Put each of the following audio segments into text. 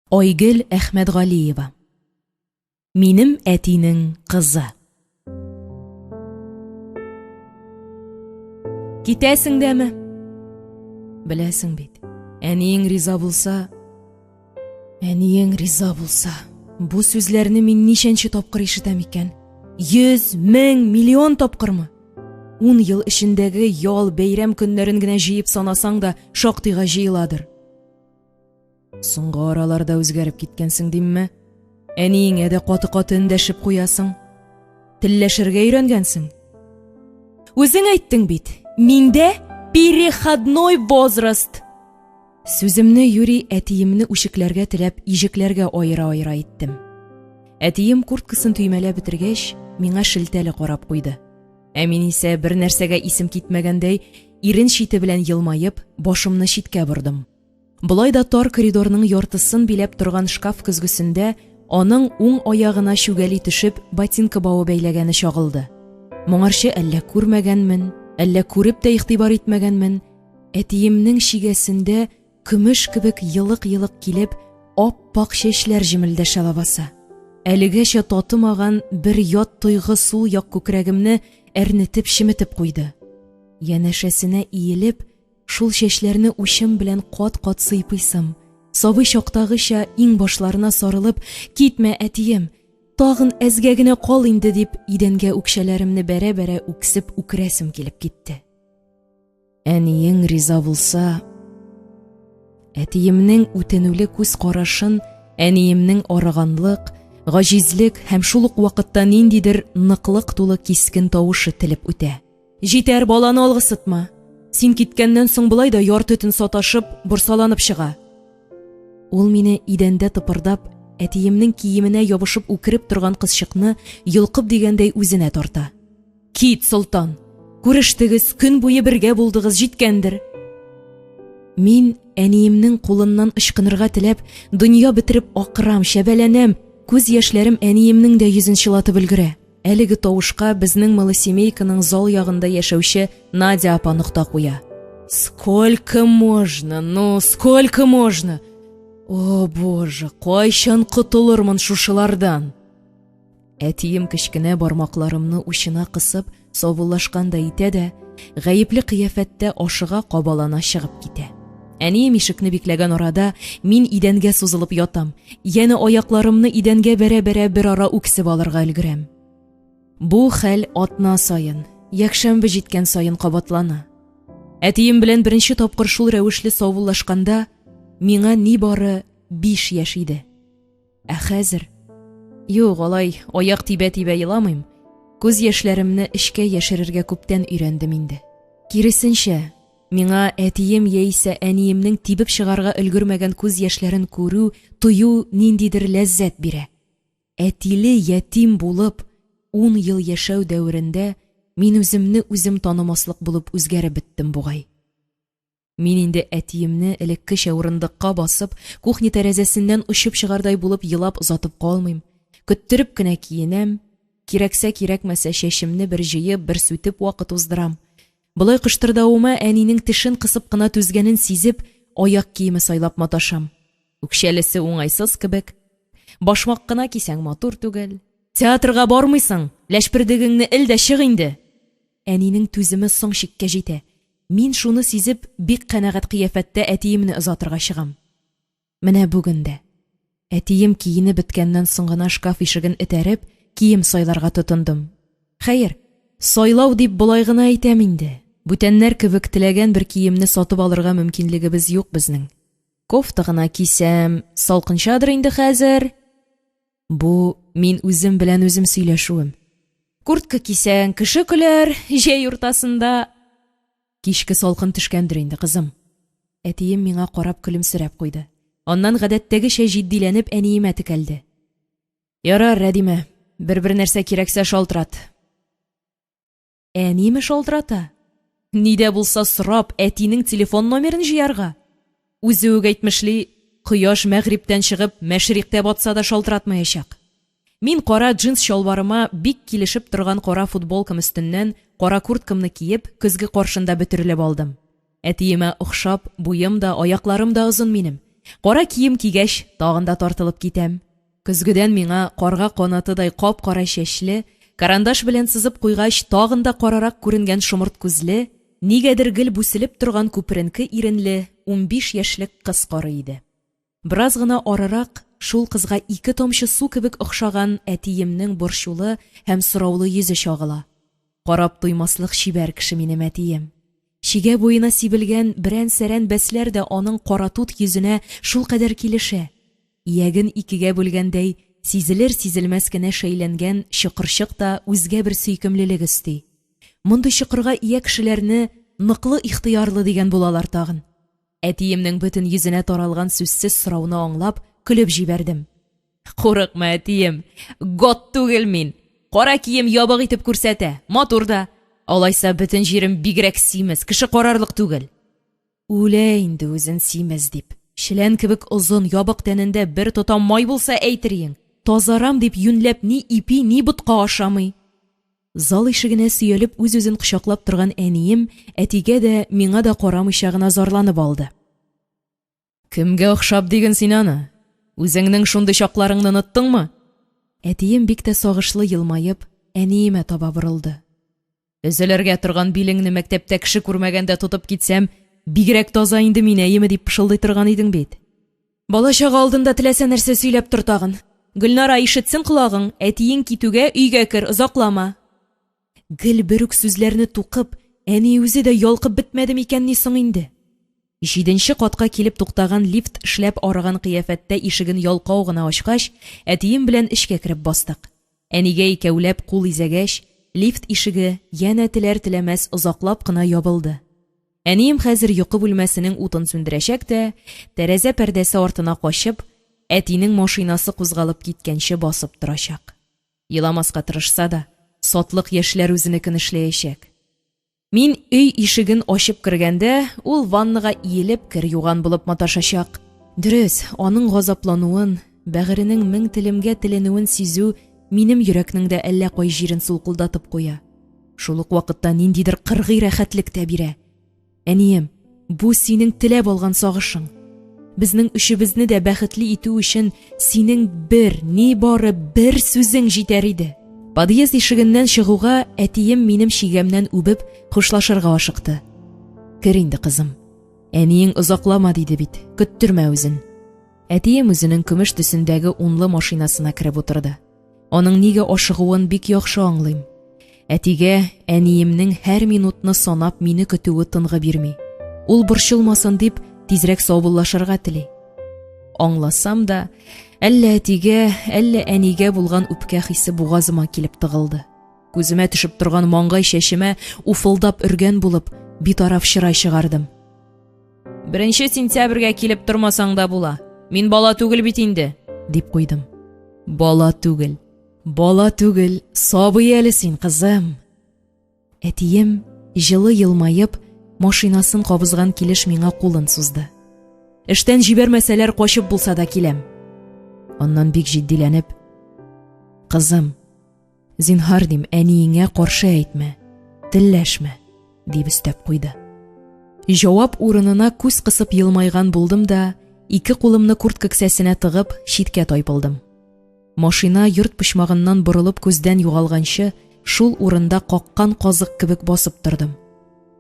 Айгөл Әхмәтғалиева. Минем әтинең кызы. Китәсең дәме? Беләсең бит. Әниең риза булса, бу сүзләрне мин ничәнче тапкыр ишетәм икән? 100, 1000, миллион тапкырмы? 10 ел эчендәге ял, бәйрәм көннәрен генә җыеп санасаң да шактыйга җыеладыр. Соңгы араларда үзгәреп киткәнсең димме? Әниеңә дә каты-каты эндәшеп куясың. Телләшергә өйрәнгәнсең. Үзең әйттең бит, миндә переходной возраст. Сүземне юри әтиемне үчекләргә теләп, ижекләргә аера иттем. Әтием курткасын төймәләп бетергәч, миңа шелтәле карап куйды. Ә мин исә бер нәрсәгә исем китмәгәндәй, ирен чите белән елмаеп, башымны читкә бордым. Булай да тар коридорның яртысын биләп торган шкаф көзгесендә аның уң аягына чүгәли төшеп, ботинка бавы бәйләгәне чагылды. Моңарчы әллә күрмәгәнмен, әллә күреп тә игътибар итмәгәнмен, әтиемнең чигәсендә көмеш кебек йылык-йылык килеп, ап-пак чәчләр җимелдәшә лабаса. Әлегәчә татымаган бер ят тойгы сул як күкрәгемне әрнетеп шиметеп куйды. Янәшәсенә иелеп, шул чәчләрне учым белән кат-кат сыйпыйсым. Сабый чактагыча иң башларына сарылып, китмә әтием, тагын әзгә генә кал инде дип, идәнгә үкшәләремне бәрә-бәрә үксеп үкрәсем килеп китте. Әниең риза булса, әтиемнең үтенүле күз карашын, әниемнең арыганлык, гаҗизлек һәм шул ук вакытта ниндидер ныклык тулы кискен тавышы телеп үтә. Җитәр, баланы алгысытма. Син киткәннән соң булай да яр төтен саташып, борсаланып чыга. Ул мине идәндә тыпырдап, әтиемнең киеменә ябышып үкереп торган кызчыкны йолкып дигәндәй үзенә тарта. Кит, Солтан! Күрештегез, көн буе бергә булдыгыз, җиткәндер. Мин әниемнең кулыннан ычкынырга теләп, дөнья бетереп акырам, шәбәләнәм, күз яшьләрем әниемнең дә йөзен чылатып өлгерә. Әлеге тавышка безнең малосемейканың зал ягында яшәүче Надя апа нокта куя. Сколько можно? Сколько можно? О, Боже, кайчан котылырмын шушылардан? Әтием кечкенә бармакларымны учына кысып, савыллашканда итә дә, гаепле кыяфәттә ашыга кабалана чыгып китә. Әнием ишекне бикләгән арада мин идәнгә сузылып ятам. Яны аякларымны идәнгә бәрә-бәрә бер ара үксеп алырга өлгерәм. Бу хәл атна саен, якшәмбе җиткән саен кабатлана. Әтием белән беренче тапкыр шул рәвешле савыллашканда миңа ни бары 5 яшь иде. Ә хәзер? Юк, алай аяк тибә-тибә еламыйм. Күз яшьләремне эчкә яшерергә күптән өйрәндем инде. Киресенчә, миңа әтием яисә әниемнең тибеп чыгарга өлгермәгән күз яшьләрен күрү, тою ниндидер ләззәт бирә. Әтиле ятим булып, 10 ел яшәү дәверендә мин үземне үзем танымаслык булып үзгәреп беттем бугай. Мин инде әтиемне элеккечә урындыкка басып, кухня тәрәзәсеннән очып чыгардай булып елап озатып калмыйм. Көттереп кенә киенәм, кирәксә кирәкмәсә чәчемне бер җыеп, бер сүтеп вакыт уздырам. Булай кыштырдавыма әнинең тешен кысып кына түзгәнен сизеп, аяк киеме сайлап маташам. Үкшәлесе уңайсыз кебек. Башмак кына кисәң матур түгел. Театрга бармыйсың, ләшпердегеңне ил дә чык инде. Әнинең түземе соң чиккә җитә. Мин шуны сизеп, бик канәгать кыяфәттә әтиемне озатырга чыгам. Менә бүген дә. Әтием киенеп беткәннән соң гына шкаф ишеген этәреп, кием сайларга тотындым. Хәер, сайлау дип булай гына әйтәм инде. Бүтәннәр кебек теләгән бер киемне сатып алырга мөмкинлегебез юк безнең. Кофта гына кисәм, салкынчадыр инде хәзер. Бу мин үзем белән үзем сөйләшүем. Куртка кисәң, кеше көләр, җәй уртасында. Кичке салкын төшкәндер инде, кызым. Әтием миңа карап көлемсерәп куйды. Аннан гадәттәгечә җитдиләнеп әниемә текәлде. Ярар, Рәдимә, бер нәрсә кирәксә шалтырат. Әниме шалтырата? Нидә булса сорап, әтинең телефон номерын җыярга. Үзе үк әйтмешли, кояш мәгъриптән чыгып, мәшрикътә батса да шалтыратмаячак. Мин кара джинс шалбарыма бик килешеп торган кара футболкам өстеннән кара курткамны киеп, көзге каршында бөтерелеп алдым. Әтиемә охшап, буем да, аякларым да озын минем. Кара кием кигәч, тагын да тартылып китәм. Көзгедән миңа карга канатыдай кап-кара чәчле, карандаш белән сызып куйгач, тагын да карарак күренгән шомырт күзле, нигәдер гел бүселеп торган күперенке иренле 15 яшьлек кыз карый иде. Бераз гына арарак шул кызга 2 тамчы су кебек охшаган әтиемнең борчулы һәм сораулы йөзе чагыла. Карап туймаслык чибәр кеше минем әтием. Шигә буена сибелгән берән-сәрән бәсләр дә аның каратут йөзенә шул кадәр килешә. Ияген икегә бүлгәндәй, сизелер-сизелмәс кенә шәйләнгән чыкырчык та үзгә бер сөйкемлелек өсти. Мондый чыкырга ия кешеләрне ныклы ихтыярлы дигән булалар тагын. Әтиемнең бөтен йөзенә таралган сүзсез сорауны аңлап, көлеп җибәрдем. Курыкма, әтием, гот түгел мин. Кара кием ябык итеп күрсәтә, матур да. Алайса бөтен җирем бигрәк симез, кеше карарлык түгел. Үлә инде үзен симез дип. Шилән кебек озын ябык тәнендә бер тотам май булса әйтерең. Тазарам дип юньләп ни ипи, ни ботка ашамый. Зал ишегенә сөялеп үз-үзен кочаклап торган әнием әтигә дә, миңа да карамыйча гына зарланып алды. Кемгә охшап диген син аны? Үзеңнең шундый чакларыңны оныттыңмы? Әтием бик тә сагышлы елмаеп, әниемә таба борылды. Өзелергә торган билеңне мәктәптә кеше күрмәгәндә тотып китсәм, бигрәк таза инде мин әйеме дип пышылдый торган идең бит. Балачага алдында теләсә нәрсә сөйләп тор тагын. Гөлнара, ишетсен колагың, әтиең китүгә өйгә кер, озаклама. Гел берүк сүзләрне тукып, әни үзе дә ялкып бетмәде микәнни соң инде. 7нче катка килеп туктаган лифт эшләп арыган кыяфәттә ишеген ялкау гына ачкач, әтием белән эчкә кереп бастык. Әнигә икәүләп кул изәгәч, лифт ишеге янә теләр-теләмәс озаклап кына ябылды. Әнием хәзер йокы бүлмәсенең утын сүндерәчәк тә, тәрәзә пәрдәсе артына качып, әтинең машинасы кузгалып киткәнче басып торачак. Еламаска тырышса да, сатлык яшьләр үзенекен эшләячәк. Мин өй ишеген ачып кергәндә, ул ваннага иелеп кер юган булып маташачак. Дөрес, аның газаплануын, бәгыренең мең телемгә теленүен сизү минем йөрәкнең дә әллә кай җирен сулкылдатып куя. Шул ук вакытта ниндидер кыргый рәхәтлек тә бирә. Әнием, бу синең теләп алган сагышың. Безнең өчебезне дә бәхетле итү өчен синең ни бары бер сүзең җитәр иде. Подъезд ишегеннән чыгуга әтием минем чигәмнән үбеп хушлашырга ашыкты. Кер инде, кызым. Әниең озаклама диде бит, көттөрмә үзен. Әтием үзенең көмеш төсендәге унлы машинасына кереп утырды. Аның нигә ашыгуын бик яхшы аңлыйм. Әтигә әниемнең һәр минутны санап мине көтүе тынғы бирми. Ул борчылмасын дип тизрәк саубуллашырга тели. Аңласам да, әллә әтигә, әллә әнигә булган үпкә хисе бугазыма килеп тыгылды. Күземә төшеп торган маңгай чәчемә уфылдап өргән булып, битараф чырай чыгардым. 1 сентябрьгә килеп тормасаң да була. Мин бала түгел бит инде, дип куйдым. Бала түгел, сабый әле син, кызым. Әтием, җылы елмаеп, машинасын кабызган килеш миңа кулын сузды. Эштән җибәрмәсәләр качып булса да киләм. Аннан бик җитдиләнеп, кызым, зинһар дим, әниеңә каршы әйтмә, телләшмә, дип өстәп куйды. Җавап урынына күз кысып елмайган булдым да, 2 кулымны куртка кесәсенә тыгып, читкә тайпылдым. Машина йорт почмагыннан борылып күздән югалганчы, шул урында каккан казык кебек басып тордым.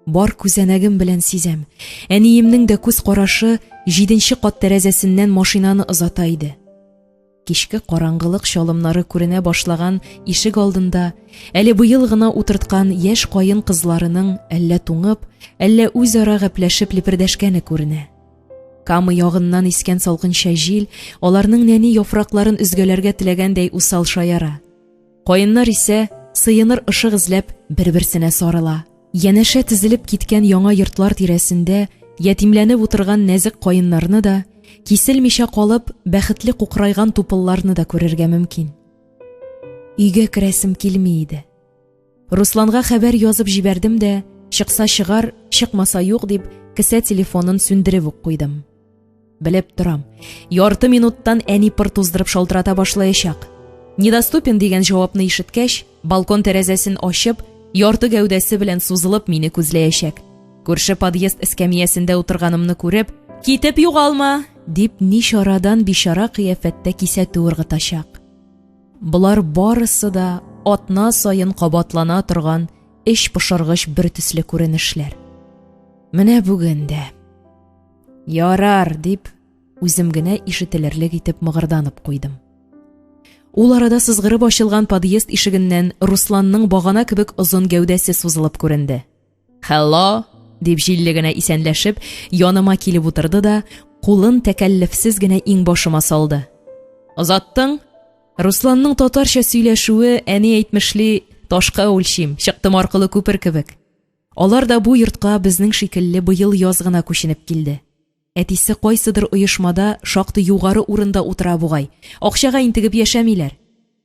Бар күзәнәгем белән сизәм, әниемнең дә күз карашы 7нче кат тәрәзәсеннән машинаны озата иде. Кичке караңгылык чалымнары күренә башлаган ишек алдында, әле быел гына утырткан яшь каен кызларының әллә туңып, әллә үзара гәпләшеп лепердәшкәне күренә. Кама ягыннан искән салкынча җил аларның нәни яфракларын өзгәләргә теләгәндәй усал шаяра. Каеннар исә сыеныр ышык эзләп бер-берсенә сарыла. Янәшә тезелеп киткән яңа йортлар тирәсендә ятимләнеп утырган нәзек каеннарны да, киселмичә калып бәхетле кукрайган тупылларны да күрергә мөмкин. Өйгә керәсем килми иде. Русланга хәбәр язып җибәрдем дә, чыкса чыгар, чыкмаса юк дип, кесә телефонын сүндереп үк куйдым. Белеп торам, ярты минуттан әни пыр туздырып шалтырата башлаячак. Недоступен дигән җавапны ишеткәч, балкон тәрәзәсен ачып, ярты гәүдәсе белән сузылып мине күзләячәк. Күрше подъезд эскәмиясендә утырганымны күреп, «Китеп югалма!» дип нишарадан бишара кыяфәттә кисәтү ыргытачак. Булар барысы да атна сайын кабатлана торган эш пошыргыч бер төсле күренешләр. Менә бүген дә. Ярар, дип, үзем генә ишетелерлек итеп мыгырданып куйдым. Ул арада сызгырып ачылган подъезд ишегеннән Русланның багана кебек озын гәүдәсе сузылып күренде. «Hello!» дип җилле генә исәнләшеп, яныма килеп утырды да, кулын тәкәллефсез генә иңбашыма салды. «Озаттың?» Русланның татарча сөйләшүе, әни әйтмешли, ташка үлчим, чыктым аркылы күпер кебек. Алар да бу йортка безнең шикелле быел яз гына күченеп килде. Әтисе кайсыдыр оешмада шактый югары урында утыра бугай. Акчага интегеп яшәмиләр.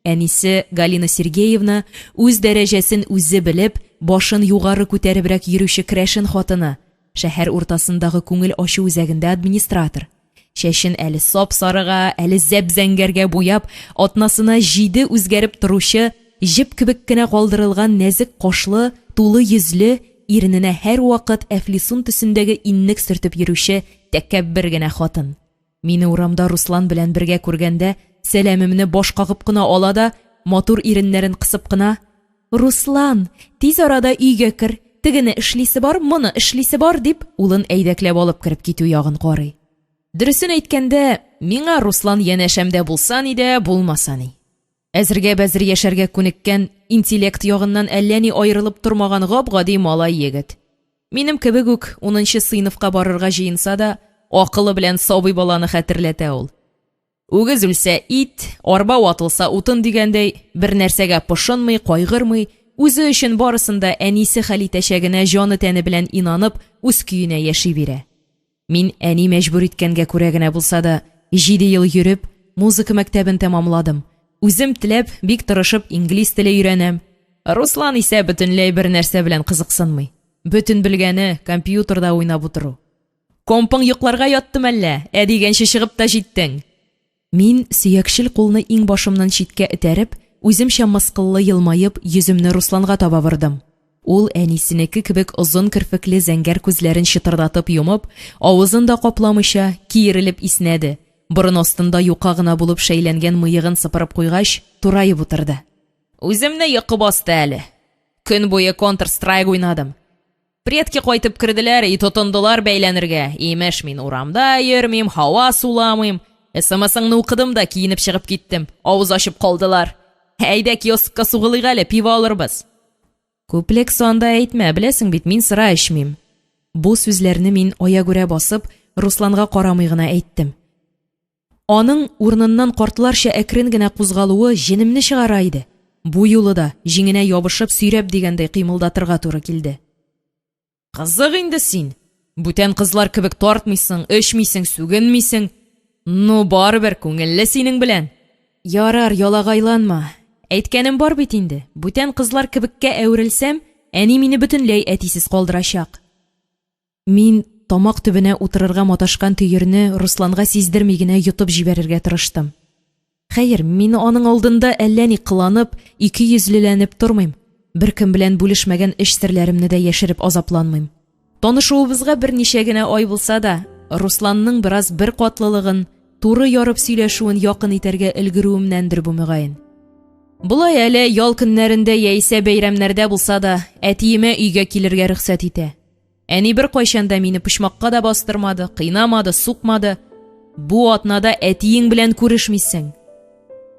Әнисе Галина Сергеевна үз дәрәҗәсен үзе белеп, башын югары күтәребрәк йөрүче крәшен хатыны. Шәһәр уртасындагы күңел ачу үзәгендә администратор. Чәчен әле сап-сарыга, әле зәп-зәңгәргә буяп, атнасына 7 үзгәреп торучы, җеп кебек кенә калдырылган нәзек кашлы, тулы йөзле, ирененә һәр вакыт әфлисун төсендәге иннек сөртеп йөрүче тәкәббер генә хатын. Мине урамда Руслан белән бергә күргәндә, сәламемне баш кагып кына ала да, матур иреннәрен кысып кына: «Руслан, тиз арада өйгә кер, тегене эшлисе бар, моны эшлисе бар», дип, улын әйдәкләп алып кереп китү ягын карый. Дөресен әйткәндә, миңа Руслан янәшәмдә булсан иде, булмаса ни. Әзергә бәзер яшәргә күнеккән, интеллект ягыннан әллә ни аерылып тормаган гап-гади малай егет. Минем кебек үк 10нчы сыйныфка барырга җыенса да, акылы белән сабый баланы хәтерләтә ул. Үгез үлсә ит, арба ватылса утын дигәндәй, бер нәрсәгә пошынмый, кайгырмый, үзе өчен барысында әнисе хәл итәчәгенә җаны тәне белән инанып, үз көенә яши бирә. Мин әни мәҗбүр иткәнгә күрә генә булса да, 7 ел йөреп, музыка мәктәбен тәмамладым. Үзем теләп, бик тырышып инглиз теле өйрәнәм. Руслан исә бөтенләй бер нәрсә белән кызыксынмый. Бөтен белгәне компьютерда уйнап утыру. «Компың йокларга яттым әллә, дигәнче чыгып та җиттең». Мин сөякчел кулны иңбашымнан читкә этәреп, үземчә мыскыллы елмаеп, йөземне Русланга таба бардым. Ул әнисенеке кебек озын кирпекле зәңгәр күзләрен чытырдатып йомып, авызын да капламыйча киерелеп иснәде. Борын астында юка гына булып шәйләнгән мыегын сыпырып куйгач, турайып утырды. «Үземне йокы басты әле. Көн буе Counter-Strike уйнадым. Предки кайтып керделәр, тотындылар бәйләнергә. Имеш, мин урамда йөрмим, һава суламыйм. СМС-ыңны укыдым да киенеп чыгып киттем. Авыз ачып калдылар. Әйдә киоскка сугылыйк әле, пиво алырбыз». «Күплек санда әйтмә, беләсең бит, мин сыра эчмим». Бу сүзләрне мин аягүрә басып, Русланга карамый гына әйттем. Аның урыныннан картларча әкрен генә кузгалуы җенемне чыгара иде. Бу юлы да җиңенә ябышып сөйрәп дигәндәй кыймылдатырга туры килде. «Кызык инде син. Бүтән кызлар кебек тартмыйсың, эчмисең, сүгенмисең. Ну, барыбер күңелле синең белән». «Ярар, ялагайланма. Әйткәнем бар бит инде. Бүтән кызлар кебеккә әверелсәм, әни мине бөтенләй әтисез калдырачак». Мин тамак төбенә утырырга маташкан төерне Русланга сиздерми генә йотып җибәрергә тырыштым. Хәер, мин аның алдында әллә ни кыланып, ике йөзлеләнеп тормыйм. Беркем белән бүлешмәгән эш серләремне дә яшереп азапланмыйм. Танышуыбызга берничә генә ай булса да, Русланның бераз бер катлылыгын, туры ярып сөйләшүен якын итәргә өлгерүемнәндер бу мөгаен. Булай әле ял көннәрендә яисә бәйрәмнәрдә булса да, әтиемә өйгә килергә рөхсәт итә. Әни бер кайчанда мине почмакка да бастырмады, кыйнамады, сукмады. Бу атнада әтиең белән күрешмисең.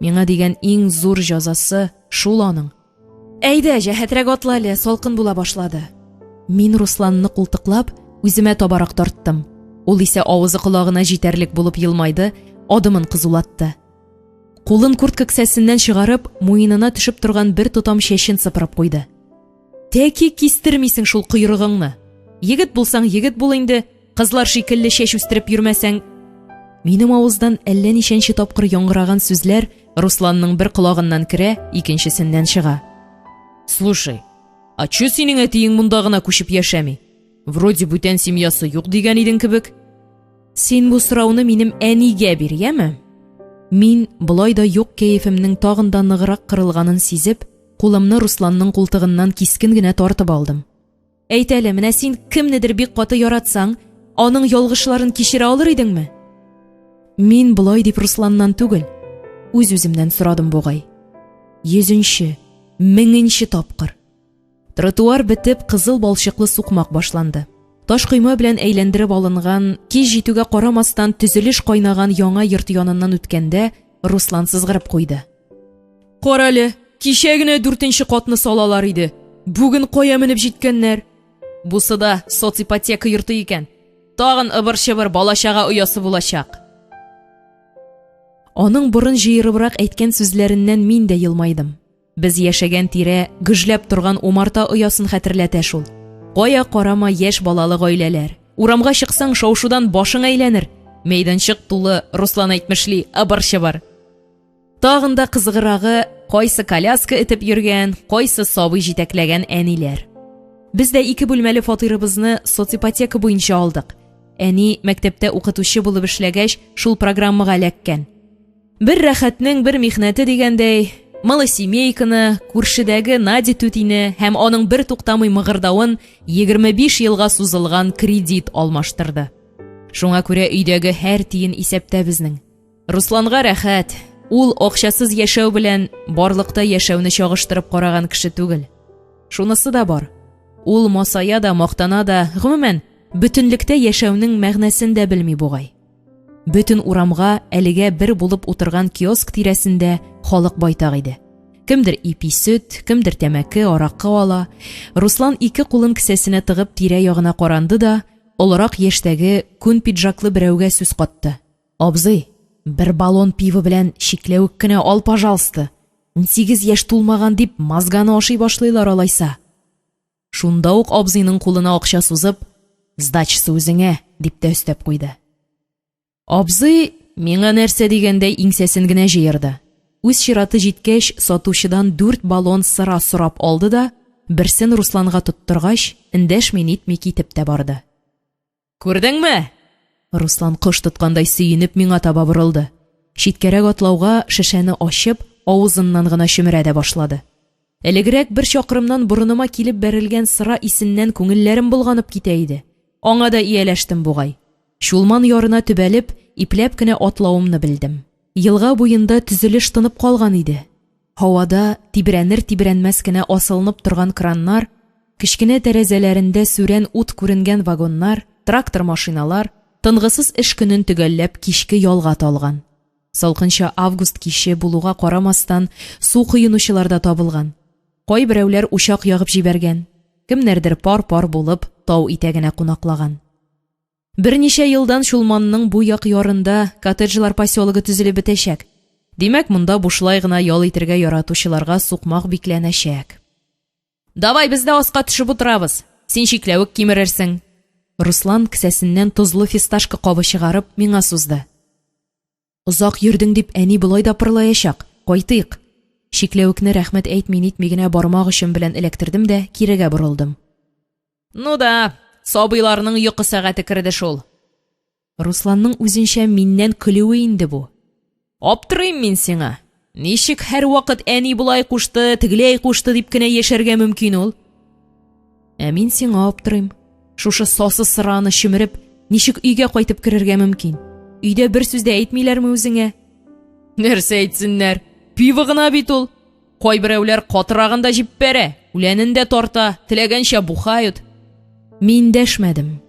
Миңа дигән иң зур җәзасы шул аның. Әйдә, җәһәтрәк атла әле, салкын була башлады. Мин Русланны култыклап, үземә табарак тарттым. Ул исә авызы колагына җитәрлек булып елмайды, адымын кызулатты. Кулын куртка кесәсеннән чыгарып, муенына төшеп торган бер тутам чәчен сыпырып куйды. «Тәки кистермисең шул койрыгыңны. Егет булсаң егет бул инде, кызлар шикелле чәч үстереп йөрмәсәң». Минем авыздан әллә ничәнче тапкыр яңгыраган сүзләр Русланның бер колагыннан керә, икенчесеннән чыга. «Слушай, а чё синең әтиең монда гына күчеп яшәми? Вроде бүтән семьясы юк дигән идең кебек». «Син бу сорауны минем әнигә бир, яме?» Мин, болай да юк кәефемнең тагын да ныграк кырылганын сизеп, кулымны Русланның култыгыннан кискен генә тартып алдым. «Әйт әле, менә син кемнедер бик каты яратсаң, аның ялгышларын кичерә алыр идеңме?» Мин болай дип Русланнан түгел, үз-үземнән сорадым бугай. 100-нче, 1000-нче тапкыр. Тротуар бетеп, кызыл балчыклы сукмак башланды. Таш койма белән әйләндереп алынган, кич җитүгә карамастан төзелеш кайнаган яңа йорт яныннан үткәндә, Руслан сызгырып куйды. Карале, кичә генә 4-нче катны салалар иде. Бүген кая менеп җиткәннәр? Бусы да соципотека йорты икән. Тагын ыбыр-чыбыр балачага оясы булачак. Аның борын җыерыбрак әйткән сүзләреннән мин дә елмайдым. Без яшәгән тирә гөжләп торган умарта оясын хәтерләтә шул. Кая карама яшь балалы гаиләләр. Урамга чыксаң шау-шудан башың әйләнер. Мәйданчык тулы, Руслан әйтмешли, ыбыр-чыбыр. Тагын да кызыгырагы, кайсы коляска итеп йөргән, кайсы сабый җитәкләгән әниләр. Без дә 2 бүлмәле фатирыбызны соципотека буенча алдык. Әни мәктәптә укытучы булып эшләгәч, шул программага эләккән. Бер рәхәтнең бер михнәте дигәндәй, малосемейканы, күршедәге Надя түтине һәм аның бер туктамый мыгырдавын 25 елга сузылган кредит алмаштырды. Шуңа күрә өйдәге һәр тиен исәптә безнең. Русланга рәхәт, ул акчасыз яшәү белән барлыкта яшәүне чагыштырып караган кеше түгел. Шунысы да бар. Ул масая да, мактана да, гомумән, бөтенлектә яшәүнең мәгънәсен дә белми бугай. Бөтен урамга әлегә бер булып утырган киоск тирәсендә халык байтак иде. Кемдер ипи сөт, кемдер тәмәке, аракы ала. Руслан 2 кулын кесәсенә тыгып тирә ягына каранды да, олырак яшьтәге күн пиджаклы берәүгә сүз катты. Абзый, бер баллон пиво белән шикләвек кенә ал, пожалуйста. 18 яшь тулмаган дип мазганы ашый башлыйлар алайса. Шунда ук абзыйның кулына акча сузып, сдачасы үзеңә, дип тә өстәп куйды. Абзый миңа нәрсә дигәндәй иңсәсен генә җыерды. Үз чираты җиткәч, сатучыдан 4 баллон сыра сорап алды да, берсен Русланга тоттыргач, эндәшми-нитми китеп тә барды. Күрдеңме? Руслан кош тоткандай сөенеп миңа таба борылды. Читкәрәк атлауга шешәне ачып, авызыннан гына чөмерә дә башлады. Элегрәк 1 чакрымнан борыныма килеп бәрелгән сыра исеннән күңелләрем булганып китә иде. Аңа да ияләштем бугай. Чулман ярына төбәлеп, ипләп кенә атлавымны белдем. Елга буенда төзелеш тынып калган иде. Һавада тибрәнер-тибрәнмәс кенә асылынып торган краннар, кечкенә тәрәзәләрендә сүрән ут күренгән вагоннар, трактор машиналар, тынгысыз эш көнен төгәлләп кичке ялга талган. Салкынча август киче булуга карамастан, су кыйынучылар да табылган. Кай берәүләр учак ягып җибәргән, кемнәрдер пар-пар булып тау итәгенә кунаклаган. Берничә елдан Чулманның бу як ярында коттеджлар поселогы төзелеп бетәчәк. Димәк, монда бушлай гына ял итәргә яратучыларга сукмак бикләнәчәк. Давай без дә аска төшеп утырабыз. Син шикләвек кимерерсең. Руслан кесәсеннән тозлы фисташка кабы чыгарып миңа сузды. Узак йөрдең дип әни булай да пырлаячак. Кайтыйк. Шикләвекне рәхмәт әйтми-нитми генә бармак өчен белән эләктердем дә кирегә борылдым. Ну да, сабыйларның йокы сәгате керде шул. Русланның үзенчә миннән көлүе инде бу. Аптырыйм мин сиңа. Ничек һәр вакыт әни булай кушты, тегеләй кушты дип кенә яшәргә мөмкин ул? Мин сиңа аптырыйм. Шушы сасы сыраны чөмереп, ничек өйгә кайтып керергә мөмкин? Өйдә бер сүз дә әйтмиләрме үзеңә? Нәрсә әйтсеннәр? Пиво гына бит ул. Кай берәүләр катырагында җип бәрә, үләнендә тарта, теләгәнчә бухают. Мин дәшмәдем.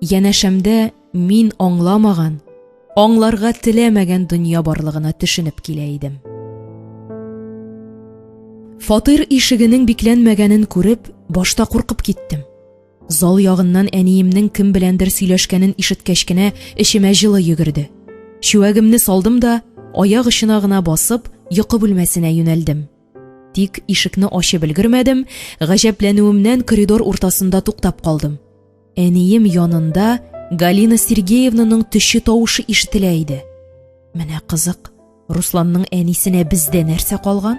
Янәшәмдә мин аңламаган, аңларга теләмәгән дөнья барлыгына төшенеп килә идем. Фатир ишегенең бикләнмәгәнен күреп, башта куркып киттем. Зал ягыннан әниемнең кем беләндер сөйләшкәнен ишеткәч кенә эчемә җылы йөгерде. Чүәгемне салдым да, аяк очына гына басып, йокы бүлмәсенә юнәлдем. Тик ишекне ачып өлгермәдем, гаҗәпләнүемнән коридор уртасында туктап калдым. Әнием янында Галина Сергеевнаның төше тавышы ишетелә иде. Менә кызык, Русланның әнисенә бездә нәрсә калган?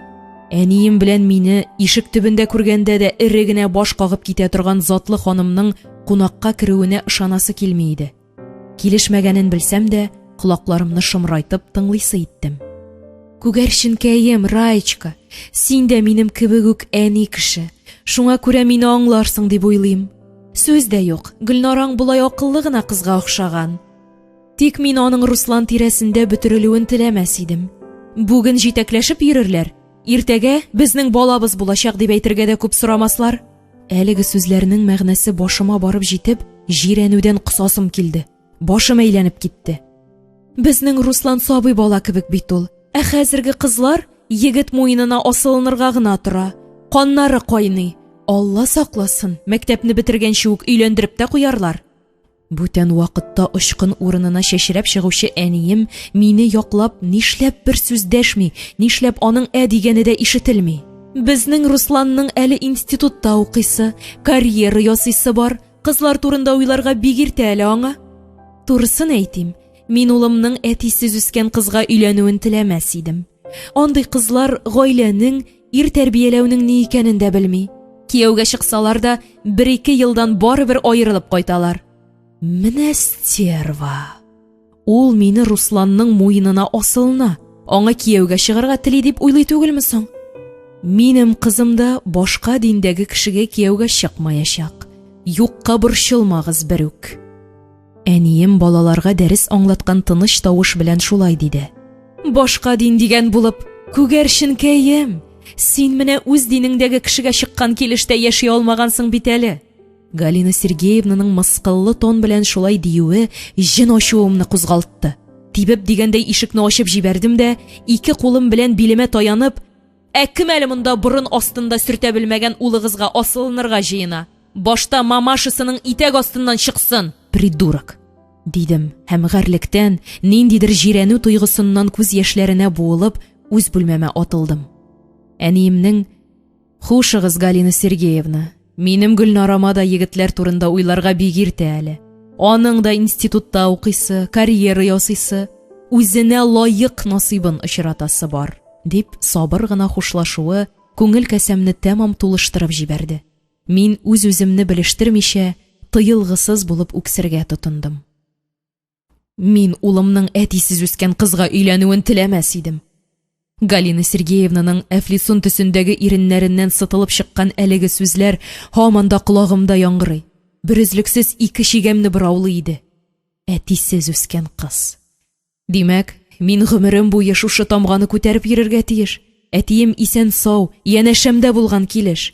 Әнием белән мине ишек төбендә күргәндә дә эре генә баш кагып китә торган затлы ханымның кунакка керүенә ышанасы килми иде. Килешмәгәнен белсәм дә, колакларымны шымрайтып тыңлыйсы иттем. Күгәрченкәем, Раечка, син дә минем кебек үк әни кеше. Шуңа күрә мине аңларсың дип уйлыйм. Сүз дә юк, Гөлнараң булай акыллы гына кызга охшаган. Тик мин аның Руслан тирәсендә бөтерелүен теләмәс идем. Бүген җитәкләшеп йөрерләр, иртәгә безнең балабыз булачак дип әйтергә дә күп сорамаслар. Әлеге сүзләрнең мәгънәсе башыма барып җитеп, җирәнүдән кысасым килде. Башым әйләнеп китте. Безнең Руслан сабый бала кебек бит ул. Ә хәзерге кызлар егет муенына асылынырга гына тора. Каннары кайный. Алла сакласын, мәктәпне бетергәнче үк өйләндереп тә куярлар. Бүтән вакытта очкын урынына чәчрәп чыгучы әнием мине яклап нишләп бер сүз дәшми, нишләп аның дигәне дә ишетелми. Безнең Русланның әле институтта укыйсы, карьера ясыйсы бар, кызлар турында уйларга бик иртә әле аңа. Турысын әйтим, мин улымның әтисез үскән кызга өйләнүен теләмәс идем. Андый кызлар гаиләнең, ир тәрбияләүнең ни икәнен дә белми. Кияүгә чыксалар да 1-2 елдан барыбер аерылып кайталар. Менә стерва. Ул мине Русланның муенына асылына, аңа кияүгә чыгарга тели дип уйлый түгелме соң? Минем кызым да башка диндәге кешегә кияүгә чыкмаячак. Юкка борчылмагыз берүк. Әнием балаларга дәрес аңлаткан тыныч тавыш белән шулай диде. Башка дин дигән булып, күгәршенкәем, син менә үз динеңдәге кешегә чыккан килештә яши алмагансың бит әле. Галина Сергеевнаның мыскыллы тон белән шулай диюе җен ачуымны кузгалтты. Тибеп дигәндәй ишекне ачып җибәрдем дә, 2 кулым белән билемә таянып, кем әле монда борын астында сөртә белмәгән улыгызга асылынырга җыена? Башта мамашысының итәк астыннан чыксын, придурок, дидем һәм гәрлектән, ниндидер җирәнү туйгысыннан күз яшьләренә буылып, үз бүлмәмә атылдым. Әниемнең: "Хушыгыз, Галина Сергеевна, минем Гөлнарама да егетләр турында уйларга бик иртә әле. Аның да институтта укыйсы, карьера ясыйсы, үзенә лаек насыйбын очратасы бар", дип сабыр гына хушлашуы күңел кәсәмне тәмам тулыштырып җибәрде. Мин үз-үземне белештермичә, тыелгысыз булып үксергә тотындым. Мин улымның әтисез үскән кызга өйләнүен теләмәс идем. Галина Сергеевнаның әфлисун төсендәге иреннәреннән сытылып чыккан әлеге сүзләр һаман да колагымда яңгырый. Берөзлексез 2 чигәмне бораулы иде. Әтисез үскән кыз. Димәк, мин гомерем буе шушы тамганы күтәреп йөрергә тиеш. Әтием исән сау, янәшәмдә булган килеш.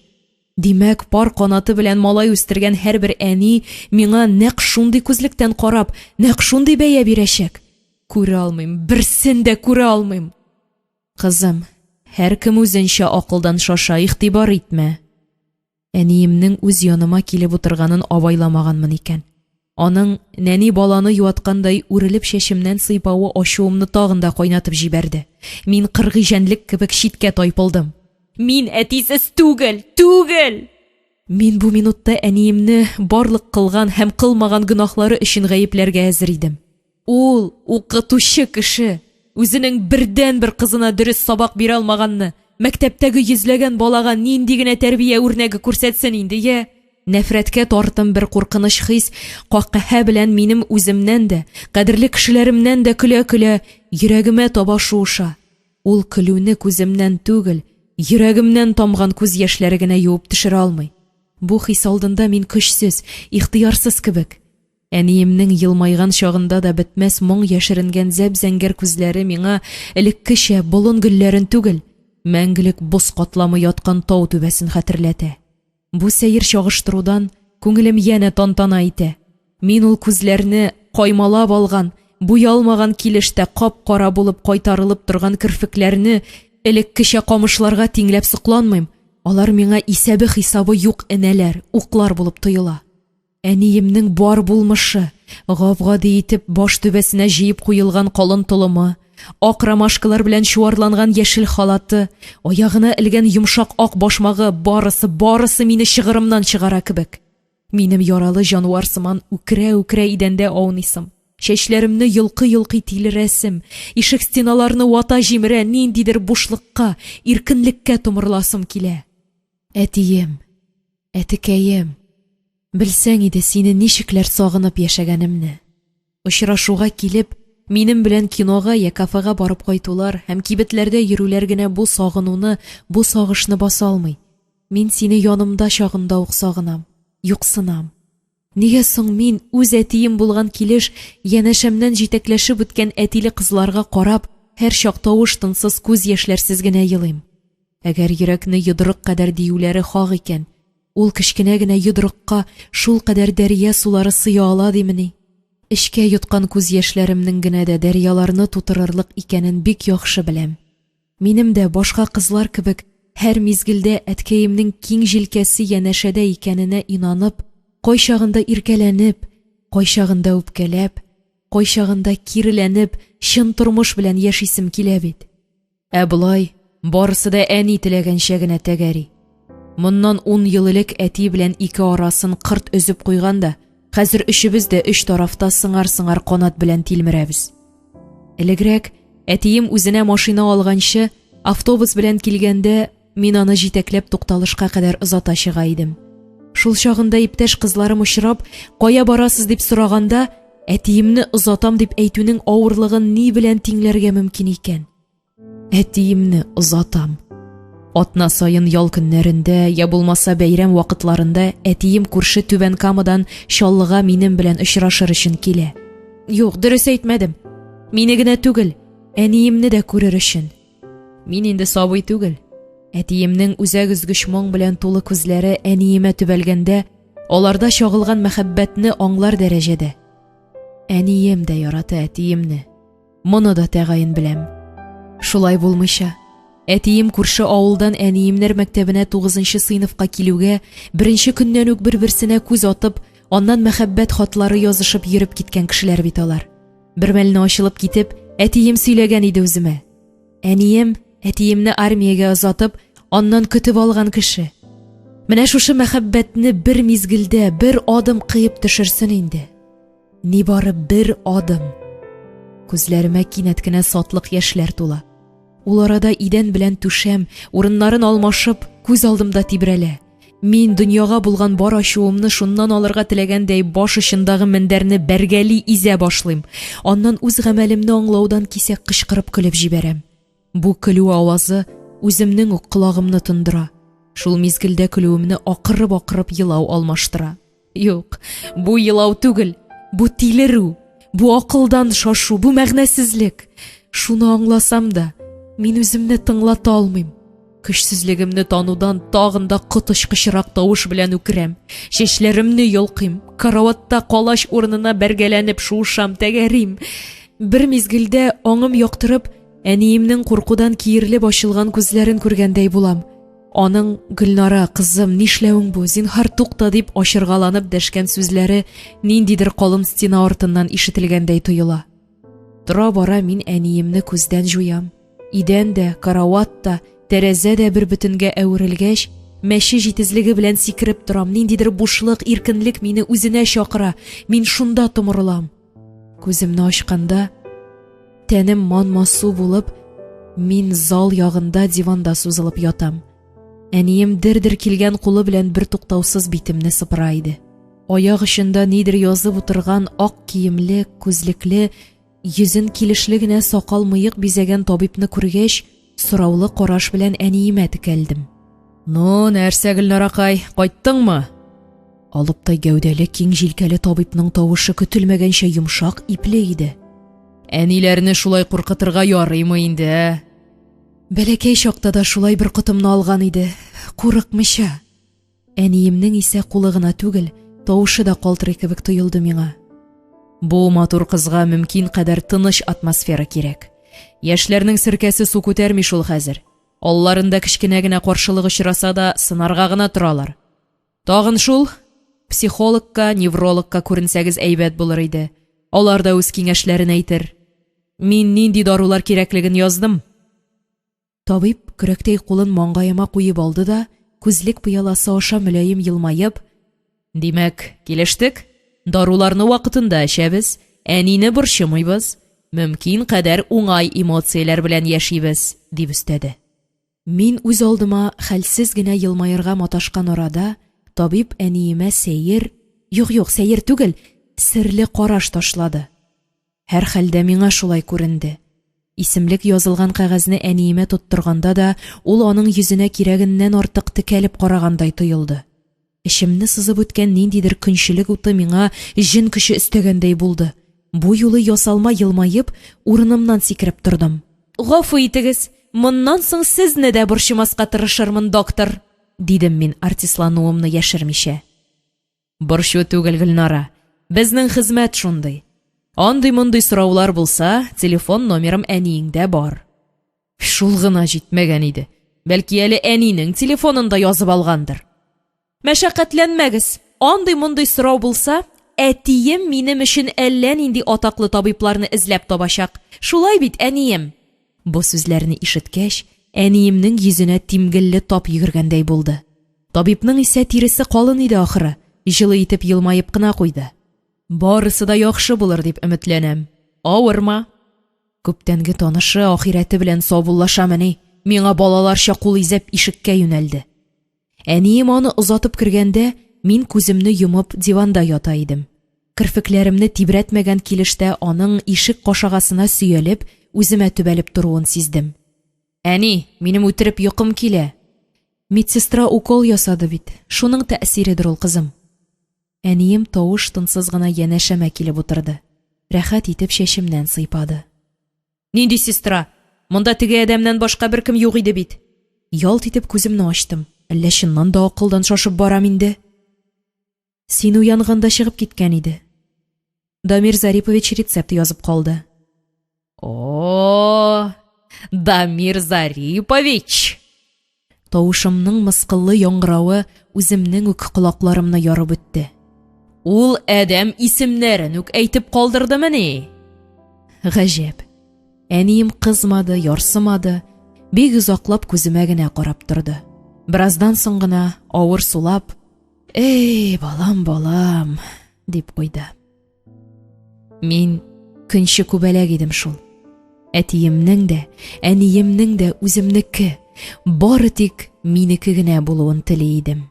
Димәк, пар канаты белән малай үстергән һәрбер әни миңа нәкъ шундый күзлектән карап, нәкъ шундый бәя бирәчәк. Күрә алмыйм, берсен дә күрә алмыйм. Кызым, һәркем үзенчә акылдан шаша, игътибар итмә. Әниемнең үз яныма килеп утырганын абайламаганмын икән. Аның нәни баланы юаткандай үрелеп чәчемнән сыйпавы ачуымны тагын да кайнатып җибәрде. Мин кыргый җәнлек кебек читкә тайпылдым. Мин әтисез түгел! Мин бу минутта әниемне барлык кылган һәм кылмаган гөнаһлары өчен гаепләргә әзер идем. Ул укытучы кеше үзенең бердән-бер кызына дөрес сабак бирә алмаганны мәктәптәге йөзләгән балага нинди генә тәрбия үрнәге күрсәтсен инде, я? Нәфрәткә тартым бер куркыныч хис, какаһә белән минем үземнән дә, кадерле кешеләремнән дә көлә-көлә йөрәгемә таба шуыша. Ул көлүне күземнән түгел, йөрәгемнән тамган күз яшьләре генә юып төшерә алмый. Бу хис алдында мин көчсез, ихтыярсыз кебек. Әниемнең елмайган чагында да бетмәс моң яшеренгән зәп-зәңгәр күзләре миңа элеккечә болын гөлләрен түгел, мәңгелек боз катламы яткан тау түбәсен хәтерләтә. Бу сәер чагыштырудан күңелем янә тантана итә. Мин ул күзләрне каймалап алган, буялмаган килештә кап-кара булып кайтарылып торган кирфекләрне элеккечә камышларга тиңләп сокланмыйм. Алар миңа исәбе-хисабы юк энәләр, уклар булып тоела. Әниемнең бар булмышы, гап-гади итеп баш түбәсенә җыеп куелган калын толымы, ак ромашкалар белән чуарланган яшел халаты, аягына элгән йомшак ак башмагы, барысы мине чыгырымнан чыгара кебек. Минем яралы җанвар сыман үкрә-үкрә идәндә аунысым. Чәчләремне йылкый-йылкый тилерәсем, ишек стеналарны вата җимерә, ниндидер бушлыкка, иркенлеккә томырласым килә. Әтием, әтекәем, белсәң иде сине ничекләр сагынып яшәгәнемне. Очрашуга килеп, минем белән кинога я кафега барып кайтулар һәм кибетләрдә йөрүләр генә бу сагынуны, бу сагышны баса алмый. Мин сине янымда чагында ук сагынам, юксынам. Нигә соң мин үз әтием булган килеш янәшәмнән җитәкләшеп үткән әтиле кызларга карап, һәр чак тавыш-тынсыз күз яшьләрсез генә елыйм? Әгәр йөрәкне йодрык кадәр диюләре хак икән, ул кечкенә генә йодрыкка шул кадәр дәрья сулары сыя ала димени? Эчкә юткан күз яшьләремнең генә дә дәрьяларны тутырырлык икәнен бик яхшы беләм. Минем дә башка кызлар кебек һәр мизгелдә әткәемнең киң җилкәсе янәшәдә икәненә инанып, кайчагында иркәләнеп, кайчагында үпкәләп, кайчагында киреләнеп, чын тормыш белән яшисем килә бит. Ә болай барысы да әни теләгәнчә генә тәгәри. Моннан 10 ел элек әти белән ике арасын кырт өзеп куйганда, хәзер өчебез дә өч тарафта сыңар-сыңар канат белән тилмерәбез. Элегрәк әтием үзенә машина алганчы, автобус белән килгәндә, мин аны җитәкләп тукталышка кадәр озата чыга идем. Шул чагында иптәш кызларым очрап, кая барасыз дип сораганда, әтиемне озатам дип әйтүнең авырлыгын ни белән тиңләргә мөмкин икән? Әтиемне озатам. Атна сайын ял көннәрендә, я булмаса бәйрәм вакытларында әтием күрше Түбән Камадан Чаллыга минем белән очрашыр өчен килә. Юк, дөрес әйтмәдем. Мине генә түгел, әниемне дә күрер өчен. Мин инде сабый түгел. Әтиемнең үзәк өзгеч моң белән тулы күзләре әниемә төбәлгәндә, аларда чагылган мәхәббәтне аңлар дәрәҗәдә. Әнием дә ярата әтиемне. Моны да тәгаен беләм. Шулай булмыйча, әтием күрше авылдан әниемнәр мәктәбенә 9нчы сыйныфка килүгә, беренче көннән үк бер-берсенә күз атып, аннан мәхәббәт хатлары язышып йөреп киткән кешеләр бит алар. Бер мәлне ачылып китеп, әтием сөйләгән иде үземә. Әнием әтиемне армиягә озатып, аннан көтеп алган кеше. Менә шушы мәхәббәтне бер мизгелдә, бер адым кыеп төшерсен инде. Ни бары бер адым. Күзләремә кинәт кенә сатлык яшьләр тула. Ул арада идән белән түшәм, урыннарын алмашып, күз алдымда тибрәлә. Мин дөньяга булган бар ачуымны шуннан алырга теләгәндәй баш очындагы мендәрне бәргәли изә башлыйм. Аннан үз гамәлемне аңлаудан кисәк кычкырып көлеп җибәрәм. Бу көлү авазы үземнең үк колагымны тындыра. Шул мизгелдә көлүемне акырып-акырып елау алмаштыра. Юк, бу елау түгел, бу тилерү, бу акылдан шашу, бу мәгънәсезлек. Шуны аңласам да, мин үземне тыңлата алмыйм. Көчсезлегемне танудан тагын да коточкычрак тавыш белән үкерәм. Чәчләремне йолкыйм, караватта калач урынына бәргәләнеп шуышам, тәгәрим. Бер мизгелдә аңым яктырып, әниемнең куркудан киерлеп ачылган күзләрен күргәндәй булам. Аның Гөлнара, кызым, нишләвең бу? Зинһар тукта дип ачыргаланып дәшкән сүзләре ниндидер калын стена артыннан ишетелгәндәй тоела. Тора-бара мин әниемне күздән жуям. Идән дә, карават та, тәрәзә дә бер бөтенгә әверелгәч, мәче җитезлеге белән сикереп торам. Ниндидер бушлык, иркенлек мине үзенә чакыра. Мин шунда томырылам. Күземне ачканда, тәнем манмасу булып, мин зал ягында диванда сузылып ятам. Әнием дер-дер килгән кулы белән бер туктаусыз битемне сыпыра иде. Аяк очында нидер язып утырган ак киемле, күзлекле, йөзен килешле генә сакал-мыек бизәгән табибны күргәч, сораулы караш белән әниемә текәлдем. Ну, нәрсә, Гөлнаракай, кайттыңмы? Алыптай гәүдәле, киң җилкәле табибның тавышы көтелмәгәнчә йомшак, ипле иде. Әниләрне шулай куркытырга ярыймы инде? Бәләкәй чакта да шулай бер котымны алган иде, курыкмыйча. Әниемнең исә кулы гына түгел, тавышы да калтырый кебек тоелды миңа. Бу матур кызга мөмкин кадәр тыныч атмосфера кирәк. Яшьләрнең серкәсе су күтәрми шул хәзер. Алларында кечкенә генә каршылык очраса да сынарга гына торалар. Тагын шул психологка, неврологка күренсәгез әйбәт булыр иде. Алар да үз киңәшләрен әйтер. Мин нинди дарулар кирәклеген яздым. Табиб көрәктәй кулын маңгаема куеп алды да, күзлек пыяласы аша мөлаем елмаеп, «Димәк, килештек? Даруларны вакытында эчәбез, әнине борчымыйбыз, мөмкин кадәр уңай эмоцияләр белән яшибез», дип өстәде. Мин үз алдыма хәлсез генә елмаерга маташкан арада, табиб әниемә сәер, юк, сәер түгел, серле караш ташлады. Һәр хәлдә миңа шулай күренде. Исемлек язылган кәгазьне әниемә тоттырганда да, ул аның йөзенә кирәгеннән артык текәлеп карагандай тоелды. Эшемне сызып үткән ниндидер көнчелек уты миңа җен көче өстәгәндәй булды. Бу юлы ясалма елмаеп, урынымнан сикереп тордым. Гафу итегез, моннан соң сезне дә борчымаска тырышырмын, доктор, дидем мин артистлануымны яшермичә. Борчу түгел, Гөлнара. Безнең хезмәт шундый. Андый-мондый сораулар булса, телефон номерым әниеңдә бар. Шул гына җитмәгән иде. Бәлки әле әнинең телефонында язып алгандыр. Мәшәкатьләнмәгез. Андый-мондый сорау булса, әтием минем өчен әллә нинди атаклы табибларны эзләп табачак. Шулай бит, әнием. Бу сүзләрне ишеткәч, әниемнең йөзенә тимгелле тап йөгергәндәй булды. Табибның исә тиресе калын иде ахыры. Җылы итеп елмаеп кына куйды. Барысы да яхшы булыр дип өметләнәм. Авырма. Күптәнге танышы ахирәте белән саубуллашамыни. Миңа балаларча кул изеп ишеккә юнәлде. Әнием аны озатып кергәндә, мин күземне йомып диванда ята идем. Кирфекләремне тибрәтмәгән килештә аның ишек кашагасына сөялеп, үземә төбәлеп торуын сиздем. Әни, минем үтереп йокым килә. Медсестра укол ясады бит. Шуның тәэсиредер ул, кызым. Әнием тавыш тынсыз гына янәшәмә килеп утырды. Рәхәт итеп шәшемнән сыйпады. Нинди сестра? Монда теге адәмнән башка беркем юк иде бит. Ялт итеп күземне ачтым. Әллә чыннан да акылдан шашып барам инде? Син уянганда чыгып киткән иде. Дамир Зарипович рецепт язып калды. О, Дамир Зарипович! Тавышымның мыскыллы яңгыравы үземнең үк колакларымны ярып үтте. Ул әдәм исемнәрен үк әйтеп калдырдымыни? Гаҗәп. Әнием кызмады, ярсымады, бик озаклап күземә генә карап торды. Бераздан соң гына авыр сулап, «Эй, балам, балам», дип куйды. Мин көнче күбәләк идем шул. Әтиемнең дә, әниемнең дә үземнеке, бары тик минеке генә булуын тели идем.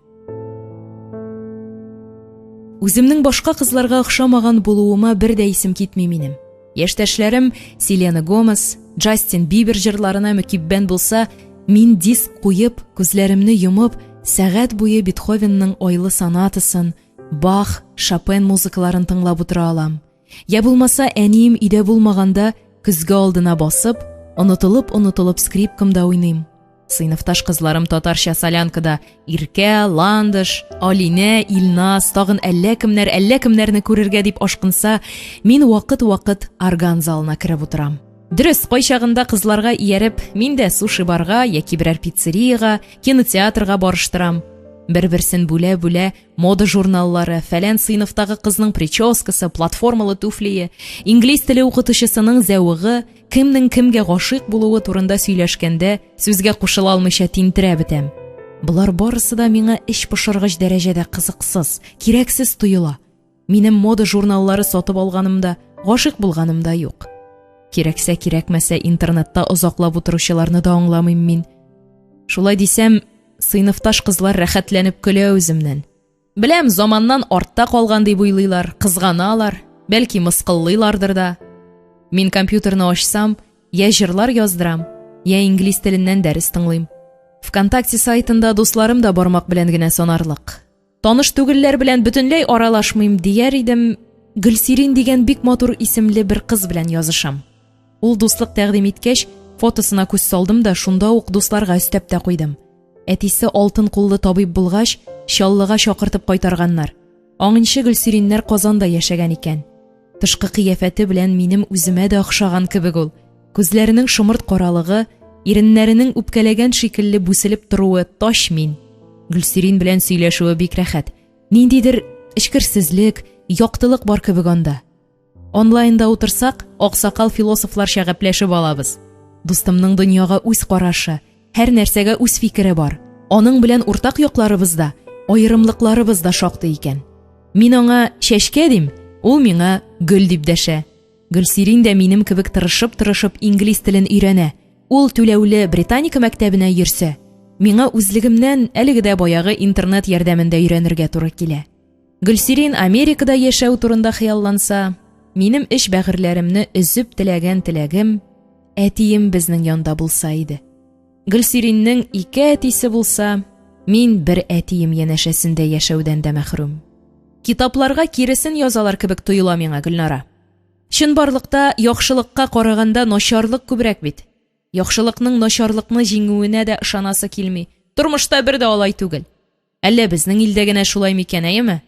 Үземнең башка кызларга охшамаган булуыма бер дә исем китми минем. Яшьтәшләрем Селена Гомес, Джастин Бибер җырларына мөкиббән булса, мин диск куеп, күзләремне йомып, сәгать буе Бетховенның Ойлы сонатасын, Бах, Шопен музыкаларын тыңлап утыра алам. Я булмаса, әнием өйдә булмаганда, көзгә алдына басып, онытылып скрипкамда уйныйм. Сыйныфташ кызларым татарча солянкада Иркә, Ландыш, Алинә, Илназ, тагын әллә кемнәрне күрергә дип ашкынса, мин вакыт-вакыт орган залына кереп утырам. Дөрес, кайчагында кызларга ияреп, мин дә суши-барга яки берәр пиццерияга, кинотеатрга барыштырам. Бер-берсен бүлә-бүлә мода журналлары, фәлән сыйныфтагы кызның прическасы, платформалы туфлие, инглиз теле укытучысының зәвыгы, кемнең кемгә гашыйк булуы турында сөйләшкәндә, сүзгә кушыла алмыйча тинтерә бетәм. Булар барысы да миңа эч пошыргыч дәрәҗәдә кызыксыз, кирәксез тоела. Минем мода журналлары сатып алганымда, гашыйк булганымда юк. Кирәксә кирәкмәсә интернетта озаклап утыручыларны да аңламыйм мин. Шулай дисәм, сыйныфташ кызлар рәхәтләнеп көлә үземнән. Беләм, заманнан артта калган дип уйлыйлар, кызганалар, бәлки мыскыллыйлардыр да. Мин компьютерны ачсам, я җырлар яздырам, я инглиз теленнән дәрес тыңлыйм. ВКонтакте сайтында дусларым да бармак белән генә санарлык. Таныш түгелләр белән бөтенләй аралашмыйм дияр идем, Гөлсирин дигән бик матур исемле бер кыз белән язышам. Ул дуслык тәкъдим иткәч, фотосына күз салдым да шунда ук дусларга өстәп тә куйдым. Әтисе алтын куллы табиб булгач, Чаллыга чакыртып кайтарганнар. Аңынчы Гөлсириннәр Казанда яшәгән икән. Тышкы кыяфәте белән минем үземә дә охшаган кебек ул. Күзләренең шомырт каралыгы, иреннәренең үпкәләгән шикелле бүселеп торуы таш мин. Гөлсирин белән сөйләшүе бик рәхәт. Ниндидер эчкерсезлек, яктылык бар кебек анда. Онлайнда утырсак, аксакал философларча гәпләшеп алабыз. Дустымның дөньяга үз карашы, һәр нәрсәгә үз фикере бар. Аның белән уртак якларыбыз да, аерымлыкларыбыз да шактый икән. Мин аңа чәчкә дим, ул миңа гөл дип дәшә. Гөлсирин дә минем кебек тырышып инглиз телен өйрәнә. Ул түләүле Британика мәктәбенә йөрсә, миңа үзлегемнән әлеге дә баягы интернет ярдәмендә өйрәнергә туры килә. Гөлсирин Америкада яшәү турында хыялланса, минем эш бәгырьләремне өзеп теләгән теләгем әтием безнең янда булса иде. Гөлсириннең ике әтисе булса, Мин бер әтием янәшәсендә яшәүдән дә мәхрүм. Китапларга киресен язалар кебек тоела миңа, Гөлнара. Чынбарлыкта яхшылыкка караганда начарлык күбрәк бит. Яхшылыкның начарлыкны җиңүенә дә ышанасы килми. Тормышта бер дә алай түгел. Әллә безнең илдә генә шулай микән, әйеме?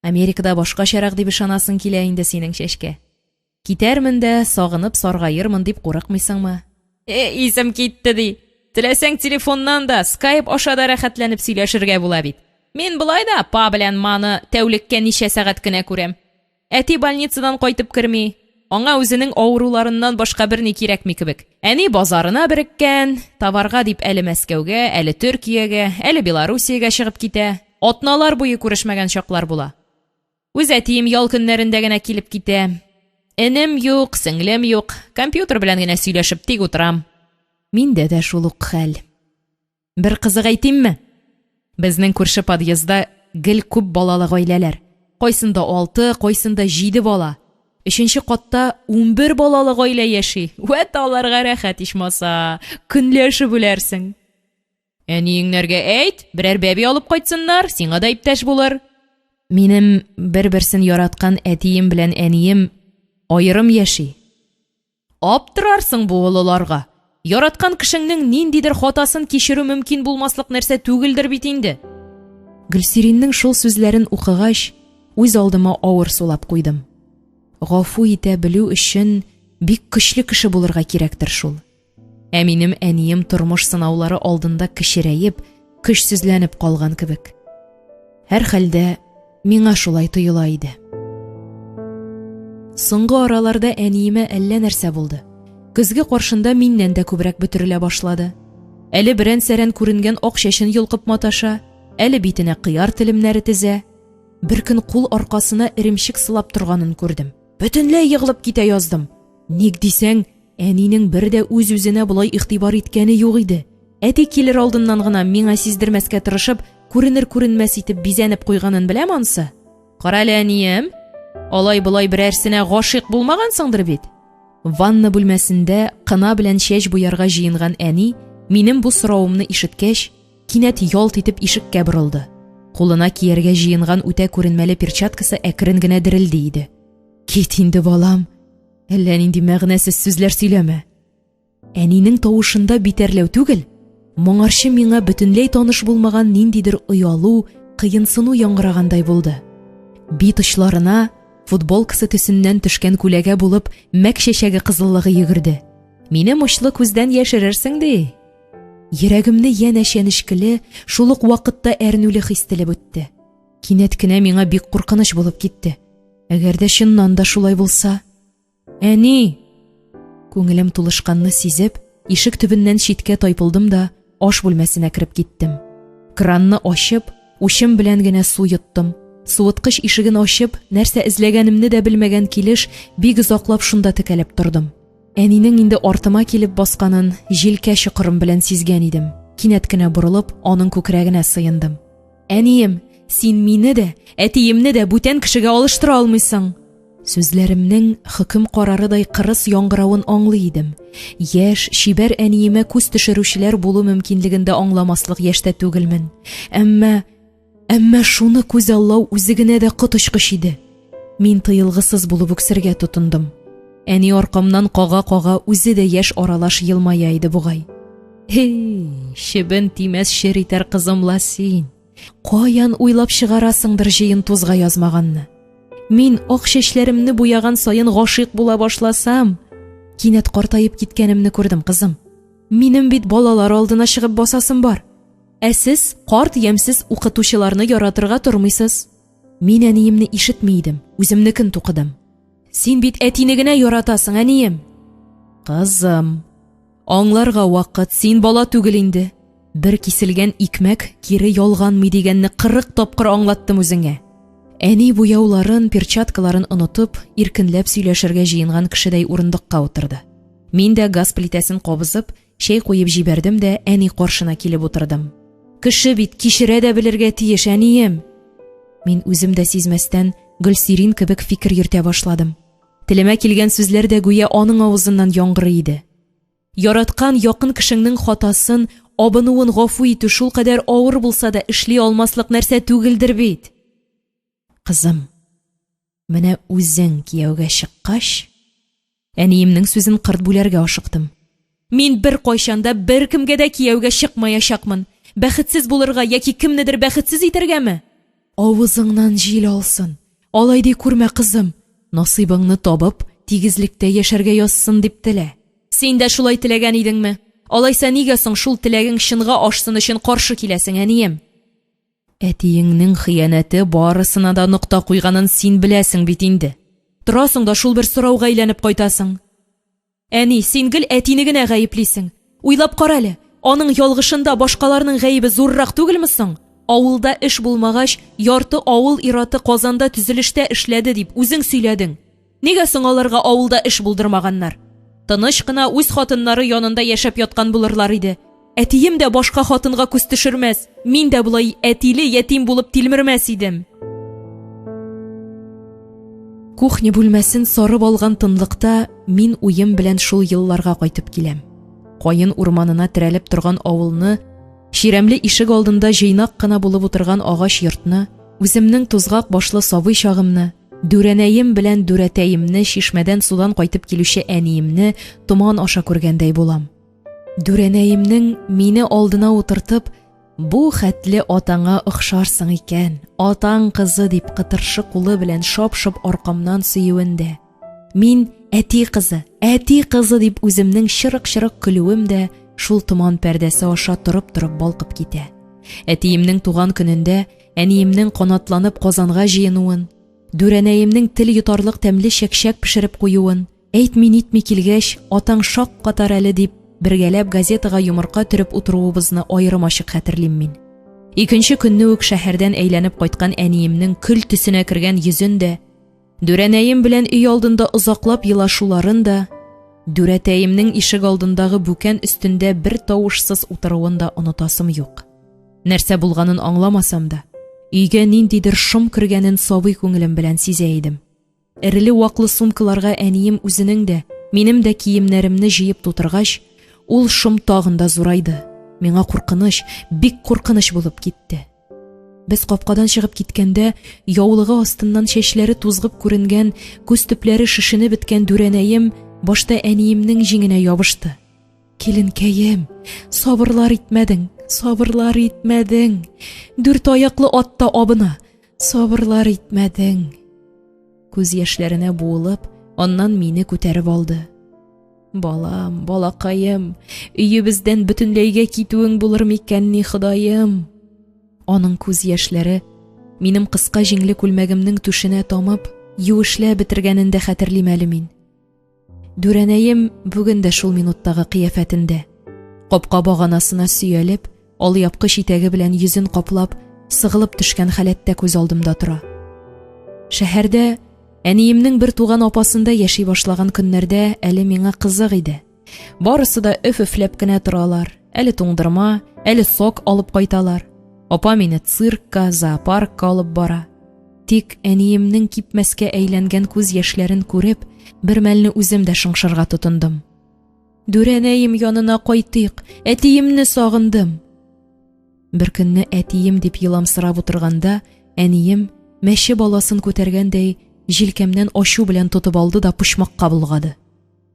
Америкада башкачарак дип ышанасың килә инде синең чәчкә. Китәрмен дә, сагынып саргаермын дип курыкмыйсыңмы? Исем китте ди. Теләсәң телефоннан да, Skype аша да рәхәтләнеп сөйләшергә була бит. Мин болай да па белән маны тәүлеккә ничә сәгать кенә күрәм. Әти больницадан кайтып керми. Аңа үзенең авыруларыннан башка берни кирәкми кебек. Әни базарына береккән, товарга дип әле Мәскәүгә, әле Төркиягә, әле Белоруссиягә чыгып китә. Атналар буе күрешмәгән чаклар була. Үз әтием ял көннәрендә генә килеп китә. Энем юк, сеңлем юк. Компьютер белән генә сөйләшеп тик утырам. Миндә дә шул ук хәл. Бер кызык әйтимме? Безнең күрше подъездда гел күп балалы гаиләләр. Кайсында 6, кайсында 7 бала. 3нче катта 11 балалы гаилә яши. Вәт аларга рәхәт ичмаса, көнләшеп үләрсең. Әниеңнәргә әйт, берәр бәби алып кайтсыннар, сиңа да иптәш булыр. Минем бер-берсен яраткан әтием белән әнием аерым яши. Аптырарсың бу улыларга. Яраткан кешеңнең ниндидер хатасын кичерү мөмкин булмаслык нәрсә түгелдер бит инде. Гөлсириннең шул сүзләрен укыгач, үз алдыма авыр сулап куйдым. Гафу итә белү өчен бик көчле кеше булырга кирәктер шул. Ә минем әнием тормыш сынаулары алдында кечерәеп, көчсезләнеп калган кебек. Һәр хәлдә миңа шулай тоела иде. Соңгы араларда әниемә әллә нәрсә булды. Көзге каршында миннән дә күбрәк бөтерелә башлады. Әле берән-сәрән күренгән ак чәчен йолкып маташа, әле битенә кыяр телемнәре тезә. Бер көн кул аркасына иремчек сылап торганын күрдем. Бөтенләй егылып китә яздым. Ник дисәң, әнинең бер дә үз-үзенә булай игътибар иткәне юк иде. Әти килер алдыннан гына миңа сиздермәскә тырышып, күренер-күренмәс итеп бизәнеп куйганын беләм ансы. Кара әле, әнием, алай-болай берәрсенә гашыйк булмагансыңдыр бит. Ванна бүлмәсендә кына белән чәч буярга җыенган әни, минем бу соравымны ишеткәч, кинәт ялт итеп ишеккә борылды. Кулына кияргә җыенган үтә күренмәле перчаткасы әкрен генә дерелде иде. Кит инде, балам. Әллә нинди мәгънәсез сүзләр сөйләмә. Әнинең тавышында битәрләү түгел, моңарчы миңа бөтенләй таныш булмаган ниндидер оялу, кыенсыну яңгырагандай булды. Бит очларына футболкасы төсеннән төшкән күләгә булып мәк чәчәге кызыллыгы йөгерде. Минем очлы күздән яшерерсең ди. Йөрәгемне янәшәнешкеле, шул ук вакытта әрнүле хис телеп үтте. Кинәт кенә миңа бик куркыныч булып китте. Әгәр дә чыннан да шулай булса. Әни! Күңелем тулышканны сизеп, ишек төбеннән читкә тайпылдым да аш бүлмәсенә кереп киттем. Кранны ачып, учым белән генә су йоттым. Суыткыч ишеген ачып, нәрсә эзләгәнемне дә белмәгән килеш, бик озаклап шунда текәлеп тордым. Әнинең инде артыма килеп басканын җилкә чокырым белән сизгән идем. Кинәт кенә борылып, аның күкрәгенә сыендым. Әнием, син мине дә, әтиемне дә бүтән кешегә алыштыра алмыйсың. Сүзләремнең хөкем карарыдай кырыс яңгыравын аңлый идем. Яшь, чибәр әниемә күз төшерүчеләр булу мөмкинлегендә аңламаслык яшьтә түгелмен. Әмма шуны күз аллау үзе генә дә коточкыч иде. Мин тыелгысыз булып үксергә тотындым. Әни аркамнан кага-кага үзе дә яшь аралаш елмая иде бугай. Чебен тимәс шер итәр кызымла син. Каян уйлап чыгарасыңдыр җыен тузга язмаганны. Мин ак чәчләремне буяган саен гашыйк була башласам, кинәт картаеп киткәнемне күрдем, кызым. Минем бит балалар алдына чыгып басасым бар. Ә сез карт ямсез укытучыларны яратырга тормыйсыз. Мин әниемне ишетми идем, үземнекен тукыдым. Син бит әтине генә яратасың, әнием. Кызым, аңларга вакыт, син бала түгел инде. Бер киселгән икмәк кире ялганмый дигәнне 40 тапкыр аңлаттым үзеңә. Әни буяуларын, перчаткаларын онытып, иркенләп сөйләшергә җыенган кешедәй урындыкка утырды. Мин дә газ плитәсен кабызып, чәй куеп җибәрдем дә әни каршына килеп утырдым. Кеше бит кичерә дә белергә тиеш, әнием. Мин үзем дә сизмәстән Гөлсирин кебек фикер йөртә башладым. Телемә килгән сүзләр дә гүя аның авызыннан яңгырый иде. Яраткан якын кешеңнең хатасын абынуын гафу итү шул кадәр авыр булса да эшли алмаслык нәрсә түгелдер бит. Кызым, менә үзең кияүгә чыккач, әниемнең сүзен кырт бүләргә ашыктым. Мин бер кайчанда бер кемгә дә кияүгә чыкмаячакмын. Бәхетсез булырга яки кемнедер бәхетсез итәргәме? Авызыңнан җил алсын. Алай ди күрмә, кызым. Насыйбыңны табып, тигезлектә яшәргә язсын дип телә. Син дә шулай теләгән идеңме? Алайса нигә соң шул теләгең шынга ашсын өчен каршы киләсең, әнием? Әтиеңнең хыянәте барысына да нокта куйганын син беләсең бит инде. Торасың да шул бер сорауга әйләнеп кайтасың. Әни, син гел әтине генә гаеплисең. Уйлап кара әле, аның ялгышында башкаларның гаебе зуррак түгелме соң? Авылда эш булмагач, ярты авыл ираты Казанда төзелештә эшләде дип үзең сөйләдең. Нигә соң аларга авылда эш булдырмаганнар? Тыныч кына үз хатыннары янында яшәп яткан булырлар иде. Әтием дә башка хатынга күз төшермәс. Мин дә булай әтиле ятим булып тилмермәс идем. Кухня бүлмәсен сарып алган тынлыкта мин уем белән шул елларга кайтып киләм. Кайын урманына терәлеп торган авылны, ширемле ишек алдында җыйнак кына булып утырган агач йортны, үземнең тузгак башлы сабый чагымны, дүрәнәем белән дүрәтәемне, чишмәдән судан кайтып килүче әниемне томан аша күргәндәй булам. Дүрәнәемнең мине алдына утыртып, бу хәтле атаңа охшарсың икән, атаң кызы дип кытыршы кулы белән шап-шап аркамнан сөюендә. Мин әти кызы дип үземнең чырык-чырык көлүем дә шул томан пәрдәсе аша торып-торып балкып китә. Әтиемнең туган көнендә әниемнең канатланып Казанга җыенуын, дүрәнәемнең тел йотарлык тәмле чәкчәк пешереп куюын, әйтми-нитми килгәч, атаң шак катар әле дип бергәләп газетага йомырка төреп утыруыбызны аерым ачык хәтерлим мин. Икенче көнне үк шәһәрдән әйләнеп кайткан әниемнең көл төсенә кергән йөзен дә, дүрәнәем белән өй алдында озаклап елашуларын да, дүрәтәемнең ишек алдындагы бүкән өстендә бер тавышсыз утыруын да онытасым юк. Нәрсә булганын аңламасам да, өйгә ниндидер шом кергәнен сабый күңелем белән сизә идем. Эреле ваклы сумкаларга әнием үзенең дә, минем дә киемнәремне җыеп тутыргач, ул шом тагын да зурайды. Миңа куркыныч, бик куркыныч булып китте. Без капкадан чыгып киткәндә, яулыгы астыннан чәчләре тузгып күренгән, күз төпләре шешенеп беткән дүрәнәем башта әниемнең җиңенә ябышты. Киленкәем, сабырлар итмәдең. Дүрт аяклы атта абына, сабырлар итмәдең. Күз яшьләренә буылып, аннан мине күтәреп алды. Балам, балакаем, өебездән бөтенләйгә китүең булыр микәнни, Ходаем? Аның күз яшьләре минем кыска җиңле күлмәгемнең түшенә тамып, юешлә бетергәнен дә хәтерлим әле мин. Дүрәнәем бүген дә шул минуттагы кыяфәтендә, капка баганасына сөялеп, алъяпкыч итәге белән йөзен каплап, сыгылып төшкән халәттә күз алдымда тора. Шәһәрдә әниемнең бер туган апасында яши башлаган көннәрдә әле миңа кызык иде. Барысы да өф-өфләп кенә торалар. Әле туңдырма, әле сок алып кайталар. Апа мине циркка, зоопаркка алып бара. Тик әниемнең кипмәскә әйләнгән күз яшьләрен күреп, бер мәлне үзем дә шыңшырга тотындым. Дүрәнәем янына кайтыйк, әтиемне сагындым. Бер көнне әтием дип еламсырап утырганда, әнием мәче баласын күтәргәндәй җилкәмнән ачу белән тотып алды да пучмакка булгады.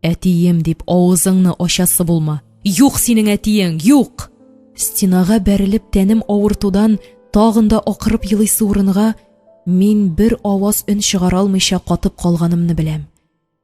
Әтием дип авызыңны ачасы булма. Юк синең әтиең, юк! Стенага бәрелеп тәнем авыртудан тагын да акырып елыйсы урынга мин бер аваз өн чыгара алмыйча катып калганымны беләм.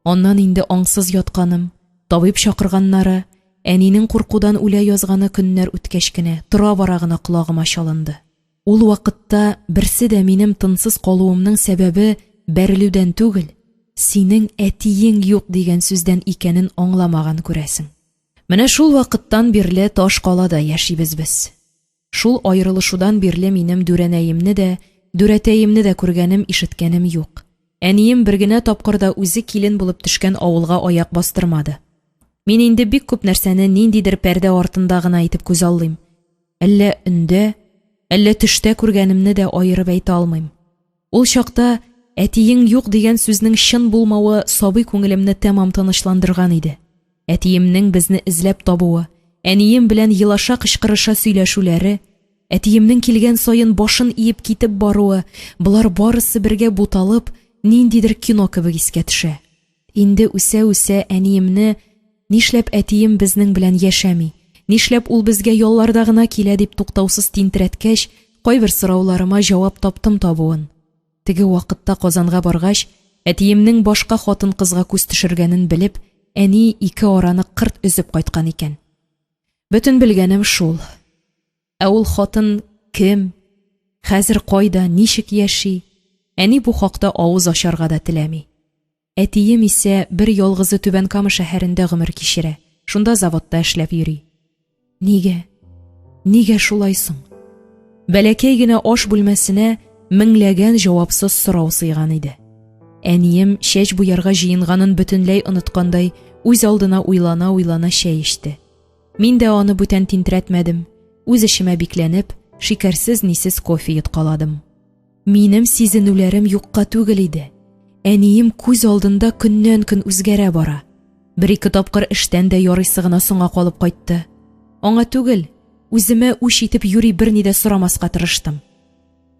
Аннан инде аңсыз ятканым, табиб чакырганнары, әнинең куркудан үлә язганы көннәр үткәч кенә тора бара гына колагыма чалынды. Ул вакытта берсе дә минем тынсыз калуымның сәбәбе бәрелүдән түгел, синең әтиең юк дигән сүздән икәнен аңламаган күрәсең. Менә шул вакыттан бирле Ташкалада яшибез без. Шул аерылышудан бирле минем дүрәнәемне дә, дүрәтәемне дә күргәнем, ишеткәнем юк. Әнием бер генә тапкырда үзе килен булып төшкән авылга аяк бастырмады. Мин инде бик күп нәрсәне ниндидер пәрдә артында гына әйтеп күз аллыйм. Әллә өндә, әллә төштә күргәнемне дә аерып әйтә алмыйм. Ул чакта әтиең юк дигән сүзнең чын булмавы сабый күңелемне тәмам тынычландырган иде. Әтиемнең безне эзләп табуы, әнием белән елаша кычкырыша сөйләшүләре, әтиемнең килгән саен башын иеп китеп баруы, булар барысы бергә буталып, ниндидер кино кебек искә төшә. Инде үсә-үсә әниемне нишләп әтием безнең белән яшәми, нишләп ул безгә ялларда гына килә дип туктаусыз тинтерәткәч, кайбер сорауларыма җавап таптым табуын. Теге вакытта Казанга баргач, әтиемнең башка хатын-кызга күз төшергәнен белеп, әни ике араны кырт өзеп кайткан икән. Бөтен белгәнем шул. Ә ул хатын кем? Хәзер кайда, ничек яши? Әни бу хакта авыз ачарга да теләми. Әтием исә бер ялгызы Түбән-Кама шәһәрендә гомер кичерә. Шунда заводта эшләп йөри. Нигә шулай соң? Бәләкәй генә аш бүлмәсенә меңләгән җавапсыз сорау сыйган иде. Әнием чәч буярга җыенганын бөтенләй оныткандай, үз алдына уйлана чәй эчте. Мин дә аны бүтән тинтерәтмәдем. Үз эшемә бикләнеп, шикәрсез нисез кофе йоткаладым. Минем сизенүләрем юкка түгел иде. Әнием күз алдында көннән-көн үзгәрә бара. Бер-ике тапкыр эштән дә ярыйсы гына соңга калып кайтты. Аңа түгел, үземә үч итеп юри берни дә сорамаска тырыштым.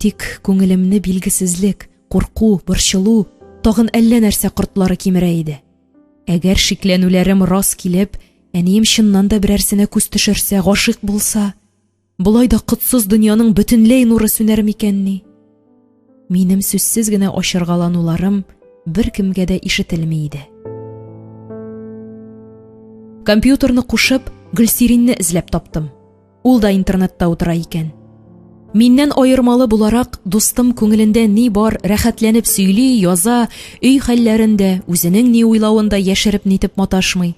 Тик күңелемне билгесезлек, курку, борчылу, тагын әллә нәрсә кортлары кимерә иде. Әгәр шикләнүләрем рас килеп, әнием чыннан да берәрсенә күз төшерсә, гашыйк булса, булай да котсыз дөньяның бөтенләй нуры сүнәр микәнни? Минем сүзсез генә ачыргалануларым бер кемгә дә ишетелми иде. Компьютерны кушып, Гөлсиринне эзләп таптым. Ул да интернетта утыра икән. Миннән аермалы буларак, дустым күңелендә ни бар, рәхәтләнеп сөйли, яза, өй хәлләрендә, үзенең ни уйлавында яшереп нитеп маташмый.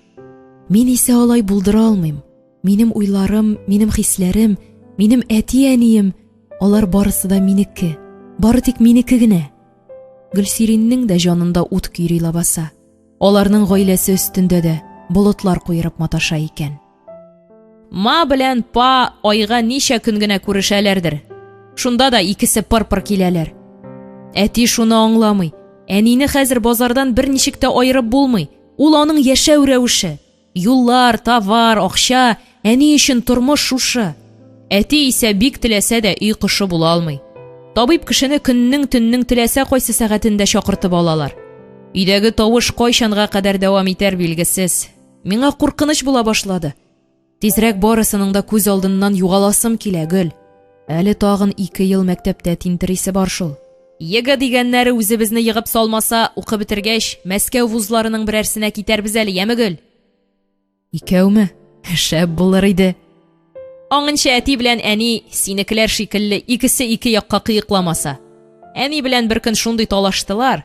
Мин исә алай булдыра алмыйм. Минем уйларым, минем хисләрем, минем әти-әнием, алар барысы да минеке. Бары тик минеке генә. Гөлсириннең дә җанында ут көйри лабаса. Аларның гаиләсе өстендә дә болытлар куерып маташа икән. Ма белән па айга ничә көн генә күрешәләрдер. Шунда да икесе пыр-пыр киләләр. Әти шуны аңламый. Әнине хәзер базардан бер ничек тә айырып булмый. Ул аның яшәү рәвеше. Юллар, товар, акча, әни өчен тормыш шушы. Әти исә бик теләсә дә өй кышы була алмый. Табиб кешене көннең-төннең теләсә кайсы сәгатендә чакыртып алалар. Өйдәге тавыш кайчанга кадәр дәвам итәр билгесез. Миңа куркыныч була башлады. Тизрәк барысының да күз алдыннан югаласым килә, Гөл. Әле тагын 2 ел мәктәптә тинтерисе бар шул. Ега дигәннәре үзебезне йыгып салмаса, укып бетергәч, Мәскәү вузларының берәрсенә китәрбез әле, яме, Гөл? Икәүме? Шәп булыр иде. Аңынча әти белән әни, синекеләр шикелле, икесе ике якка кыйыкламаса. Әни белән бер көн шундый талаштылар.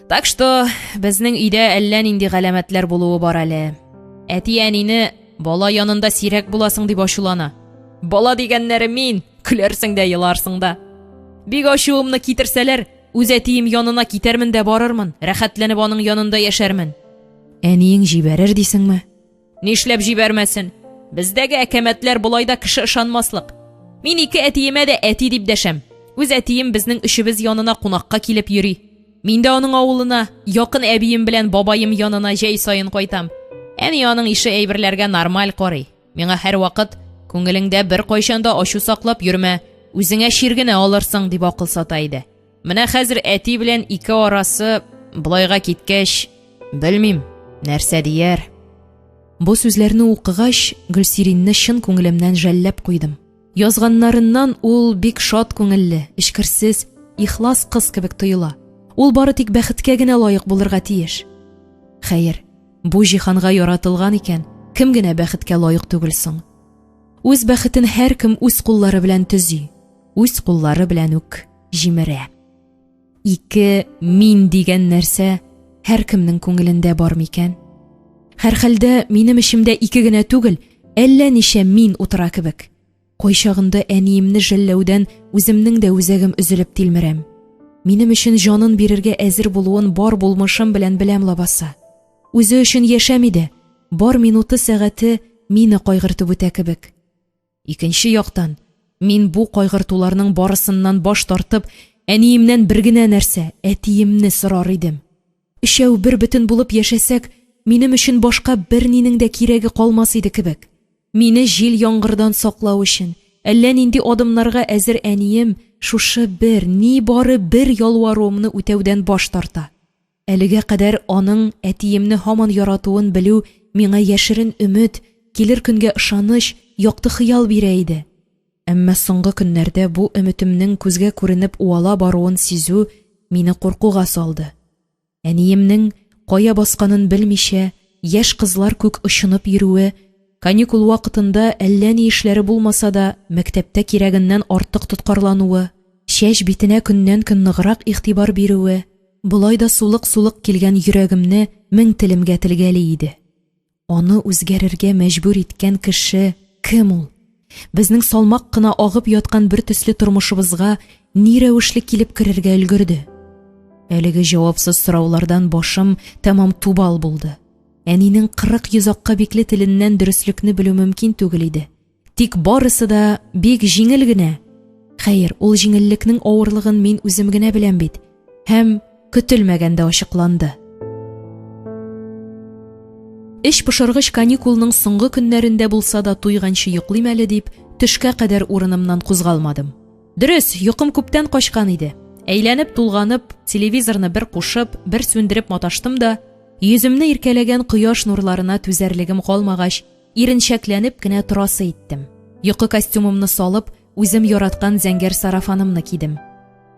Так что, безнең өйдә әллә нинди галәмәтләр булуы бар әле. Әти әнине бала янында сирәк буласың дип ачулана. Бала дигәннәре мин, көләрсең дә еларсың да. Бик ачуымны китерсәләр, үз әтием янына китәрмен дә барырмын, рәхәтләнеп аның янында яшәрмен. Әниең җибәрер дисеңме? Нишләп җибәрмәсен? Бездәге әкәмәтләр булайда кеше ышанмаслык. Мин ике әтиемә дә әти дип дәшәм. Үз әтием безнең өчебез янына кунакка килеп йөри. Мин дә аның авылына, якын әбием белән бабаем янына җәй саен кайтам. Әни аның ише әйберләргә нормаль карый. Миңа һәр вакыт күңелеңдә бер кайчанда ачу саклап йөрмә, үзеңә ширгенә алырсың дип акыл сата иде. Менә хәзер әти белән ике арасы булайга киткәч, белмим, нәрсә дияр. Бу сүзләрне укыгач, Гөлсиринне чын күңелемнән жәлләп куйдым. Язганнарыннан ул бик шат күңелле, ичкерсез, ихлас кыз кебек тоела. Ул бары тик бәхеткә генә лаек булырга тиеш. Хәер, бу җиһанга яратылган икән, кем генә бәхеткә лаек түгел соң? Үз бәхетен һәр кем үз куллары белән төзи, үз куллары белән үк җимерә. Ике мин дигән нәрсә һәр кемнең күңелендә бар микән? Һәр хәлдә минем эчемдә ике генә түгел, әллә ничә мин утыра кебек. Кайчагында әниемне жәлләүдән үземнең дә үзәгем өзелеп тилмерәм. Минем өчен җанын бирергә әзер булуын бар булмышым белән беләм лабаса. Үзе өчен яшәми дә, бар минуты сәгате мине кайгыртып үтә кебек. Икенче яктан, мин бу кайгыртуларның барысыннан баш тартып, әниемнән бер генә нәрсә, әтиемне сорар идем. Өчәү бер бөтен булып яшәсәк, минем өчен башка бер нинең дә кирәге калмас иде кебек. Мине җил яңгырдан саклау өчен, әллә нинди адымнарга әзер әнием шушы ни бары бер ялваруымны үтәүдән баш тарта. Әлегә кадәр аның әтиемне һаман яратуын белү миңа яшерен өмет, килер көнгә ышаныч, якты хыял бирә иде. Әмма соңгы көннәрдә бу өметемнең күзгә күренеп уала баруын сизү мине куркуга салды. Әниемнең кая басканын белмичә, яшь кызлар күк очынып йөрүе, каникул вакытында әллә ни эшләре булмаса да, мәктәптә кирәгеннән артык тоткарлануы, чәч битенә көннән-көн ныграк игътибар бирүе, булай да сулык-сулык килгән йөрәгемне мең телемгә телгәли иде. Аны үзгәрергә мәҗбүр иткән кеше кем ул? Безнең салмак кына агып яткан бер төсле тормышыбызга ни рәвешле килеп керергә өлгерде? Әлеге җавапсыз сораулардан башым тәмам тубал булды. Әнинең 40 йозакка бикле теленнән дөреслекне белү мөмкин түгел иде. Тик барысы да бик җиңел генә. Хәер, ул җиңеллекнең авырлыгын мин үзем генә беләм бит. Һәм көтелмәгәндә ачыкланды. Эш пошыргыч каникулның соңгы көннәрендә булса да туйганчы йоклыйм әле дип, төшкә кадәр урынымнан кузгалмадым. Дөрес, йокым күптән качкан иде. Әйләнеп тулганып, телевизорны бер кушып, бер сүндереп маташтым да, йөземне иркәләгән кояш нурларына түзәрлегем калмагач, иренчәкләнеп кенә турасы иттем. Йокы костюмымны салып, үзем яраткан зәңгәр сарафанымны кидем.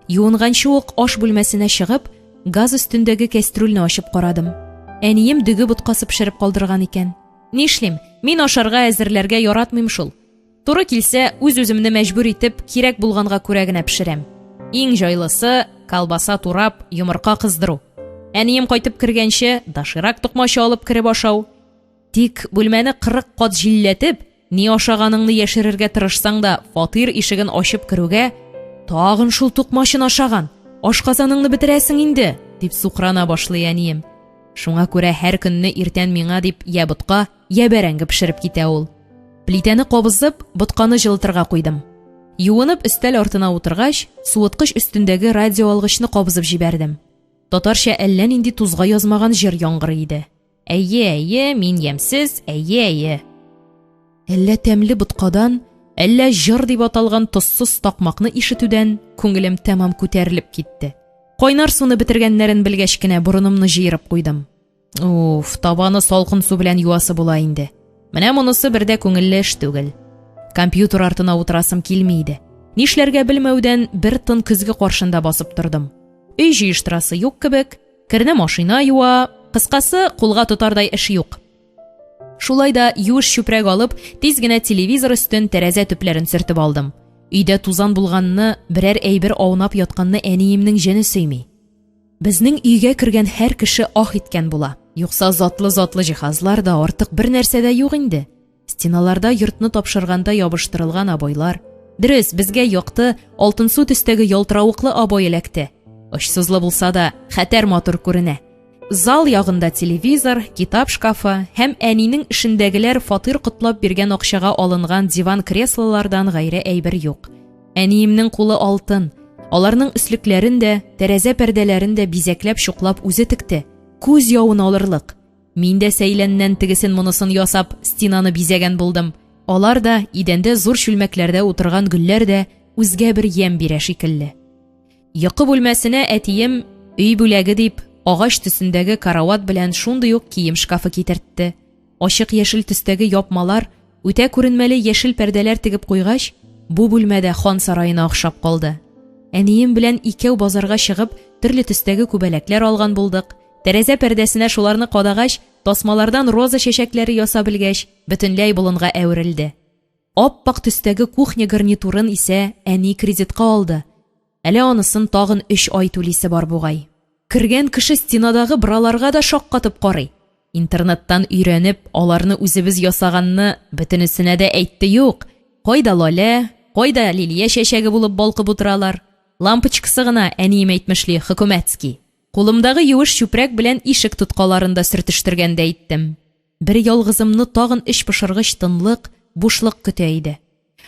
Юынганчы ук аш бүлмәсенә чыгып, газ өстендәге кастрюльне ачып карадым. Әнием дөге боткасы пешереп калдырган икән. Нишлим, мин ашарга әзерләргә яратмыйм шул. Туры килсә, үз-үземне мәҗбүр итеп, кирәк булганга күрә генә пешерәм. Иң җайлысы колбаса турап, йомырка кыздыру. Әнием кайтып кергәнче, доширак тукмачы алып кире ашау. Тик бүлмәне 40 кат җилләтеп, ни ашаганыңны яшерергә тырышсаң да, фатир ишеген ачып кирүгә, тагын шул тукмачын ашаган, ашказаныңны бетерәсең инде, дип сукрана башлый әнием. Шуңа күрә һәр көнне иртән миңа дип я ботка, я бәрәңге пешереп китә ул. Плитәне кабызып, ботканы җылытырга куйдым. Юынып өстәл артына утыргач, суыткыч өстендәге радио алгычны кабызып җибәрдем. Татарча әллә нинди тузга язмаган җыр яңгырый иде. Әйе, мин ямсыз, әйе. Әллә тәмле боткадан, әллә җыр дип аталган тозсыз такмакны ишетүдән күңелем тәмам күтәрелеп китте. Кайнар суны бетергәннәрен белгәч кенә борынымны җыерып куйдым. Табаны салкын су белән юасы була инде. Менә монысы бердә күңелле эш түгел. Компьютер артына утырасым килми иде. Нишләргә белмәүдән бер тын көзге каршында басып тордым. Өй җыештырасы юк кебек, керне машина юа, кыскасы кулга тотардай эш юк. Шулай да юеш чүпрәк алып, тиз генә телевизор өстен тәрәзә төпләрен сөртеп алдым. Өйдә тузан булганны, берәр әйбер аунап ятканны әниемнең җене сөйми. Безнең өйгә кергән һәр кеше ах иткән була. Юкса затлы җиһазлар да артык бер нәрсә дә юк инде. Стеналарда йортны тапшырганда ябыштырылган абойлар. Дөрес, безгә якты, алтын су төстәге ялтыравыклы абой эләкте. Очсызлы булса да, хәтәр матур күренә. Зал ягында телевизор, китап шкафы һәм әнинең эшендәгеләр фатир котлап биргән акчага алынган диван креслолардан гайре әйбер юк. Әниемнең кулы алтын. Аларның өслекләрен дә, тәрәзә пәрдәләрен дә бизәкләп шуклап үзе текте. Күз явын алырлык. Мин дә сәйләннән тегесен монысын ясап, стенаны бизәгән булдым. Алар да, идәндә зур чүлмәкләрдә утырган гөлләр дә үзгә бер ям бирә шикелле. Йокы бүлмәсенә әтием өй бүләге дип агач төсендәге карават белән шундый ук кием шкафы китертте. Ачык яшел төстәге япмалар, үтә күренмәле яшел пәрдәләр тегеп куйгач, бу бүлмәдә хан сараена охшап калды. Әнием белән икәү базарга чыгып, төрле төстәге күбәләкләр алган булдык. Тәрәзә пәрдәсенә шуларны кадагач, тасмалардан роза чәчәкләре ясап белгәч, бөтенләй болынга әверелде. Аппак төстәге кухня гарнитурын исә әни кредитка алды. Әле анысын тагын 3 ай түлисе бар бугай. Кергән кеше стенадагы браларга да шаккатып карый. Интернеттан өйрәнеп, аларны үзебез ясаганны бөтенесенә дә әйтте юк. Кайда Лалә, кайда Лилия чәчәге булып балкып утыралар. Лампочкасы гына әнием әйтмешли, хөкүмәтский. Кулымдагы юеш чүпрәк белән ишек тоткаларында сөртештергәндә әйттем. Бер ялгызымны тагын эш пошыргыч тынлык, бушлык көтә иде.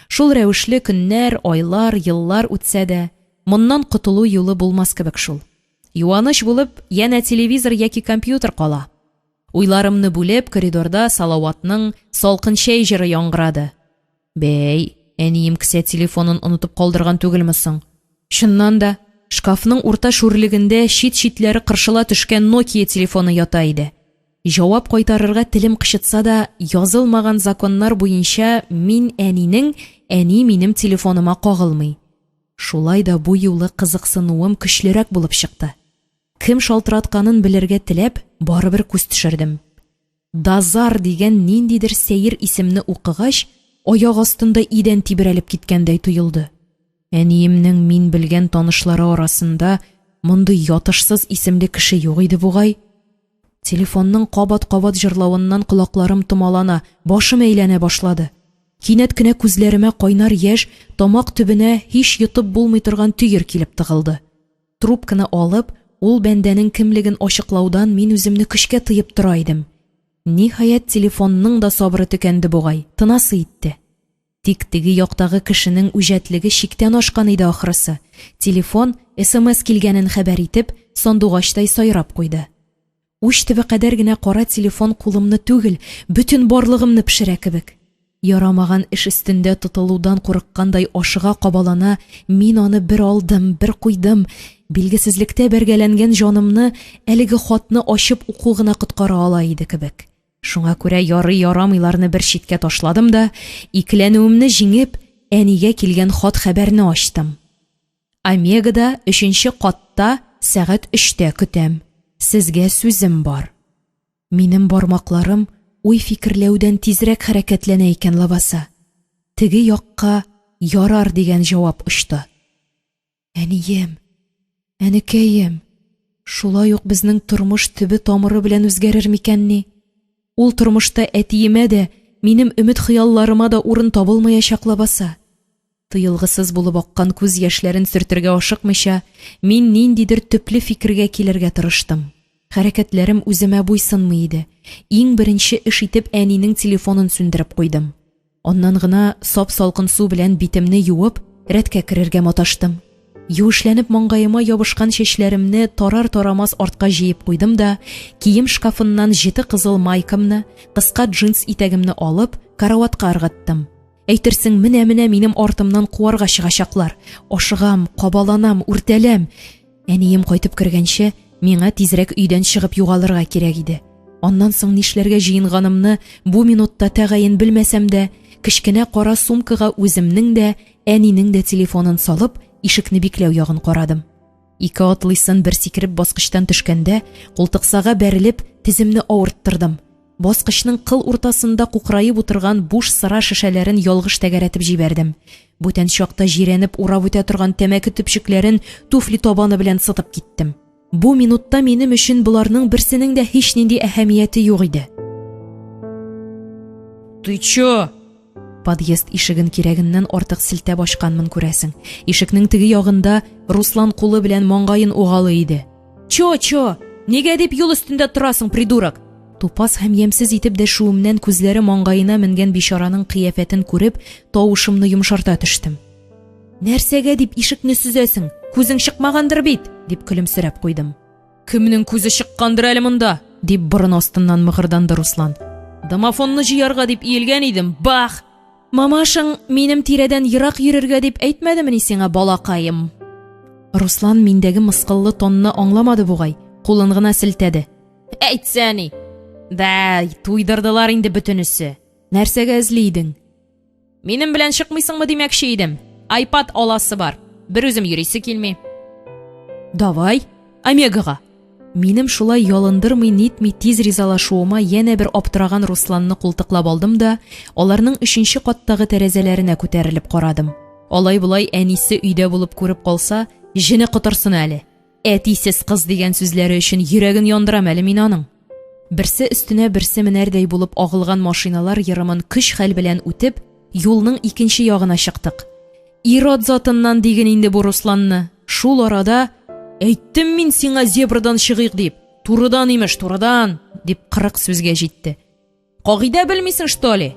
Шул рәвешле көннәр, айлар, еллар үтсә дә, моннан котылу юлы булмас кебек шул. Юаныч булып, янә телевизор яки компьютер кала. Уйларымны бүлеп, коридорда Салаватның салкын чәй җыры яңгырады. Бәй, әнием кесә телефонын онытып калдырган түгелме соң? Шуннан да шкафның урта шүрлегендә чит-читләре кыршыла төшкән Nokia телефоны ята иде. Җавап кайтарырга телем кычытса да, язылмаган законнар буенча мин әнинең, әни минем телефоныма кагылмый. Шулай да бу юлы кызыксынуым көчлерәк булып чыкты. Кем шалтыратканын белергә теләп, барыбер күз төшердем. Дазар дигән ниндидер сәер исемне укыгач, аяк астында идән тибрәлеп киткәндәй тоелды. Әниемнең мин белгән танышлары арасында мондый ятышсыз исемле кеше юк иде бугай. Телефонның кабат-кабат җырлавыннан колакларым томалана, башым әйләнә башлады. Кинәт кенә күзләремә кайнар яшь, тамак төбенә һич йотып булмый торган төер килеп тыгылды. Трубканы алып, ул бәндәнең кемлеген ачыклаудан мин үземне көчкә тыеп тора идем. Ниһаять телефонның да сабыры төкәнде бугай, тынасы итте. Тик теге яктагы кешенең үҗәтлеге чиктән ашкан иде ахрысы. Телефон SMS килгәнен хәбәр итеп, сандугачтай сайрап куйды. Уч төбе кадәр генә кара телефон кулымны түгел, бөтен барлыгымны пешерә кебек. Ярамаган эш өстендә тотылудан курыккандай ашыга кабалана, мин аны бер алдым, бер куйдым. Билгесезлектә бәргәләнгән җанымны әлеге хатны ачып уку гына коткара ала иде кебек. Шуңа күрә ярый-ярамыйларны бер читкә ташладым да, икеләнүемне җиңеп, әнигә килгән хат хәбәрне ачтым. Омегада 3нче катта сәгать 3тә көтәм. Сезгә сүзем бар. Минем бармакларым уй фикерләүдән тизрәк хәрәкәтләнә икән лабаса. Теге якка ярар дигән җавап очты. Әнием, әнекәем, шулай ук безнең тормыш төбе тамыры белән үзгәрер микәнни? Ул тормышта әтиемә дә, минем өмет хыялларыма да урын табылмаячак лабаса. Тыелгысыз булып аккан күз яшьләрен сөртергә ашыкмыйча, мин ниндидер төпле фикергә килергә тырыштым. Хәрәкәтләрем үземә буйсынмый иде. Иң беренче эш итеп әнинең телефонын сүндереп куйдым. Аннан гына сап-салкын су белән битемне юып, рәткә керергә маташтым. Юешләнеп маңгаема ябышкан чәчләремне тарар-тарамас артка җыеп куйдым да, кием шкафыннан 7 кызыл майкамны, кыска джинс итәгемне алып, караватка ыргыттым. Әйтерсең, менә-менә минем артымнан куарга чыгачаклар. Ашыгам, кабаланам, үртәләм. Әнием кайтып кергәнче, миңа тизрәк өйдән чыгып югалырга кирәк иде. Аннан соң нишләргә җыенганымны бу минутта тәгаен белмәсәм дә, кечкенә кара сумкага үземнең дә, әнинең дә телефонын салып, ишекне бикләү ягын карадым. Ике атлыйсын бер сикереп баскычтан төшкәндә, култыксага бәрелеп, тиземне авырттырдым. Баскычның кыл уртасында кукрайып утырган буш сыра шешәләрен ялгыш тәгәрәтеп җибәрдем. Бүтән чакта җирәнеп урап үтә торган тәмәке төпчекләрен туфли табаны белән сытып киттем. Бу минутта минем өчен буларның берсенең дә һич нинди әһәмияте юк иде. Ты чё? Подъезд ишеген кирәгеннән артык селтә башканмын күрәсең. Ишекнең теге ягында Руслан кулы белән маңгаен угалы иде. Чо, нигә дип юл өстендә торасың, придурок? Тупас һәм ямьсез итеп дәшүемнән күзләре маңгаена менгән бичараның кыяфәтен күреп, тавышымны йомшарта төштем. Нәрсәгә дип ишекне сүзәсең? Күзең чыкмагандыр бит, дип көлемсерәп куйдым. Кемнең күзе чыккандыр әле монда? Дип борын астыннан мыгырданды Руслан. Домофонны җыярга дип иелгән идем, бах! Мамашың минем тирәдән ерак йөрергә дип әйтмәдеме сиңа, балакаем? Руслан миндәге мыскыллы тонны аңламады бугай, кулын гына селтәде. Әйтсәни. Да, туйдырдылар инде бөтенесе. Нәрсәгә эзлидең? Минем белән чыкмыйсыңмы димәкче идем. iPad аласы бар. Бер үзем йөрисе килми. Давай, Омегага. Минем шулай ялындырмый нитми тиз ризалашуыма янә бер аптыраган Русланны култыклап алдым да, аларның 3нче каттагы тәрәзәләренә күтәрелеп карадым. Алай-булай әнисе өйдә булып күреп калса, җене кытырсын әле. Әтисез кыз дигән сүзләре өчен йөрәген яндырам әле мин аның. Берсе өстенә берсе менәрдәй булып агылган машиналар йырымын көч-хәл белән үтеп, юлның икенче ягына чыктык. Ирод затыннан диген инде бу Русланны. Шул арада әйттем мин сиңа зебрадан чыгыйк дип. Турыдан имеш, турыдан, дип 40 сүзгә җитте. Кагыйдә белмисең, что ли?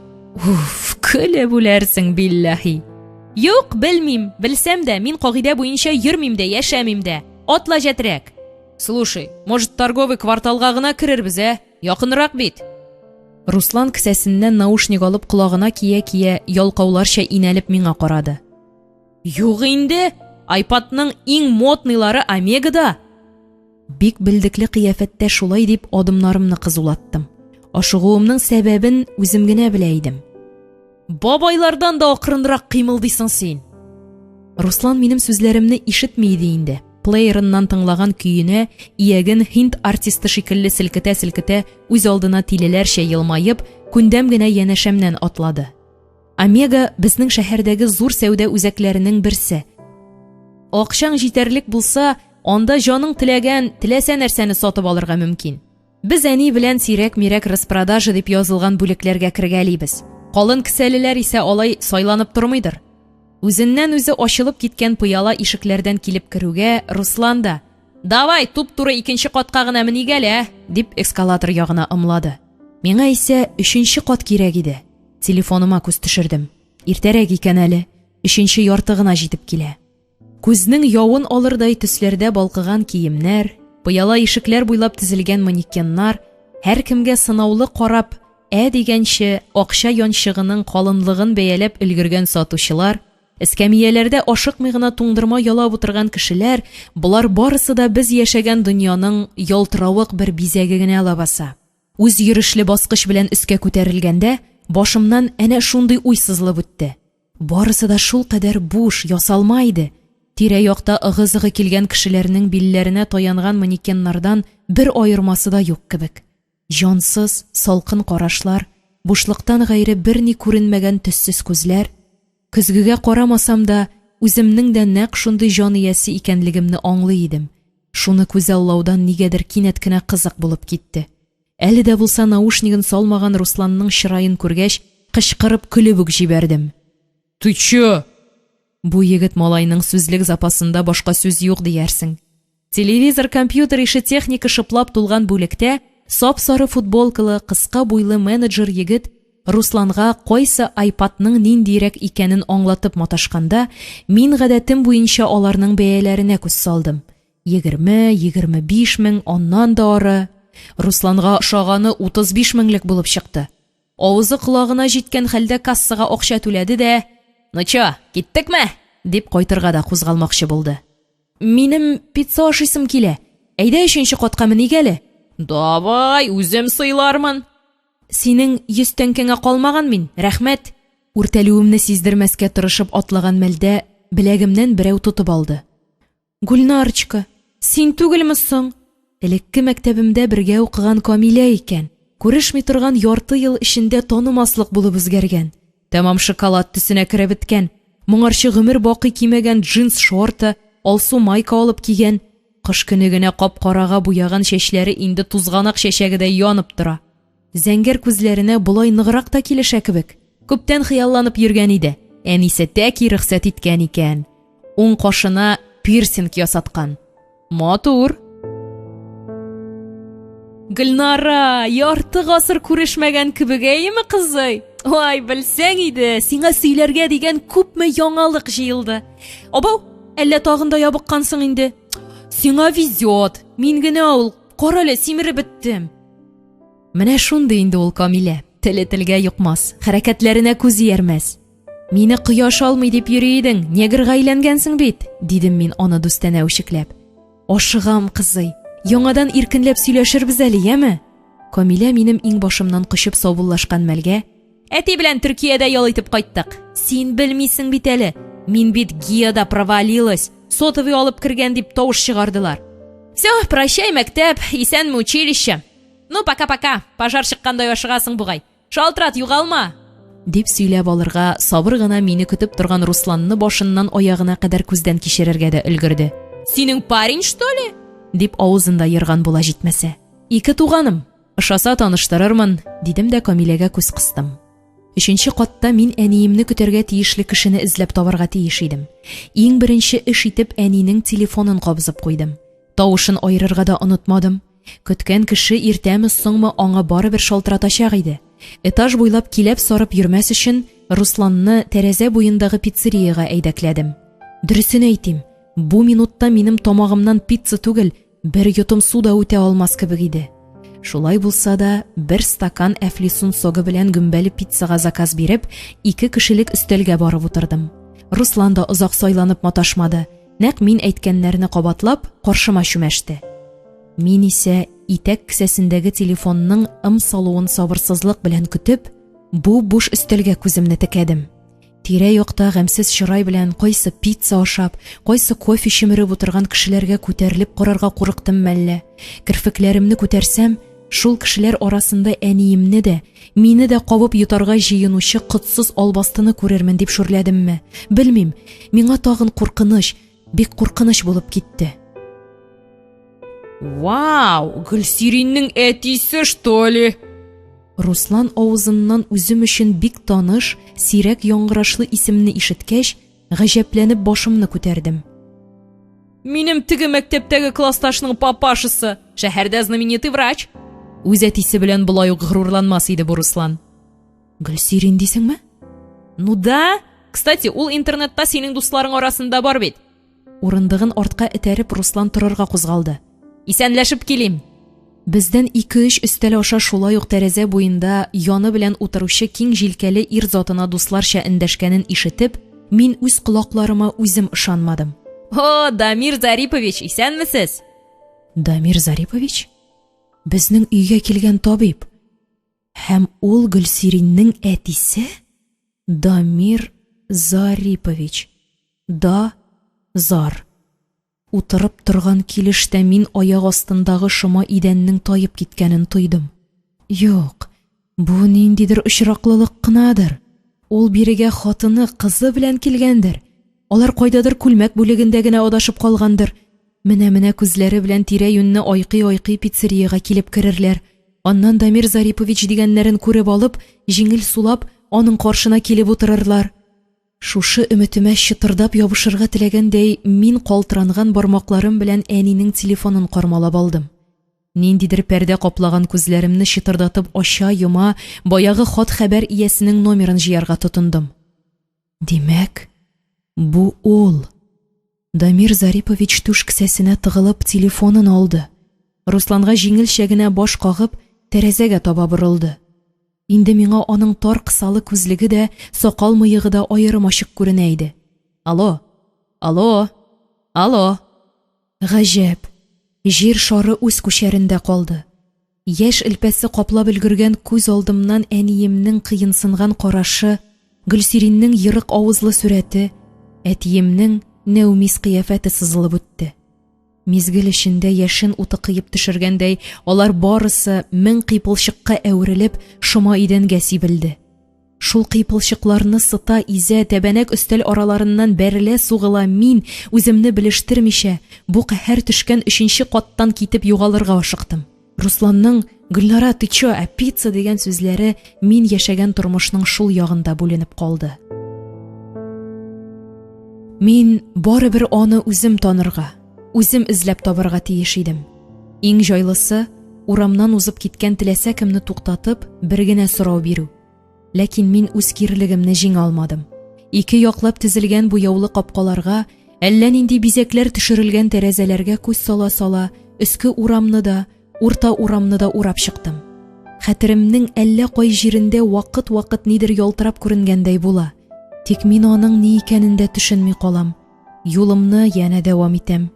Көлә бүләрсең, биллаһи. Юк, белмим. Белсәм дә, мин кагыйдә буенча йөрмим дә, яшәмим дә. Атла җәтрәк. Слушай, может, торговый кварталга гына керербез, Якынрак бит. Руслан кесәсеннән наушник алып колагына кия-кия ялкауларча инәлеп миңа карады. Юк инде, iPadның иң модныйлары Омегада. Бик белдекле кыяфәттә шулай дип адымнарымны кызулаттым. Ашыгуымның сәбәбен үзем генә белә идем. Бабайлардан да акрынрак кыймылдыйсың син. Руслан минем сүзләремне ишетми иде инде. Плеерыннан тыңлаган көенә ияген Hind артисты шикелле селкетә-селкетә үз алдына тилеләрчә елмаеп, күндәм генә янәшәмнән атлады. Омега безнең шәһәрдәге зур сәүдә үзәкләренең берсе. Акчаң җитәрлек булса, анда җаның теләгән, теләсә нәрсәне сатып алырга мөмкин. Без әни белән сирәк-мирәк распродажа дип язылган бүлекләргә кергәлибез. Калын кесәлеләр исә алай сайланып тормыйдыр. Үзеннән үзе ачылып киткән пыяла ишекләрдән килеп керүгә Руслан да «Давай, туп-туры 2нче катка гына менигәлә!» дип эскалатор ягына ымлады. Миңа исә 3нче кат кирәк иде. Телефоныма күз төшердем. Иртәрәк икән әле, 3нче ярты гына җитеп килә. Күзнең явын алырдай төсләрдә балкыган киемнәр, пыяла ишекләр буйлап тезелгән манекеннар, һәр кемгә сынаулы карап, дигәнче акча янчыгының калынлыгын бәяләп өлгергән сатучылар, эскәмияләрдә ашыкмый гына туңдырма ялап утырган кешеләр, булар барысы да без яшәгән дөньяның ялтыравык бер бизәге генә лабаса. Үз йөрешле баскыч белән өскә күтәрелгәндә, башымнан әнә шундый уй сызылып үтте. Барысы да шул кадәр буш, ясалма иде. Тирә-якта ыгы-зыгы килгән кешеләрнең билләренә таянган манекеннардан бер аермасы да юк кебек. Җансыз, салкын карашлар, бушлыктан гайре берни күренмәгән төссез күзләр. Көзгегә карамасам да, үземнең дә нәкъ шундый җан иясе икәнлегемне аңлый идем. Шуны күзаллаудан нигәдер кинәт кенә кызык булып китте. Әле дә булса наушнигын салмаган Русланның чырайын күргәч, кычкырып көлеп үк җибәрдем. Ты чё? Бу егет малайның сүзлек запасында башка сүз юк диярсең. Телевизор, компьютер ише техника шыплап тулган бүлектә сап-сары футболкалы, кыска буйлы менеджер егет Русланга кайсы iPadның ниндирәк икәнен аңлатып маташканда, мин гадәтем буенча аларның бәяләренә күз салдым. 20-25 мең, аннан да ары. Русланга ошаганы 35 меңлек булып чыкты. Авызы колагына җиткән хәлдә кассага акча түләде дә, «Ну чё, киттекме?» дип кайтырга да кузгалмакчы булды. Минем пицца ашыйсым килә. Әйдә 3нче катка менигәле. Давай, үзем сыйлармын. Синең 100 тәңкәңә калмаган мин, рәхмәт. Үртәлүемне сиздермәскә тырышып атлаган мәлдә беләгемнән берәү тотып алды. Гүлнарчка, син түгелме соң? Элекке мәктәбемдә бергә укыган Камилә икән. Күрешми торган ярты ел эчендә танымаслык булып үзгәргән. Тәмам шоколад төсенә кереп беткән. Моңарчы гомер бакый кимәгән джинс шорты, алсу майка алып кигән. Кыш көне генә кап-карага буяган чәчләре инде тузганак чәчәгедәй янып тора. Зәңгәр күзләренә булай ныграк та килешә кебек. Күптән хыялланып йөргән иде. Әнисе тәки рөхсәт иткән икән. Уң кашына пирсинг ясаткан. Матур. Гөлнара, ярты гасыр күрешмәгән кебегәйме кызый? Ой, белсәң иде, сиңа сөйләргә дигән күпме яңалык җыелды. Абау, әллә тагын да ябыккансың инде? Сиңа везет. Мин генә ул, карале симереп беттем. Менә шундый инде ул Камилә. Теле телгә юкмас, хәрәкәтләренә күз иярмәс. Мине кояш алмый дип йөри идең, негрга әйләнгәнсең бит, дидем мин аны дүстәнә үчекләп. Ашыгам, кызый. Яңадан иркенләп сөйләшербез әле, яме? Камилә минем иң башымнан кычып саубуллашкан мәлгә, әти белән Төркиядә ял итеп кайттык. Син белмисең бит әле. Мин бит ГИАда провалилась. Сотовый алып кергән дип тавыш чыгардылар. Все, прощай, мәктәп, исәнме училище. Ну, пока-пока. Пожар чыккандай ашыгасың бугай. Шалтырат, югалма. Дип сөйләп алырга, сабыр гына мине көтеп торган Русланны башыннан аягына кадәр күздән кичерергә дә өлгерде. Синең парень, что ли? Дип авызында йырган була җитмәсә. Ике туганым. Ышаса таныштырырмын, дидем дә Камиләгә күз кыстым. 3нче катта мин әниемне көтәргә тиешле кешене эзләп табарга тиеш идем. Иң беренче эш итеп әнинең телефонын кабызып куйдым. Тавышын айырырга да онытмадым. Көткән кеше иртәме соңмы аңа барыбер шалтыратачак иде. Этаж буйлап киләп сарып йөрмәс өчен Русланны тәрәзә буендагы пиццерияга әйдәкләдем. Дөресен әйтим, бу минутта минем тамагымнан пицца түгел, бер йотым су да үтә алмас кебек иде. Шулай булса да, бер стакан әфлисун согы белән гөмбәле пиццага заказ биреп, 2 кешелек өстәлгә барып утырдым. Руслан да озак сайланып маташмады. Нәкъ мин әйткәннәрне кабатлап, каршыма чүмәште. Мин исә итәк кесәсендәге телефонның салуын сабырсызлык белән көтеп, бу буш өстәлгә күземне текәдем. Тирә-якта гамьсез чырай белән кайсы пицца ашап, кайсы кофе чимереп утырган кешеләргә күтәрелеп карарга курыктым мәллә. Кирфекләремне күтәрсәм, шул кешеләр арасында әниемне дә, мине дә кабып йотарга җыенучы котсыз албастыны күрермен дип шүрләдемме? Белмим, миңа тагын куркыныч, бик куркыныч булып китте. Вау, Гөлсириннең әтисе, что ли? Руслан авызыннан үзем өчен бик таныш, сирәк яңгырашлы исемне ишеткәч, гаҗәпләнеп башымны күтәрдем. Минем теге мәктәптәге классташның папашысы, шәһәрдә знаменитый врач. Үз әтисе белән булай ук горурланмас иде бу Руслан. Гөлсирин дисеңме? Ну да, кстати, ул интернетта синең дусларың арасында бар бит. Урындыгын артка этәреп Руслан торырга кузгалды. Исәнләшеп килим. Бездән 2-3 өстәл аша шулай ук тәрәзә буенда яны белән утыручы киң җилкәле ир затына дусларча эндәшкәнен ишетеп, мин үз колакларыма үзем ышанмадым. О, Дамир Зарипович, исәнмесез? Дамир Зарипович? Безнең өйгә килгән табиб. Һәм ул Гөлсириннең әтисе? Дамир Зарипович. Зар. Утырып торган килештә мин аяк астындагы шома идәннең таеп киткәнен тойдым. Юк, бу ниндидер очраклылык кынадыр. Ул бирегә хатыны, кызы белән килгәндер. Алар кайдадыр күлмәк бүлегендә генә адашып калгандыр. Менә күзләре белән тирә-юньне айкый пиццерияга килеп керерләр. Аннан Дамир Зарипович дигәннәрен күреп алып, җиңел сулап, аның каршына килеп утырырлар. Шушы өметемә чытырдап ябышырга теләгәндәй, мин калтыранган бармакларым белән әнинең телефонын кармалап алдым. Ниндидер пәрдә каплаган күзләремне чытырдатып ача-йома, баягы хат хәбәр иясенең номерын җыярга тотындым. Димәк, бу ул. Дамир Зарипович түш кесәсенә тыгылып телефонын алды. Русланга җиңелчә генә баш кагып, тәрәзәгә таба борылды. Инде миңа аның тар кысалы күзлеге дә, сакал-мыегы да аерым ачык күренә иде. Алло. Гаҗәп. Җир шары үз күчәрендә калды. Яшь элпәсе каплап өлгергән күз алдымнан әниемнең кыенсынган карашы, Гөлсириннең йырык авызлы сурәте, әтиемнең нәүмис кыяфәте сызылып үтте. Мизгел эчендә яшен уты кыеп төшергәндәй, алар барысы мең кыйпылчыкка әверелеп, шома идәнгә сибелде. Шул кыйпылчыкларны сыта, изә, тәбәнәк өстәл араларыннан бәрелә сугыла, мин, үземне белештермичә, бу каһәр төшкән 3нче каттан китеп югалырга ашыктым. Русланның «Гөлнара, ты чё, пицца» дигән сүзләре мин яшәгән тормышның шул ягында бүленеп калды. Мин барыбер аны үзем танырга, үзем эзләп табарга тиеш идем. Иң җайлысы, урамнан узып киткән теләсә кемне туктатып, бер генә сорау бирү. Ләкин мин үз кирелегемне җиңә алмадым. 2 яклап тезелгән буяулы капкаларга, әллә нинди бизәкләр төшерелгән тәрәзәләргә күз сала-сала, өске урамны да, урта урамны да урап чыктым. Хәтеремнең әллә кай җирендә вакыт нидер ялтырап күренгәндәй була. Тик мин аның ни икәнен дә төшенми калам. Юлымны янә дәвам итәм.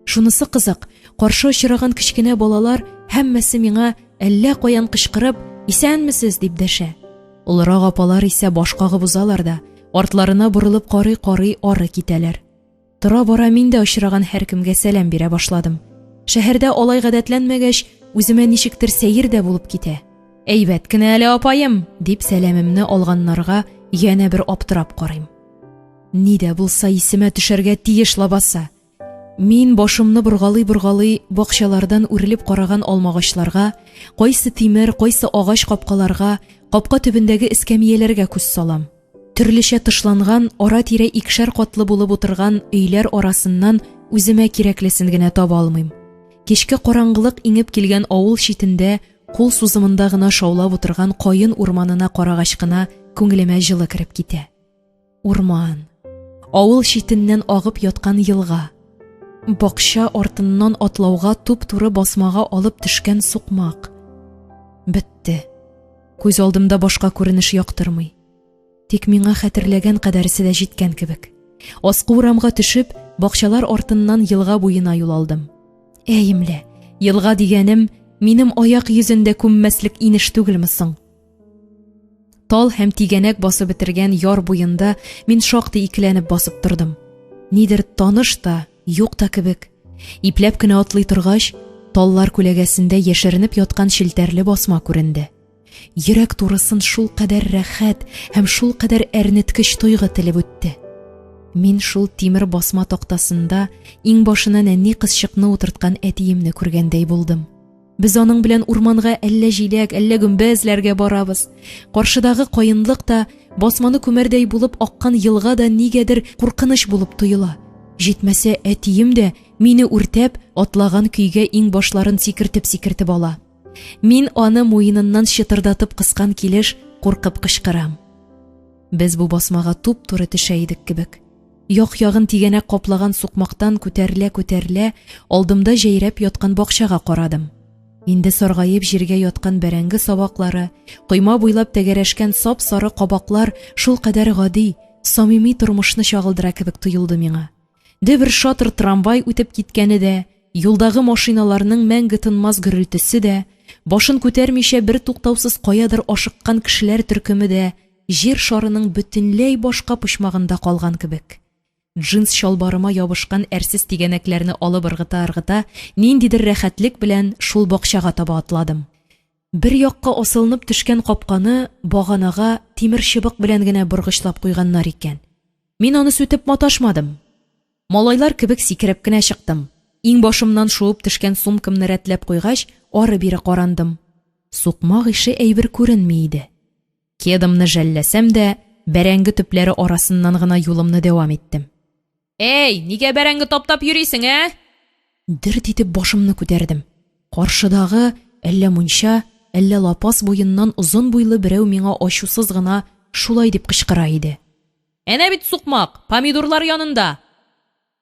Шунысы кызык, каршы очраган кичкенә балалар һәммәсе миңа әллә каян кычкырып, исәнмесез дип дәшә. Улырак апалар исә баш кагып узалар да, артларына борылып карый ары китәләр. Тора-бара мин дә очраган һәркемгә сәлам бирә башладым. Шәһәрдә алай гадәтләнмәгәч, үземә ничектер сәер дә булып китә. Әйбәт кенә әле апаем, дип сәламемне алганнарга янә бер аптырап карыйм. Ни дә булса исемә төшәргә тиеш лабаса. Мин башымны боргалый бакчалардан үрелеп караган алмагачларга, кайсы тимер, кайсы агач капкаларга, капка төбендәге эскәмияләргә күз салам. Төрлечә тышланган, ара-тирә икешәр катлы булып утырган өйләр арасыннан үземә кирәклесен генә таба алмыйм. Кичке караңгылык иңеп килгән авыл читендә, кул сузымында гына шаулап утырган каен урманына карагач кына күңелемә җылы кирип китә. Урман. Авыл читеннән агып яткан елга. Бакча артыннан атлауга туп-туры басмага алып төшкән сукмак. Күз алдымда башка күренеш яктырмый. Тик миңа хәтерләгән кадәресе дә җиткән кебек. Аскы урамга төшеп, бакчалар артыннан елга буена юл алдым. Әйемле, елга дигәнем минем аяк йөзендә күммәслек инеш түгелме соң? Тал һәм тигәнәк басып бетергән яр буенда мин шактый икеләнеп басып тордым. Нидер таныш та, юк та кебек. Ипләп кенә атлый торгач, таллар күләгәсендә яшеренеп яткан челтәрле басма күренде. Йөрәк турысын шул кадәр рәхәт һәм шул кадәр әрнеткеч тойгы телеп үтте. Мин шул тимер басма тактасында иң башына нәни кызчыкны утырткан әтиемне күргәндәй булдым. Без аның белән урманга әллә җиләк, әллә гөмбә эзләргә барабыз. Каршыдагы каенлык та, басманы күмәрдәй булып аккан елга да нигәдер куркыныч булып тоела. Җитмәсә, әтием дә мине үртәп, атлаган көйгә иң башларын сикертеп ала. Мин аны муеныннан чытырдатып кыскан килеш куркып кычкырам. Без бу басмага туп-туры төшә идек кебек. Як-ягын тигәнәк каплаган сукмактан күтәрелә, алдымда җәйрәп яткан бакчага карадым. Инде саргаеп җиргә яткан бәрәңге сабаклары, койма буйлап тәгәрәшкән сап-сары кабаклар шул кадәр гади, самими тормышны чагылдыра кебек тоелды миңа. Бер шатыр трамвай үтеп киткәне дә, юлдагы машиналарның мәңге тынмас гөрелтесе дә, башын күтәрмичә бер туктаусыз каядыр ашыккан кешеләр төркеме дә җир шарының бөтенләй башка почмагында калган кебек. Джинс шалбарыма ябышкан әрсез тигәнәкләрне алып ыргыта, ниндидер рәхәтлек белән шул бакчага таба атладым. Бер якка асылынып төшкән капканы баганага тимер чыбык белән генә боргычлап куйганнар икән. Мин аны сүтеп маташмадым. Малайлар кебек сикереп кенә чыктым. Иң башымнан шуып төшкән сумкамны рәтләп куйгач, ары-бире карандым. Сукмак ише әйбер күренми иде. Кедымны жәлләсәм дә, бәрәңге төпләре арасыннан гына юлымны дәвам иттем. «Эй, нигә бәрәңге таптап йөрисең, ә?» Дерт итеп башымны күтәрдем. Каршыдагы әллә мунча, әллә лапас буеннан озын буйлы берәү миңа ачусыз гына шулай дип кычкыра иде. «Әнә бит сукмак, помидорлар янында!»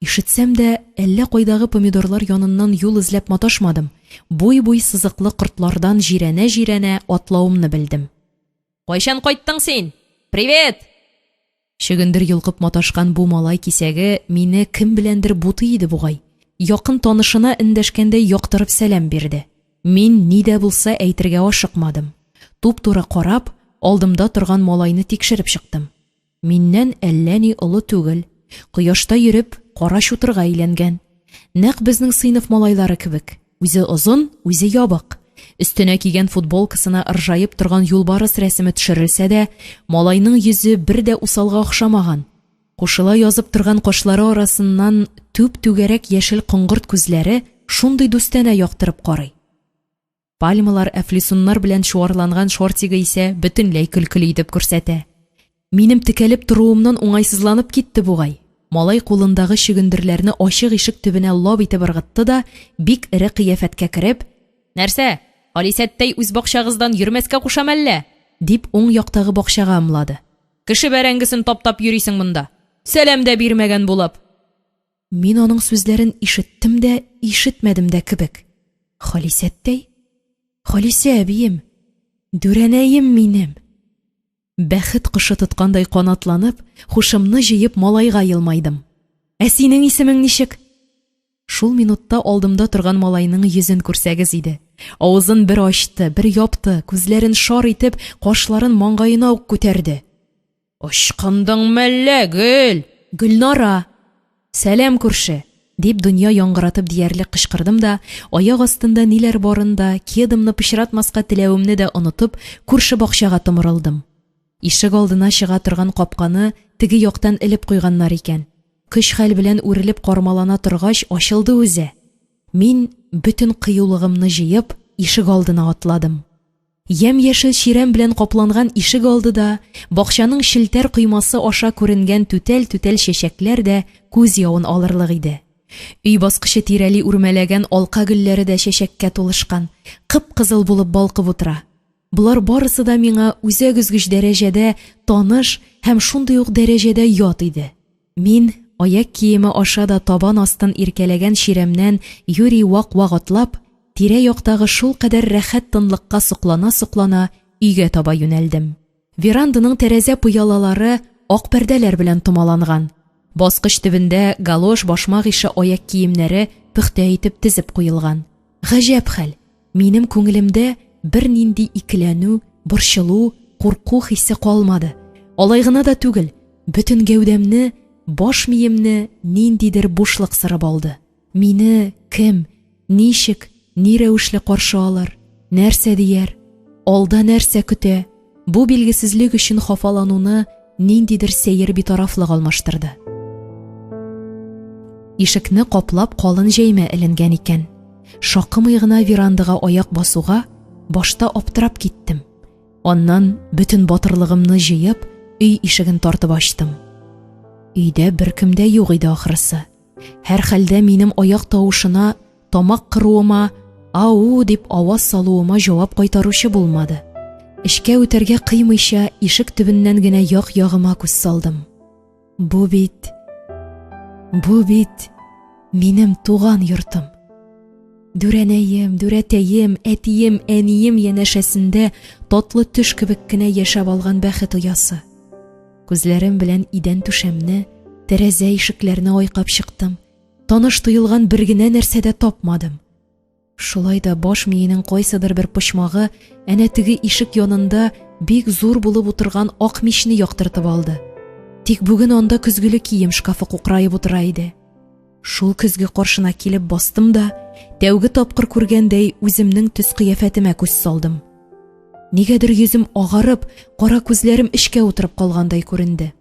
Ишетсәм дә, әллә кайдагы помидорлар яныннан юл эзләп маташмадым. Буй-буй сызыклы кортлардан җирәнә атлавымны белдем. «Кайчан кайттың син? Привет!» Шөгендер йолкып маташкан бу малай кисәге мине кем беләндер буты иде бугай. Якын танышына эндәшкәндәй яктырып сәлам бирде. Мин ни дә булса әйтергә ашыкмадым. Туп-туры карап, алдымда торган малайны тикшереп чыктым. Миннән әллә ни олы түгел. Кояшта йөреп, кара чутырга әйләнгән. Нәкъ безнең сыйныф малайлары кебек. Үзе озын, үзе ябык. Өстенә кигән футболкасына ыржаеп торган юлбарыс рәсеме төшерелсә дә, малайның йөзе бер дә усалга охшамаган. Кушыла язып торган кашлары арасыннан түп-түгәрәк яшел коңгырт күзләре шундый дүстәнә яктырып карый. Пальмалар әфлисуннар белән чуарланган шортига исә бөтенләй көлкеле итеп күрсәтә. Минем текәлеп торуымнан уңайсызланып китте бугай. Малай кулындагы чөгендерләрне ачык ишек төбенә лап итеп ыргытты да, бик эре кыяфәткә кереп, «Нәрсә, Алисәттәй үз бакчагыздан йөрмәскә кушам әллә?» дип уң яктагы бакчага ымлады. «Кеше бәрәңгесен таптап йөрисең монда. Сәлам дә бирмәгән булып». Мин аның сүзләрен ишеттем дә, ишетмәдем дә кебек. Халисәттәй? Халисә әбием, дүрәнәем минем. Бәхет кошы тоткандай канатланып, хушымны җыеп малайга елмайдым. «Ә синең исемең ничек?» Шул минутта алдымда торган малайның йөзен күрсәгез иде. Авызын бер ачты, бер япты, күзләрен шар итеп, кашларын маңгаена ук күтәрде. «Ачкындың мәллә, Гөл!» «Гөлнара!» «Сәлам күрше!» дип дөнья яңгыратып диярлек кычкырдым да, аяк астында ниләр барында, кедымны пычратмаска теләвемне дә онытып, күрше бакчага томырылдым. Ишек алдына чыга торган капканы теге яктан элеп куйганнар икән. Көч-хәл белән үрелеп кармалана торгач, ачылды үзе. Мин бөтен кыюлыгымны җыеп, ишек алдына атладым. Ям-яшел чирәм белән капланган ишек алдыда, бакчаның челтәр коймасы аша күренгән түтәл-түтәл чәчәкләр дә күз явын алырлык иде. Өй баскычы тирәли үрмәләгән алка гөлләре дә чәчәккә тулышкан, кып-кызыл булып балкып утыра. Булар барысы да миңа үзәк-үзгеч дәрәҗәдә таныш һәм шундый ук дәрәҗәдә ят иде. Мин аяк киеме аша да табан астын иркәләгән чиремнән юри вак-вак атлап, тирә яктагы шул кадәр рәхәт тынлыкка соклана-соклана өйгә таба юнәлдем. Веранданың тәрәзә пыялалары ак пәрдәләр белән томаланган. Баскыч төбендә галош, башмак ише аяк киемнәре пөхтә итеп тезеп куелган. Гаҗәп хәл. Минем күңелемдә бер нинди икеләнү, борчылу, курку хисе калмады. Алай гына да түгел, бөтен гәүдәмне, баш миемне ниндидер бушлык сырып алды. Мине кем, ничек, ни рәвешле каршы алыр, нәрсә дияр, алда нәрсә көтә? Бу билгесезлек өчен хафалануны ниндидер сәер битарафлык алмаштырды. Ишекне каплап калын җәймә эленгән икән. Шакымый гына верандага аяк басуга, башта аптырап киттем. Аннан бөтен батырлыгымны җыеп, өй ишеген тартып ачтым. Өйдә беркем дә юк иде ахрысы. Һәр хәлдә минем аяк тавышына, тамак кыруыма, ау дип аваз салуыма җавап кайтаручы булмады. Эшкә үтәргә кыймыйча ишек төбеннән генә як-ягыма күз салдым. Бу бит минем туган йортым. Дүрәнәем, дүрәтәем, әтием, әнием янәшәсендә татлы төш кебек кенә яшәп алган бәхет оясы. Күзләрем белән идән түшәмне, тәрәзә ишекләрне айкап чыктым. Таныш тоелган бер генә нәрсә дә тапмадым. Шулай да баш миенең кайсыдыр бер почмагы әнә теге ишек янында бик зур булып утырган ак мичне яктыртып алды. Тик бүген анда көзгеле кием шкафы кукраеп утыра иде. Шул көзге каршына килеп бастым да, тәүге тапкыр күргәндәй үземнең төс кыяфәтемә күз салдым. Нигәдер йөзем агарып, кара күзләрем эчкә утырып калгандай күренде.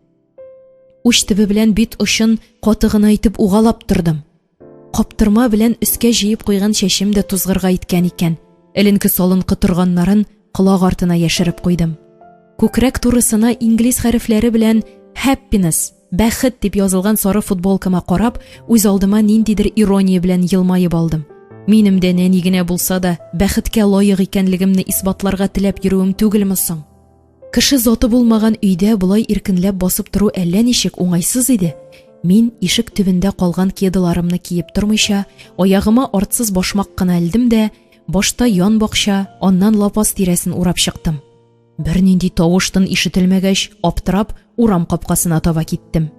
Уч төбе белән бит очын каты гына итеп угалап тордым. Каптырма белән өскә җыеп куйган чәчем дә тузгырга иткән икән. Эленке салынкы торганнарын колак артына яшереп куйдым. Күкрәк турысына инглиз хәрефләре белән happiness, бәхет дип язылган сары футболкама карап, үз алдыма ниндидер ирония белән елмаеп алдым. Минем дә нәни генә булса да бәхеткә лаек икәнлегемне исбатларга теләп йөрүем түгелме соң? Кеше заты булмаган өйдә булай иркенләп басып тору әллә ничек уңайсыз иде. Мин ишек төбендә калган кедаларымны киеп тормыйча, аягыма артсыз башмак кына элдем дә, башта ян бакча, аннан лапас тирәсен урап чыктым. Бер нинди тавыштан ишетелмәгәч, аптырап, урам капкасына таба киттем.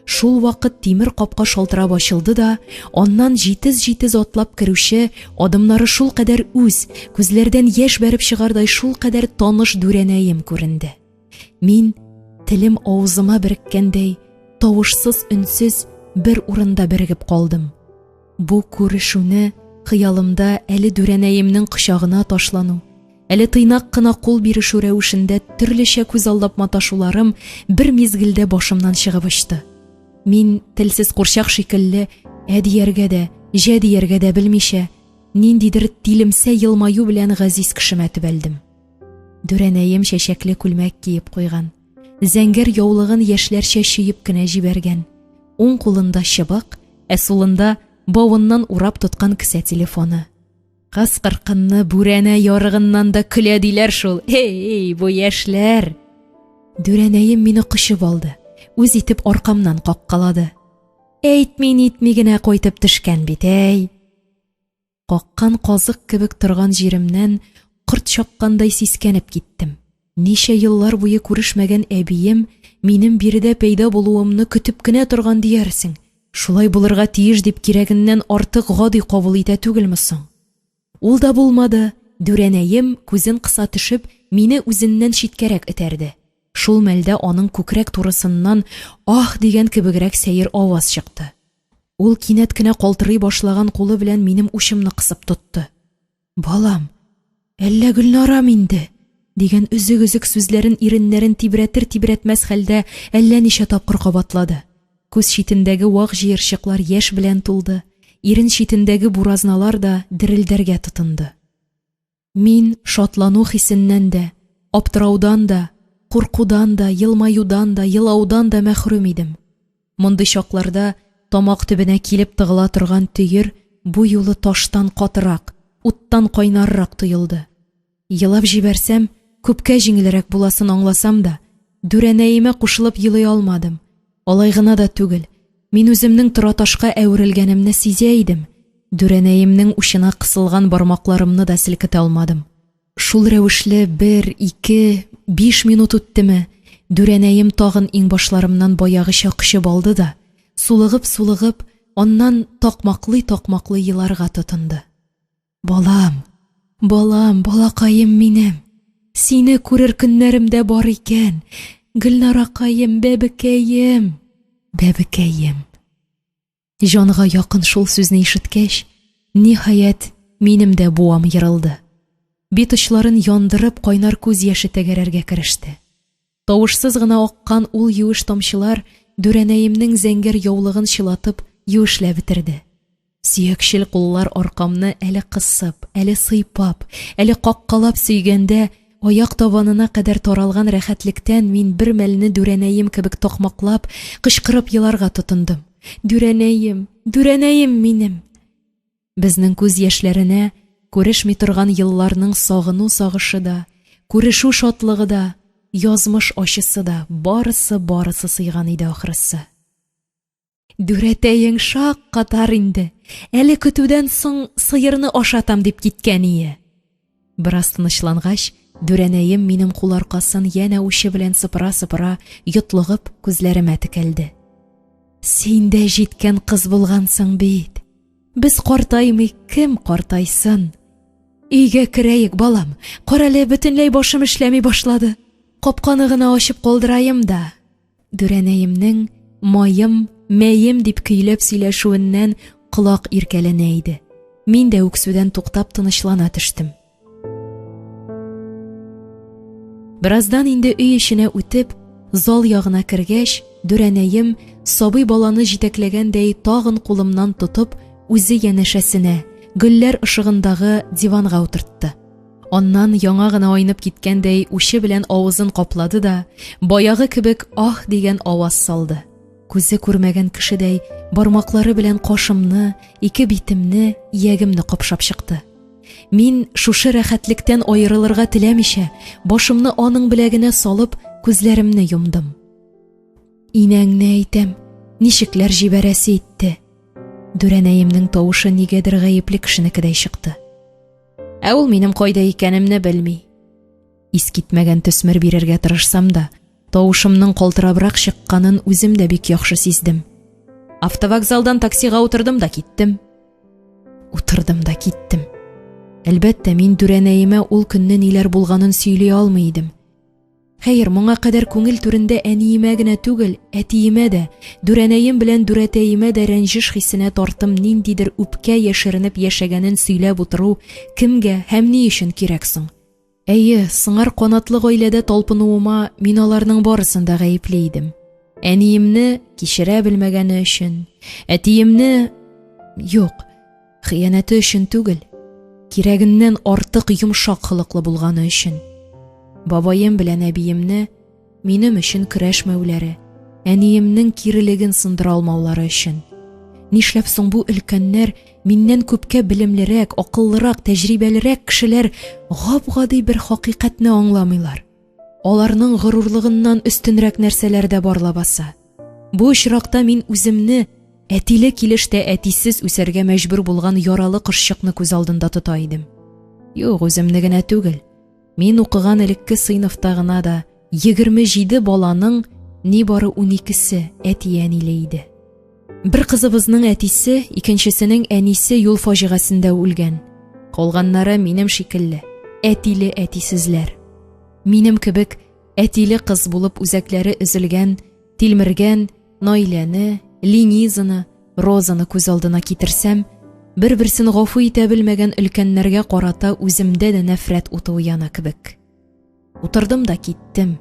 Шул вакыт тимер капка шалтырап ачылды да, аннан җитез атлап керүче, адымнары шул кадәр үз, күзләрдән яшь бәреп чыгардай шул кадәр таныш дүрәнәем күренде. Мин телем авызыма береккәндәй, тавышсыз, өнсез бер урында берегеп калдым. Бу күрешүне хыялымда әле дүрәнәемнең кочагына ташлану, әле тыйнак кына кул бирешү рәвешендә төрлечә күз алдап маташуларым бер мизгелдә башымнан чыгып очты. Мин телсез курчак шикелле әдияргә дә, җәдияргә дә белмичә, ниндидер тилемсә елмаю белән газиз кешемә төбәлдем. Дүрәнәем чәчәкле күлмәк киеп куйган, зәңгәр яулыгын яшьләрчә чөеп кенә җибәргән. Уң кулында чыбык, ә сулында бавыннан урап тоткан кесә телефоны. Кыз кыркынны бүрәнә ярыгыннан да көлә диләр шул. Эй, бу яшьләр! Дүрәнәем мине кочып алды. Үз итеп аркамнан каккалады. Әйтми генә кайтып төшкән бит, әй. Каккан казык кебек торган җиремнән корт чаккандай сискәнеп киттем. Ничә еллар буе күрешмәгән әбием минем биредә пәйда булуымны көтеп кенә торган диярсең. Шулай булырга тиеш дип кирәгеннән артык гади кабул итә түгелме соң? Ул да булмады. Дүрәнәем күзен кыса төшеп, мине үзеннән читкәрәк этәрде. Шул мәлдә аның күкрәк турысыннан ах дигән кебегрәк сәер аваз чыкты. Ул кинәт кенә калтырый башлаган кулы белән минем учымны кысып тотты. Балам, әллә Гөлнарам инде, дигән үзек сүзләрен иреннәрен тибрәтер-тибрәтмәс хәлдә әллә ничә тапкыр кабатлады. Күз читендәге вак җыерчыклар яшь белән тулды. Ирен читендәге буразналар да дерелдәргә тотынды. Мин шатлану хисеннән дә, аптыраудан да, куркудан да, елмаюдан да, елаудан да мәхрүм идем. Мондый чакларда тамак төбенә килеп тыгыла торган төер бу юлы таштан катырак, уттан кайнаррак тоелды. Елап җибәрсәм, күпкә җиңелрәк буласын аңласам да, дүрәнәемә кушылып елый алмадым. Алай гына да түгел. Мин үземнең тораташка әверелгәнемне сизә идем. Дүрәнәемнең учына кысылган бармакларымны да селкетә алмадым. Шул рәвешле 1-2-5 минут үттеме, дүрәнәем тагын иңбашларымнан баягыча кычып алды да, сулыгып, аннан такмаклый еларга тотынды. Балам, балакаем минем, сине күрер көннәремдә бар икән, Гөлнаракаем, бәбекәем. Җанга якын шул сүзне ишеткәч, ниһаять, минем дә буам ярылды. Бит очларын яндырып, кайнар күз яше тәгәрәргә кереште. Тавышсыз гына аккан ул юеш тамчылар дүрәнәемнең зәңгәр яулыгын чылатып, юешләп бетерде. Сөякчел куллар аркамны әле кысып, әле сыйпап, әле каккалап сөйгәндә, аяк табанына кадәр таралган рәхәтлектән мин бер мәлне дүрәнәем кебек такмаклап, кычкырып еларга тотындым. Дүрәнәем минем. Безнең күз яшьләренә күрешми торган елларның сагыну сагышы да, күрешү шатлыгы да, язмыш ачысы да, барысы сыйган иде ахрысы. Дүрәтәең шаккатар инде, әле көтүдән соң сыерны ашатам дип киткән ие. Бераз тынычлангач, дүрәнәем минем кул аркасын янә учы белән сыпыра, йотлыгып күзләремә текәлде. Син дә җиткән кыз булгансың бит. Без картаймый, кем картайсын? Өйгә керәйек, балам. Карале, бөтенләй башым эшләми башлады. Капканы гына ачып калдырайым да. Дүрәнәемнең мәем дип көйләп сөйләшүеннән колак иркәләнә иде. Мин дә үксүдән туктап тынычлана төштем. Бераздан инде өй эченә үтеп, зал ягына кергәч, дүрәнәем сабый баланы җитәкләгәндәй тагын кулымнан тотып, үзе янәшәсенә, гөлләр ышыгындагы диванга утыртты. Аннан яңа гына айнып киткәндәй учы белән авызын каплады да, баягы кебек ах дигән аваз салды. Күзе күрмәгән кешедәй бармаклары белән кашымны, ике битемне, ягымны капшап чыкты. Мин шушы рәхәтлектән аерылырга теләмичә, башымны аның беләгенә салып, күзләремне йомдым. Инәңне әйтәм, ничекләр җибәрәсе итте. Дүрәнәемнең тавышы нигәдер гаепле кешенекедәй чыкты. Ә ул минем кайда икәнемне белми. Искитмәгән төсмер бирергә тырышсам да, тавышымның калтырабрак чыкканын үзем дә бик яхшы сиздем. Автовокзалдан таксига утырдым да киттем. Әлбәттә, мин дүрәнәемә ул көнне ниләр булганын сөйли алмый идем. Хәер, моңа кадәр күңел түрендә әниемә генә түгел, әтиемә дә, дүрәнәем белән дүрәтәемә дә рәнҗеш хисенә тартым, ниндидер үпкә яшеренеп яшәгәнен сөйләп утыру кемгә һәм ни өчен кирәк соң? Әйе, сыңар канатлы гаиләдә талпынуыма мин аларның барысын да гаепле идем. Әниемне кичерә белмәгәне өчен, әтиемне юк, хыянәте өчен түгел, кирәгеннән артык йомшак хылыклы булганы өчен. Бабаем белән әбиемне минем өчен көрәшмәүләре, әниемнең кирелеген сындыра алмаулары өчен. Нишләп соң бу өлкәннәр миннән күпкә белемлерәк, акыллырак, тәҗрибәлерәк кешеләр гап-гади бер хакыйкатьне аңламыйлар? Аларның горурлыгыннан өстенрәк нәрсәләр дә бар лабаса. Бу очракта мин үземне әтиле килештә әтисез үсәргә мәҗбүр булган яралы кырчыкны күз алдында тота идем. Юк, үземне генә түгел. Мин укыган элекке сыйныфта гына да 27 баланың нибары 12-се әти-әниле иде. Бер кызыбызның әтисе, икенчесенең әнисе юл фаҗигасендә үлгән. Калганнары минем шикелле, әтиле әтисезләр. Минем кебек әтиле кыз булып үзәкләре өзелгән, тилмергән Наиләне, Ленизаны, Розаны күз алдына китерсәм, бер-берсен гафу итә белмәгән өлкәннәргә карата үземдә дә нәфрәт уты уяна кебек. Утырдым да киттем.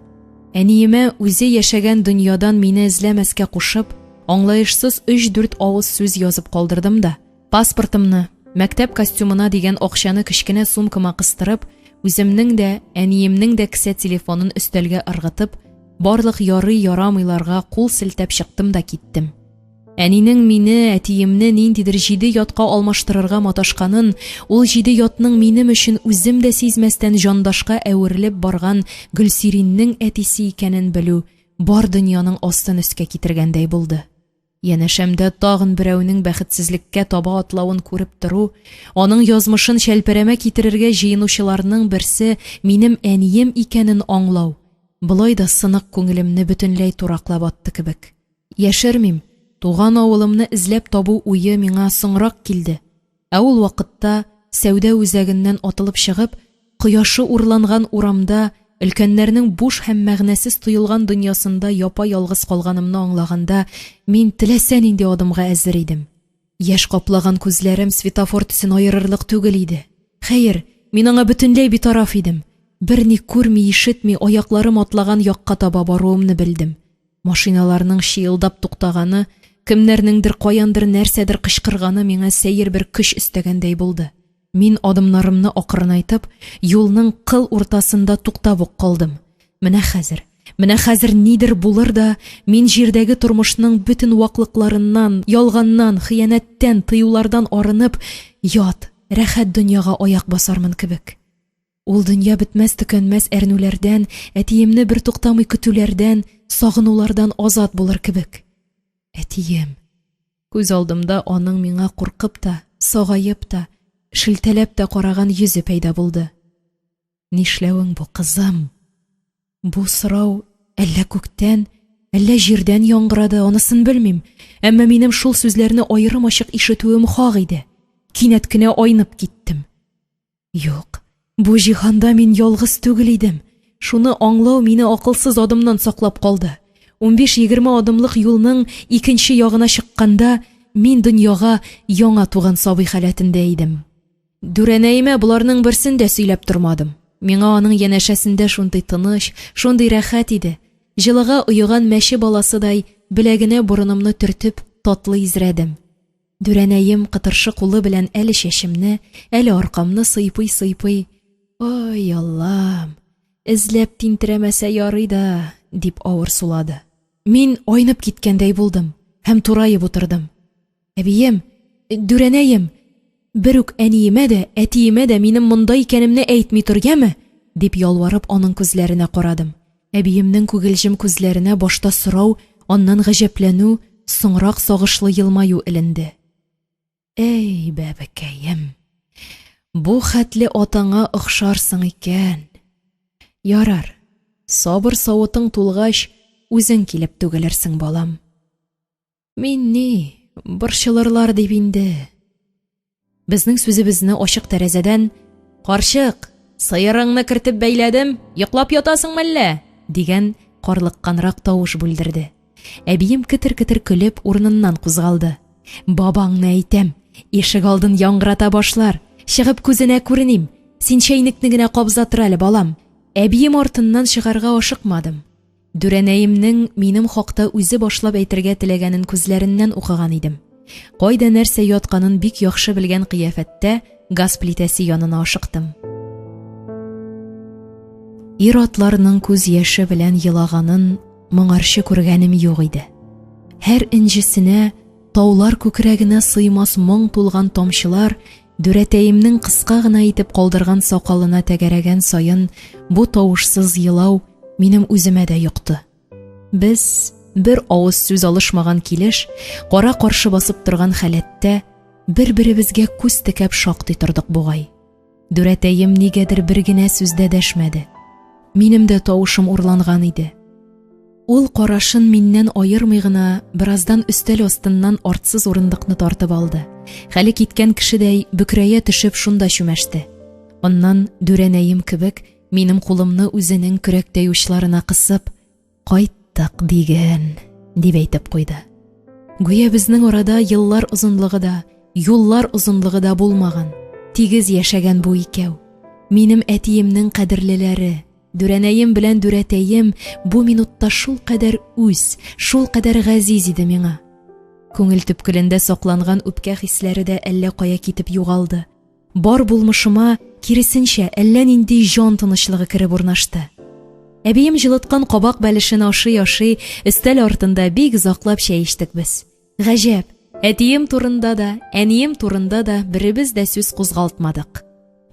Әниемә үзе яшәгән дөньядан мине эзләмәскә кушып, аңлаешсыз 3-4 авыз сүз язып калдырдым да, паспортымны, мәктәп костюмына дигән акчаны кечкенә сумкама кыстырып, үземнең дә, әниемнең дә кесә телефонын өстәлгә ыргытып, барлык ярый-ярамыйларга кул селтәп чыктым да киттем. Әнинең мине, әтиемне ниндидер 7 ятка алмаштырырга маташканын, ул 7 ятның минем өчен үзем дә сизмәстән җандашка әверелеп барган Гөлсириннең әтисе икәнен белү бар дөньяның астын өскә китергәндәй булды. Янәшәмдә тагын берәүнең бәхетсезлеккә таба атлавын күреп тору, аның язмышын шәлпәрәмә китерергә җыенучыларның берсе минем әнием икәнен аңлау, болай да сынык күңелемне бөтенләй тураклап атты кебек. Яшермим, туган авылымны эзләп табу уе миңа соңрак килде. Ә ул вакытта сәүдә үзәгеннән атылып чыгып, кояшы урланган урамда, өлкәннәрнең буш һәм мәгънәсез тоелган дөньясында япа-ялгыз калганымны аңлаганда, мин теләсә нинди адымга әзер идем. Яшь каплаган күзләрем светофор төсен аерырлык түгел иде. Хәер, мин аңа бөтенләй битараф идем. Берни күрми, ишетми, аякларым атлаган якка таба баруымны белдем. Машиналарның шыелдап туктаганы, кемнәрнеңдер каяндыр нәрсәдер кычкырганы миңа сәер бер көч өстәгәндәй булды. Мин адымнарымны акрынайтып, юлның кыл уртасында туктап ук калдым. Менә хәзер нидер булыр да, мин җирдәге тормышның бөтен ваклыкларыннан, ялганнан, хыянәттән, тыюлардан арынып, ят, рәхәт дөньяга аяк басармын кебек. Ул дөнья бетмәс-төкәнмәс әрнүләрдән, әтиемне бер туктамый көтүләрдән, сагынулардан азат булыр кебек. Әтием. Күз алдымда аның миңа куркып та, сагайып та, шелтәләп тә караган йөзе пәйда булды. Нишләвең бу, кызым? Бу сорау әллә күктән, әллә җирдән яңгырады, анысын белмим, әмма минем шул сүзләрне аерым ачык ишетүем хак иде. Кинәт кенә айнып киттем. Юк, бу җиһанда мин ялгыз түгел идем. Шуны аңлау мине акылсыз адымнан саклап калды. 15-20 адымлык юлның икенче ягына чыкканда, мин дөньяга яңа туган сабый халәтендә идем. Дүрәнәйемә буларның берсен дә сөйләп тормадым. Миңа аның янәшәсендә шундый тыныч, шундый рәхәт иде. Җылыга уйган мәче баласыдай беләгенә борынымны төртеп татлы изрәдем. Дүрәнәем кытыршы кулы белән әле чәчемне, әле аркамны сыйпый-сыйпый, «Ой, Аллам, эзләп тинтерәмәсә ярый да», дип авыр сулады. Мин айнып киткәндәй булдым һәм турайып утырдым. Әбием, Дүрәнәем, бер үк әниемә дә, әтиемә дә минем монда икәнемне әйтми торгәме? Дип ялварып аның күзләренә карадым. Әбиемнең күгелҗем күзләренә башта сорау, аннан гаҗәпләнү, соңрак сагышлы елмаю эленде. Әй, бәбәкәем, бу хәтле атаңа охшарсың икән. Ярар, сабыр савытың тулгач, үзең килеп түгелерсең, балам. Мин ни, борчылырлар дип инде. Безнең сүзебезне ачык тәрәзәдән «Карчык, сыерыңны кертеп бәйләдем, йоклап ятасыңмы әллә?» дигән карлыкканрак тавыш бүлдерде. Әбием кетер-кетер көлеп урыныннан кузгалды. Бабаңны әйтәм, ишек алдын яңгырата башлар, чыгып күзенә күреним, син чәйнекне генә кабза тор әле, балам. Әбием артыннан чыгарга ашыкмадым. Дүрәнәемнең минем хакта үзе башлап әйтергә теләгәнен күзләреннән укыган идем. Кайда нәрсә ятканын бик яхшы белгән кыяфәттә газ плитәсе янына ашыктым. Ир-атларның күз яше белән елаганын моңарчы күргәнем юк иде. Һәр инҗесенә, таулар күкрәгенә сыймас моң тулган тамчылар Дүрәтәемнең кыска гына итеп калдырган сакалына тәгәрәгән саен, бу тавышсыз елау минем үземә дә йокты. Без бер авыз сүз алышмаган килеш, кара каршы басып торган халәттә, бер-беребезгә күз текәп шактый тордык бугай. Дүрәтәем нигәдер бер генә сүздә дәшмәде. Минем дә тавышым урланган иде. Ул карашын миннән аермый гына бераздан өстәл астыннан артсыз урындыкны тартып алды. Хәле киткән кешедәй бөкрәя төшеп шунда чүмәште. Аннан Дүрәнәем кебек минем кулымны үзенең көрәктәй учларына кысып, «Кайттык дигән», дип әйтеп куйды. Гүя безнең арада еллар озынлыгы да, юллар озынлыгы да булмаган, тигез яшәгән бу икәү. Минем әтиемнең кадерлеләре, Дүрәнәем белән Дүрәтәем бу минутта шул кадәр үз, шул кадәр газиз иде миңа. Күңел төпкелендә сакланган үпкә хисләре дә әллә кая китеп югалды. Бар булмышыма киресенчә әллә нинди җан тынычлыгы кереп урнашты. Әбием җылыткан кабак бәлешен ашый-ашый, өстәл артында бик озаклап чәй эчтек без. Гаҗәп, әтием турында да, әнием турында да беребез дә сүз кузгалтмадык.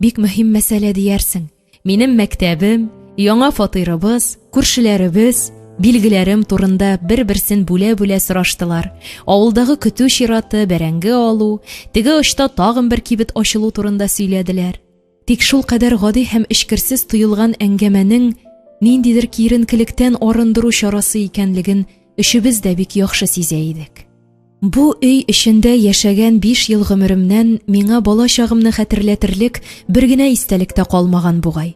Бик мөһим мәсьәлә диярсең. Минем мәктәбем, яңа фатирыбыз, күршеләребез, билгеләрем турында бер-берсен бүлә-бүлә сораштылар. Авылдагы көтү чираты, бәрәңге алу, теге очта тагын бер кибет ачылу турында сөйләделәр. Тик шул кадәр гади һәм эчкерсез тоелган әңгәмәнең ниндидер киеренкелектән арындыру чарасы икәнлеген өчебез дә бик яхшы сизә идек. Бу өй эчендә яшәгән 5 ел гомеремнән миңа бала чагымны хәтерләтерлек бер генә истәлек тә калмаган бугай.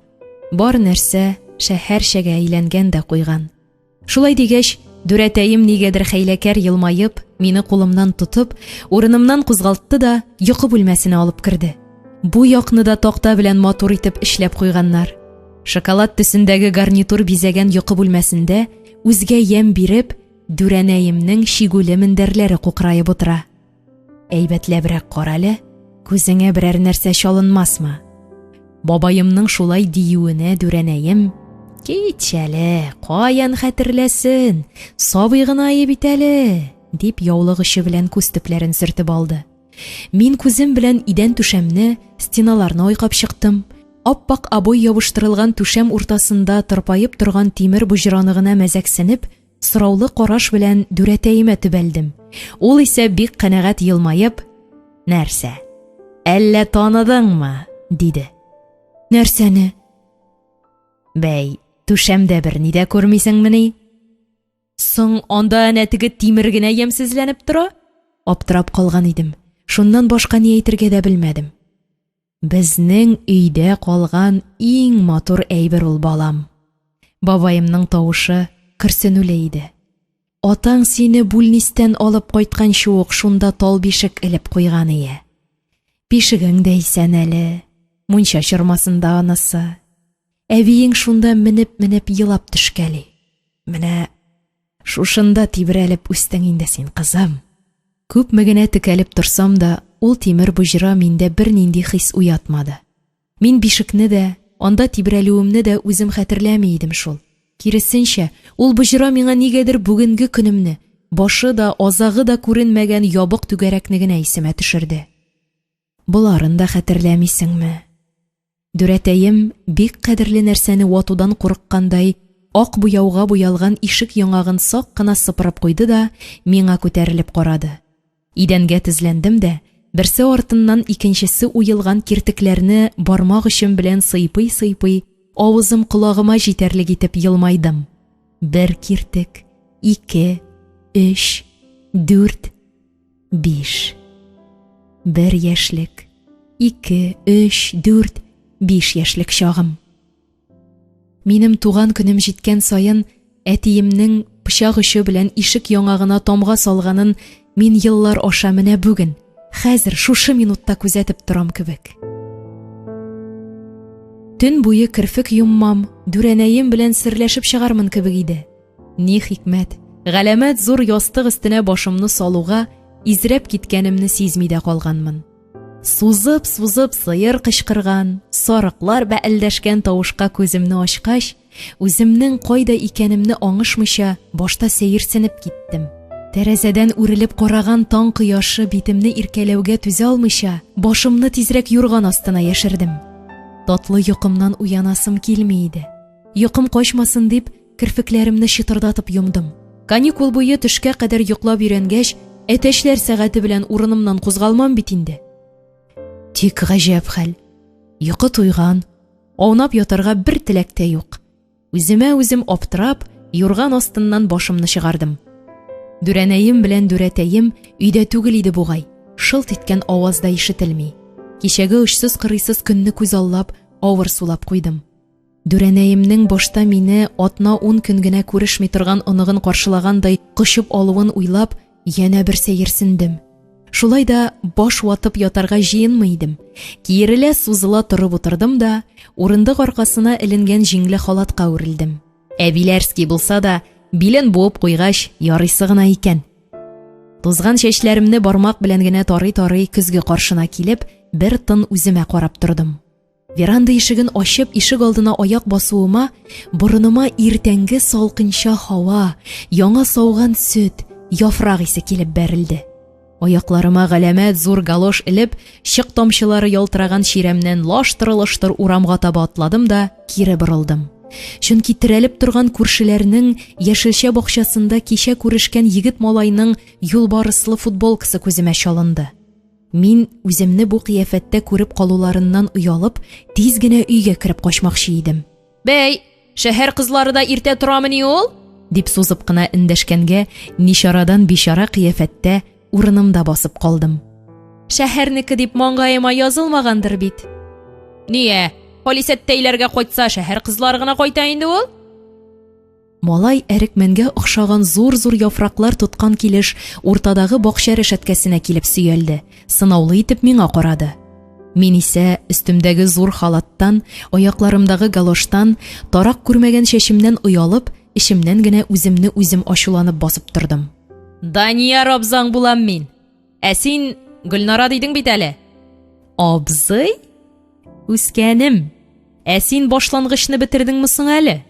Бар нәрсә шәһәрчәгә әйләнгән дә куйган. Шулай дигәч, дүрәтәем нигәдер хәйләкәр елмаеп, мине кулымнан тотып, урынымнан кузгалтты да йокы бүлмәсенә алып керде. Бу якны да такта белән матур итеп эшләп куйганнар. Шоколад төсендәге гарнитур бизәгән йокы бүлмәсендә үзгә ям биреп, дүрәнәемнең шигүле мендәрләре кукраеп утыра. Әйбәтләбрәк карале, күзеңә берәр нәрсә чалынмасмы? Бабаемның шулай диюенә дүрәнәем: «Кит әле, каян хәтерләсен, сабый гына бит әле», дип яулык очы белән күз төпләрен сөртеп алды. Мин күзем белән идән түшәмне, стеналарны айкап чыктым. Аппак обой ябыштырылган түшәм уртасында тырпаеп торган тимер буҗраны гына мәзәксенеп, сораулы караш белән дүрәтәемә төбәлдем. Ул исә бик канәгать елмаеп: «Нәрсә? Әллә таныдыңмы?» диде. «Нәрсәне?» «Бәй, түшәмдә бер ни дә күрмисеңмени?» «Соң анда әнә теге тимер генә ямсезләнеп тора?» Аптырап калган идем. Шуннан башка ни әйтергә дә белмәдем. «Безнең өйдә калган иң матур әйбер ул, балам». Бабаемның тавышы көрсенүле иде. «Атаң сине бүлнистән алып кайтканчы ук шунда тал бишек элеп куйган ие. Бишегең дә исән әле, мунча чормасында анысы. Әбиең шунда менеп елап төшкәли. Менә шушында тибрәлеп үстең инде син, кызым». Күпме генә текәлеп торсам да, ул тимер буҗра миндә бер нинди хис уятмады. Мин бишекне дә, анда тибрәлүемне дә үзем хәтерләми идем шул. Киресенчә, ул буҗра миңа нигәдер бүгенге көнемне, башы да, азагы да күренмәгән ябык түгәрәкне генә исемә төшерде. Буларын да хәтерләмисеңме? Дүрәтәем бик кадерле нәрсәне ватудан курыккандай, ак буяуга буялган ишек яңагын сак кына сыпырып куйды да, миңа күтәрелеп карады. Идәнгә тезләндем дә, берсе артыннан икенчесе уелган киртекләрне бармак очым белән сыйпый, авызым колагыма җитәрлек итеп елмайдым. 1 киртек, 2, 3, 4, 5. 1 яшьлек, 2, 3, 4, 5 яшьлек чагым. Минем туган көнем җиткән саен, әтиемнең пычак очы белән ишек яңагына тамга салганын мин еллар аша менә бүген, хәзер шушы минутта күзәтеп торам кебек. Төн буе керфек юммам, дүрәнәем белән серләшеп чыгармын кебек иде. Ни хикмәт, галәмәт зур ястык өстенә башымны салуга изрәп киткәнемне сизми дә калганмын. Сузып сыер кычкырган, сарыклар бәэлдәшкән тавышка күземне ачкач, үземнең кайда икәнемне аңышмыйча, башта сәерсенеп киттем. Тәрәзәдән үрелеп караган таң кояшы битемне иркәләүгә түзә алмыйча, башымны тизрәк юрган астына яшердем. Татлы йокымнан уянасым килми иде. Йокым качмасын дип, кирфекләремне чытырдатып йомдым. Каникул буе төшкә кадәр йоклап йөрәнгәч, әтәчләр сәгате белән урынымнан кузгалмам бит инде. Тик гаҗәп хәл. Йокы туйган, аунап ятарга бер теләк тә юк. Үземә үзем аптырап, юрган астыннан башымны чыгардым. Дүрәнәем белән дүрәтәем өйдә түгел иде бугай. Шылт иткән аваз да ишетелми. Кичәге очсыз-кырыйсыз көнне күз аллап, авыр сулап куйдым. Дүрәнәемнең башта мине атна 10 көн генә күрешми торган оныгын каршылагандай кочып алуын уйлап, янә бер сәерсендем. Шулай да баш ватып ятарга җыенмый идем. Киерелә сузыла торып утырдым да, урындык аркасына эленгән җиңле халатка үрелдем. Әбиләрский булса да, билен буып куйгач, ярыйсы гына икән. Тузган чәчләремне бармак белән генә тарый-тарый көзге каршына килеп, бер тын үземә карап тордым. Веранда ишеген ачып, ишек алдына аяк басуыма, борыныма иртәнге салкынча һава, яңа сауган сөт, яфрак исе килеп бәрелде. Аякларыма галәмәт зур галош элеп, чык тамчылары ялтыраган чиремнән лаштыр-лаштыр урамга таба атладым да кире борылдым. Чөнки терәлеп торган күршеләрнең яшелчә бакчасында кичә күрешкән егет малайның юлбарыслы футболкасы күземә чалынды. Мин үземне бу кыяфәттә күреп калуларыннан уялып, тиз генә өйгә кереп качмакчы идем. «Бәй, шәһәр кызлары да иртә торамыни ул?» дип сузып кына эндәшкәнгә, нишарадан бишара кыяфәттә урынымда басып калдым. «Шәһәрнеке дип маңгаема язылмагандыр бит». «Ние? Полисәттәйләргә кайтса, шәһәр кызлары гына кайта инде ул?» Малай әрекмәнгә охшаган зур-зур яфраклар тоткан килеш уртадагы бакча рәшәткәсенә килеп сөялде. Сынаулы итеп миңа карады. Мин исә өстемдәге зур халаттан, аякларымдагы галоштан, тарак күрмәгән чәчемнән уялып, ишемнән генә үземне үзем ачуланып басып тордым. «Данияр абзаң булам мин. Ә син Гөлнара дидең бит әле?» «Абзый? Үскәнем. Ә син башлангычны бетердеңме соң әле?»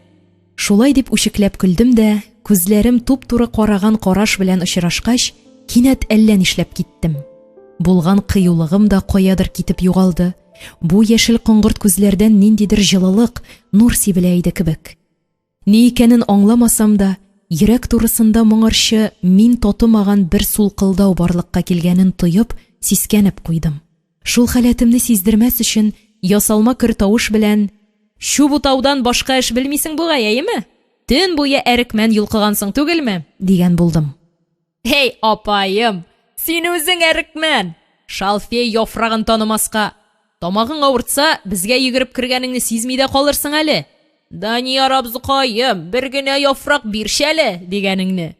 Шулай дип үчекләп көлдем дә, күзләрем туп-туры караган караш белән очрашкач, кинәт әллә нишләп киттем. Булган кыюлыгым да каядыр китеп югалды. Бу яшел коңгырт күзләрдән ниндидер җылылык, нур сибелә иде кебек. Ни икәнен аңламасам да, йөрәк турысында моңарчы мин татымаган бер сулкылдау барлыкка килгәнен тоеп, сискәнеп куйдым. Шул хәләтемне сиздермәс өчен, ясалма көр тавыш белән: «Шу бутаудан башка эш белмисең бугай, әйеме? Төн буе әрекмән йолкыгансың түгелме?» дигән булдым. «Эй, апайым, син үзең әрекмән. Шалфей яфрагын танымаска. Тамагың авыртса, безгә йөгереп кергәнеңне сизми дә калырсың әле. Данияр абзыкаем, бер генә яфрак биршә әле дигәнеңне».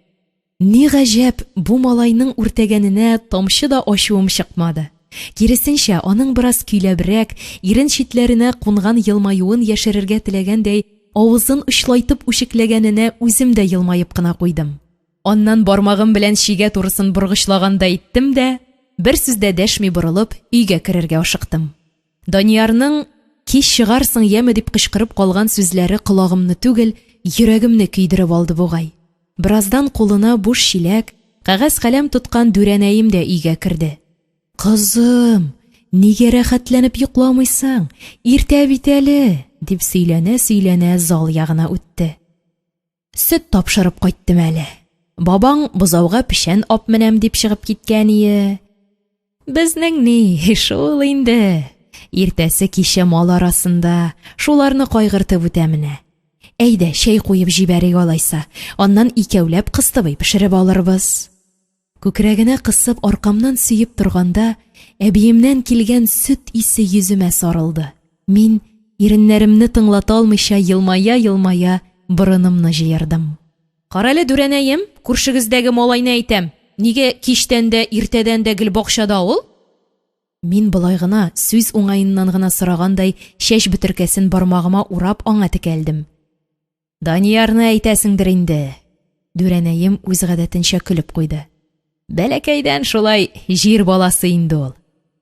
Ни гаҗәп, бу малайның үртәгәненә тамчы да ачуым чыкмады. Киресенчә, аның бераз көйләбрәк, ирен читләренә кунган елмаюын яшерергә теләгәндәй, авызын очлайтып үчекләгәненә үзем дә елмаеп кына куйдым. Аннан бармагым белән чигә турысын бургычлаганда иттем дә, бер сүз дә дәшми борылып, өйгә керергә ашыктым. Даниярның «Кич чыгарсың яме» дип кычкырып калган сүзләре колагымны түгел, йөрәгемне көйдереп алды бугай. Бераздан кулына буш чиләк, кәгазь каләм тоткан Дүрәнәем дә өйгә керде. «Кызым, нигә рәхәтләнеп йокламыйсың? Иртә бит әле», дип сөйләнә-сөйләнә зал ягына үтте. «Сөт тапшырып кайттым әле. Бабаң бозауга пешән ап менәм дип чыгып киткән ие. Безнең ни, шул инде. Иртәсе кичә мал арасында шуларны кайгыртып үтәменә. Әйдә, чәй куеп җибәрик алайса, аннан икәүләп кыстыбый пешереп алырбыз». Күкрәгенә кысып аркамнан сөеп торганда, әбиемнән килгән сөт исе йөземә сарылды. Мин иреннәремне тыңлата алмыйча елмая-елмая борынымны җыердым. «Кара әле, Дүрәнәем, күршегездәге малайны әйтәм. Нигә кичтән дә, иртәдән дә гел бакчада ул?» Мин былай гына, сүз уңаеннан гына сорагандай, чәч бөтеркәсен бармагыма урап аңа текәлдем. «Даниярны әйтәсеңдер инде». Дүрәнәем үз гадәтенчә көлеп куйды. «Бәләкәйдән шулай җир баласы инде ул.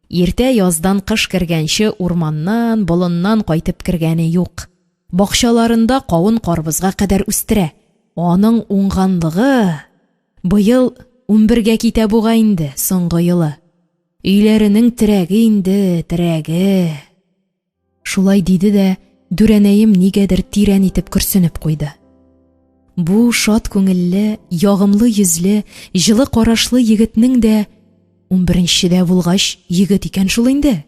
Иртә яздан кыш кергәнче урманнан, болыннан кайтып кергәне юк. Бакчаларында кавын карбызга кадәр үстерә. Аның уңганлыгы быел 11гә китә бугай инде, соңгы елы. Өйләренең терәге инде, терәге». Шулай диде дә, Дүрәнәем нигәдер тирән итеп көрсенеп куйды. Бу шат күңелле, ягымлы йөзле, җылы карашлы егетнең дә 11нчедә булгач егет икән шул инде.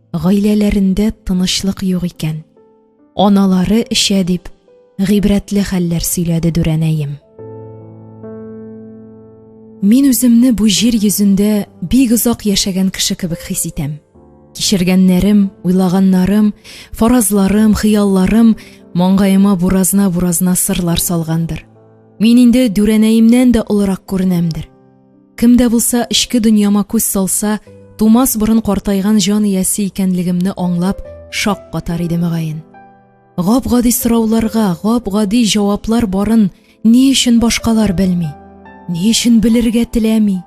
Гаиләләрендә тынычлык юк икән. Аналары эчә дип, гыйбрәтле хәлләр сөйләде Дүрәнәем. Мин үземне бу җир йөзендә бик озак яшәгән кеше кебек хис итәм. Кичергәннәрем, уйлаганнарым, фаразларым, хыялларым маңгаема буразна-буразна сырлар салгандыр. Мин инде Дүрәнәемнән дә олырак күренәмдер. Кем дә булса эчке дөньяма күз салса, тумас борын картайган җан иясе икәнлегемне аңлап, шак катар иде мөгаен. Гап-гади сорауларга, гап-гади җаваплар барын ни өчен башкалар белми, ни өчен белергә теләми,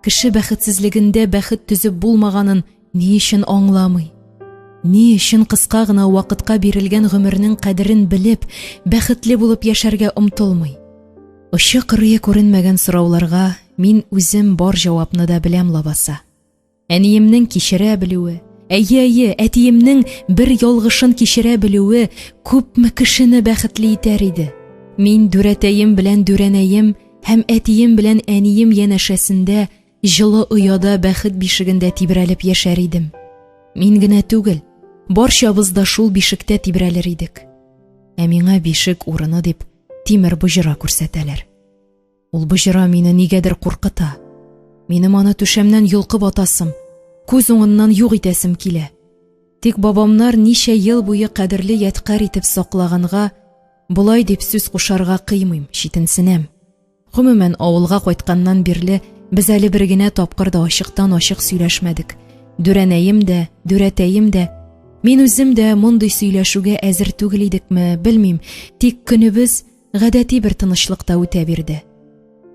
кеше бәхетсезлегендә бәхет төзеп булмаганын ни өчен аңламый, ни өчен кыска гына вакытка бирелгән гомернең кадерен белеп, бәхетле булып яшәргә омтылмый. Очы-кырые күренмәгән сорауларга мин үзем бар җавапны да беләм лабаса. Әниемнең кичерә белүе, Әйе, әтиемнең бер ялгышын кичерә белүе күпме кешене бәхетле итәр иде. Мин дүрәтәем белән дүрәнәем һәм әтием белән әнием янәшәсендә җылы ояда бәхет бишегендә тибрәлеп яшәр идем. Мин генә түгел, барчабыз да шул бишектә тибрәлер идек. Ә миңа бишек урыны дип тимер боҗра күрсәтәләр. Ул боҗра мине нигәдер куркыта. Минем аны түшәмнән йолкып атасым, күз уңыннан юк итәсем килә. Тик бабамнар ничә ел буе кадерле ядкар итеп саклаганга, булай дип сүз кушарга кыймыйм, читенсенәм. Гомумән, авылга кайтканнан бирле без әле бер генә тапкыр да ачыктан-ачык сөйләшмәдек. Дүрәнәем дә, дүрәтәем дә, мин үзем дә мондый сөйләшүгә әзер түгел идекме, белмим, тик көнебез гадәти бер тынычлыкта үтә бирде.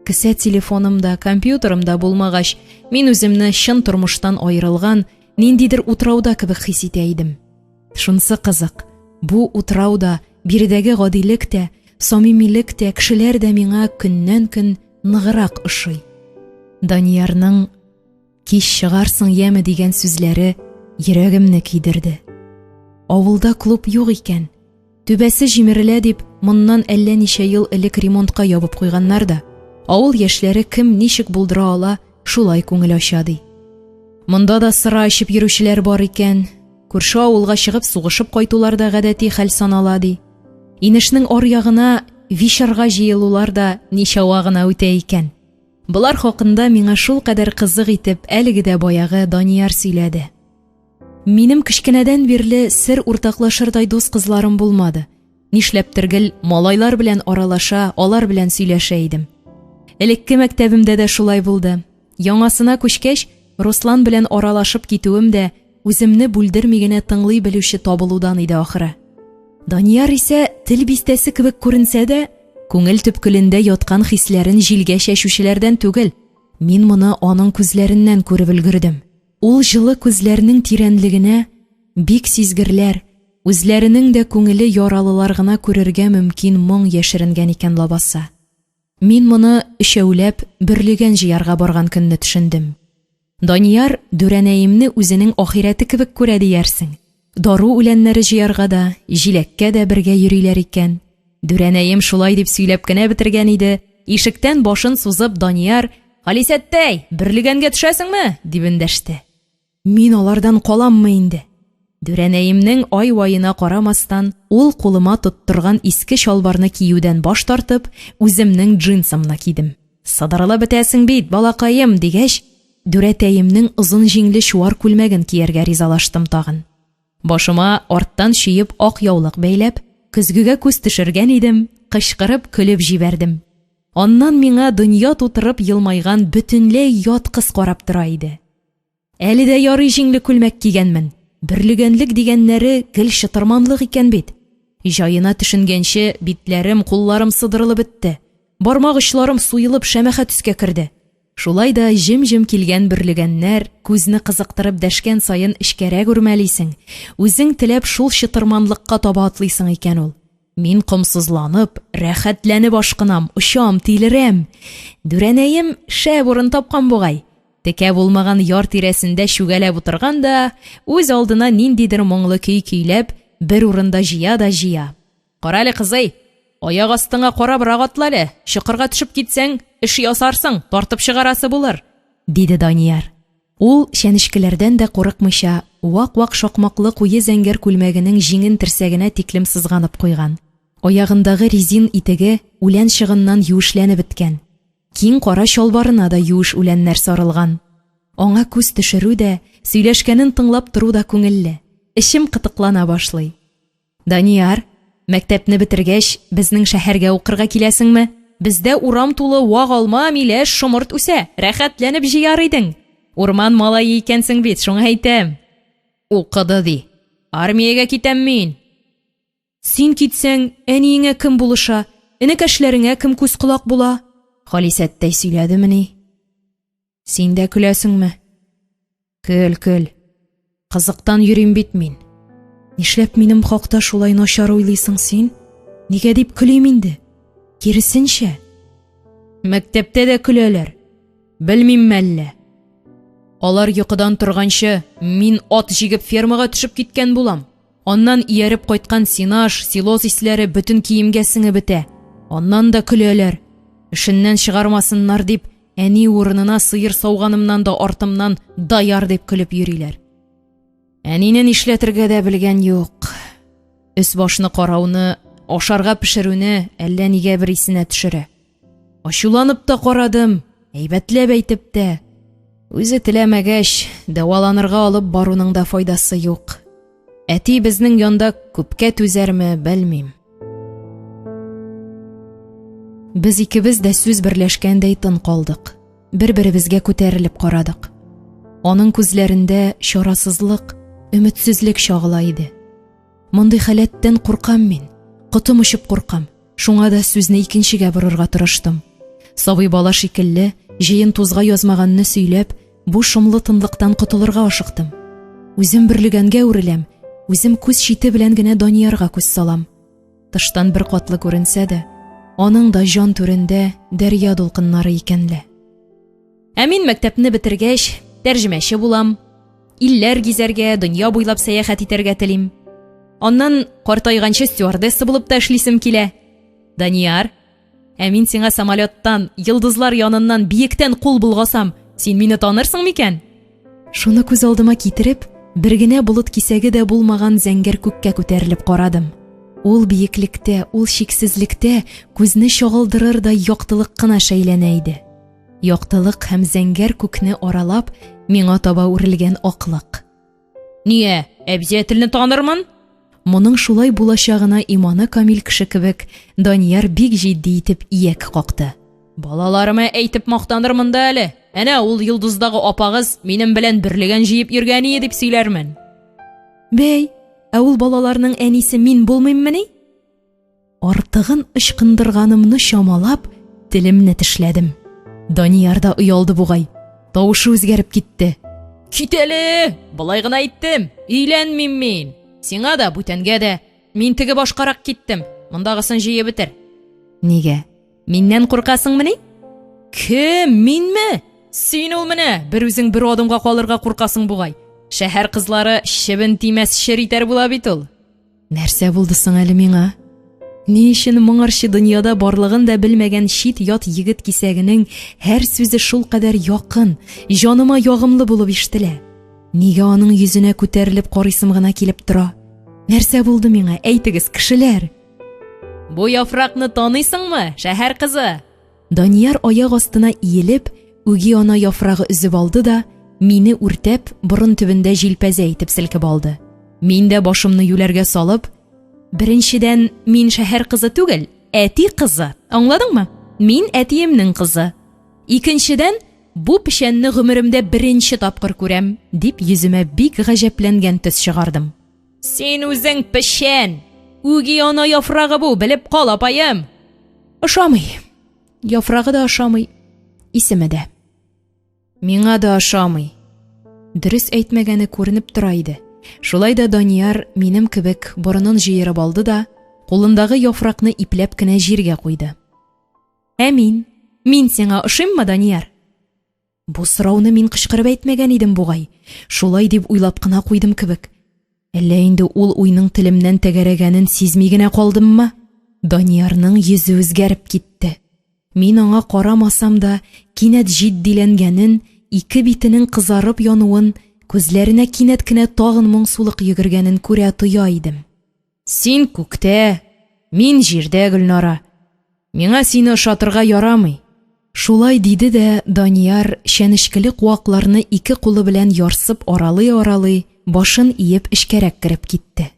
Кесә телефонымда, компьютерымда булмагач, мин үземне чын тормыштан аерылган, ниндидер утрауда кебек хис итә идем. Шунысы кызык, бу утрауда биредәге гадилек тә, самимилек тә, кешеләр дә миңа көннән-көн ныграк ошый. Даниярның «Кич чыгарсың яме» дигән сүзләре йөрәгемне кидерде. Авылда клуб юк икән. Түбәсе җимерелә дип, моннан әллә ничә ел элек ремонтка ябып куйганнар да, авыл яшьләре кем ничек булдыра ала, шулай күңел ача ди. Монда да сыра ачып йөрүчеләр бар икән. Күрше авылга чыгып сугышып кайтулар да гадәти хәл санала ди. Инешнең аръягына вишарга җыелулар да ничава гына үтә икән. Булар хакында миңа шул кадәр кызык итеп әлеге дә баягы Данияр сөйләде. Минем кечкенәдән бирле сер уртаклашырдай дус кызларым булмады. Нишләптер гел малайлар белән аралаша, алар белән сөйләшә идем. Элекке мәктәбемдә дә шулай булды. Яңасына күчкәч, Руслан белән аралашып китүем дә үземне бүлдерми генә тыңлый белүче табылудан иде ахыры. Данияр исә тел бистәсе кебек күренсә дә, күңел төпкелендә яткан хисләрен җилгә чәчүчеләрдән түгел. Мин моны аның күзләреннән күреп өлгердем. Ул җылы күзләрнең тирәнлегенә бик сизгерләр, үзләренең дә күңеле яралылар гына күрергә мөмкин моң яшеренгән икән лабаса. Мин моны өчәүләп берлегән җыярга барган көнне төшендем. Данияр дүрәнәемне үзенең ахирәте кебек күрә диярсең. Дару үләннәре җыярга да, җиләккә дә бергә йөриләр икән. Дүрәнәем шулай дип сөйләп кенә бетергән иде. Ишектән башын сузып Данияр: «Халисәттәй, берлегәнгә төшәсеңме?» дип эндәште. Мин алардан каламмы инде? Дүрәнәемнең ай-ваена карамастан, ул кулыма тоттырган иске чалбарны киюдән баш тартып, үземнең джинсымны кидем. «Сыдырылып бетәсең бит, балакаем» дигәч, дүрәтәемнең озын җиңле чуар күлмәген кияргә ризалаштым тагын. Башыма арттан чөеп ак яулык бәйләп, көзгегә күз төшергән идем, кычкырып көлеп җибәрдем. Аннан миңа дөнья тутырып елмайган бөтенләй ят кыз карап тора иде. Әле дә ярый җиңле күлмәк кигәнмен. Берлегәнлек дигәннәре гел чытырманлык икән бит. Җаена төшенгәнче битләрем, кулларым сыдырылып бетте. Бармак очларым суелып шәмәхә төскә керде. Шулай да җим-җим килгән берлегәннәр күзне кызыктырып дәшкән саен эчкәрәк үрмәлисең. Үзең теләп шул чытырманлыкка таба атлыйсың икән ул. Мин комсызланып, рәхәтләнеп ашкынам, очам, тилерәм. Дүрәнәем шәп урын тапкан бугай. Текә булмаган яр тирәсендә чүгәләп утырган да, үз алдына ниндидер моңлы көй көйләп, бер урында җыя да җыя. «Карале, кызый, аяк астыңа карабрак атла әле. Чокырга төшеп китсәң, эш ясарсың, тартып чыгарасы булыр», диде Данияр. Ул чәнечкеләрдән дә курыкмыйча, вак-вак шакмаклы куе зәңгәр күлмәгенең җиңен терсәгенә тиклем сызганып куйган. Аягындагы резин итеге үлән чыгыннан юешләнеп беткән. Киң кара чалбарына да юеш үләннәр сарылган. Аңа күз төшерү дә, сөйләшкәнен тыңлап туру да күңелле. Эчем кытыклана башлый. «Данияр, мәктәпне бетергәч, безнең шәһәргә укырга киләсеңме? Бездә урам тулы вак алма, миләш, шомырт үсә. Рәхәтләнеп җыяр идең. Урман малае икәнсең бит, шуңа әйтәм». «Укыды ди. Армиягә китәм мин». «Син китсәң, әниеңә кем булыша? Энекәшләреңә кем күз колак була?» Халисәттәй сөйләдеме ни? «Син дә көләсеңме?» «Көл, көл. Кызыктан йөрим бит мин». «Нишләп минем хакта шулай начар уйлыйсың син? Нигә дип көлим инде? Киресенчә. Мәктәптә дә көләләр. Белмим мәллә. Алар йокыдан торганчы, мин ат җигеп фермага төшеп киткән булам. Аннан ияреп кайткан синаж, силоз исләре бөтен киемгә сеңеп бетә. Аннан да көләләр. Эшеннән чыгармасыннар дип, әни урынына сыер сауганымнан да артымнан даяр дип көлеп йөриләр. Әнинен эшләтергә дә белгән юк. Өс башны карауны, ашарга пешерүне әллә нигә бер исенә төшерә. Ачуланып та карадым, әйбәтләп әйтеп тә. Үзе теләмәгәч, дәваланырга алып баруның да файдасы юк. Әти безнең янда күпкә түзәрме, белмим. Без икебез дә сүз берләшкәндәй тын калдык. Бер-беребезгә күтәрелеп карадык. Аның күзләрендә чарасызлык, өметсезлек чагыла иде. Мондый хәләттән куркам мин. Котым очып куркам. Шуңа да сүзне икенчегә борырга тырыштым. Сабый бала шикелле, җыен тузга язмаганны сөйләп, бу шомлы тынлыктан котылырга ашыктым. Үзем берлегәнгә үреләм. Үзем күз чите белән генә Даниярга күз салам. Тыштан бер катлы күренсә дә, аның да җан түрендә дәрья дулкыннары икәнле. Мин мәктәпне бетергәч, тәрҗемәче булам. Илләр гизәргә, дөнья буйлап сәяхәт итәргә телим. Аннан картайганчы стюардесса булып та эшлисем килә. Данияр, мин сиңа самолеттан, йылдызлар яныннан биектән кул булгасам, син мине танырсың микән? Шуны күз алдыма китереп, бер генә болыт кисәге дә булмаган зәңгәр күккә күтәрелеп карадым. Ул бияклектә, ул шиксезлектә күзне чагылдырыр да яктылык кына шәйләнә иде. Яктылык һәм зәңгәр күкне аралап, миңа таба үрелгән аклык. Нигә, әбзәтелне танырмын? Моның шулай булачагына иманы камил кеше кебек, Данияр бик җитди итеп ияк какты. Балаларыма әйтеп мактанырмын да әле. Әнә ул йылдыздагы апагыз минем белән берлегән җыеп йөргән иде дип сөйләрмен. Бәй, ул балаларның әнисе мин булмыйммыни? Артыгын ычкындырганымны чамалап, телемне тешләдем. Данияр да уялды бугай. Тавышы үзгәреп китте. Кит әле, былай гына әйттем, өйләнмим мин. Сиңа да, бүтәнгә дә, мин теге башкарак киттем. Мондагысын җыеп бетер. Нигә? Миннән куркасыңмыни? Кем, минме? Син ул менә, бер үзең бер адымга калырга куркасың бугай. Шәһәр кызлары чебен тимәс шер итәр була бит ул. Нәрсә булды соң әле миңа? Ни өчен моңарчы дөньяда барлыгын да белмәгән чит ят егет кисәгенең һәр сүзе шул кадәр якын, җаныма ягымлы булып ишетелә? Нигә аның йөзенә күтәрелеп карыйсым гына килеп тора? Нәрсә булды миңа? Әйтегез, кешеләр. Бу яфракны таныйсыңмы, шәһәр кызы? Данияр аяк астына иелеп, үги ана яфрагы үзеп алды да, мине үртәп, борын төбендә җилпәзә итеп селкеп алды. Мин дә башымны юләргә салып, беренчедән, мин шәһәр кызы түгел, әти кызы. Аңладыңмы? Мин әтиемнең кызы. Икенчедән, бу пешәнне гомеремдә беренче тапкыр күрәм, дип йөземә бик гаҗәпләнгән төс чыгардым. Син үзең пешән. Үги ана яфрагы бу, белеп кал, апаем. Ошамый. Яфрагы да ошамый. Исеме дә. Миңа да ошамый. Дөрес әйтмәгәне күренеп тора иде. Шулай да Данияр минем кебек борынын җыерып алды да, кулындагы яфракны ипләп кенә җиргә куйды. Мин сиңа ошыйммы, Данияр? Бу сорауны мин кычкырып әйтмәгән идем бугай. Шулай дип уйлап кына куйдым кебек. Әллә инде ул уйның телемнән тәгәрәгәнен сизми генә калдыммы? Даниярның йөзе үзгәреп китте. Мин аңа карамасам да, кинәт җитдиләнгәнен, ике битенең кызарып януын, күзләренә кинәт кенә тагын моңсулык йөгергәнен күрә тоя идем. Син күктә, мин җирдә, Гөлнара. Миңа сине ошатырга ярамый. Шулай диде дә Данияр шәнечкеле куакларны ике кулы белән ярсып аралый-аралый, башын иеп эчкәрәк кереп китте.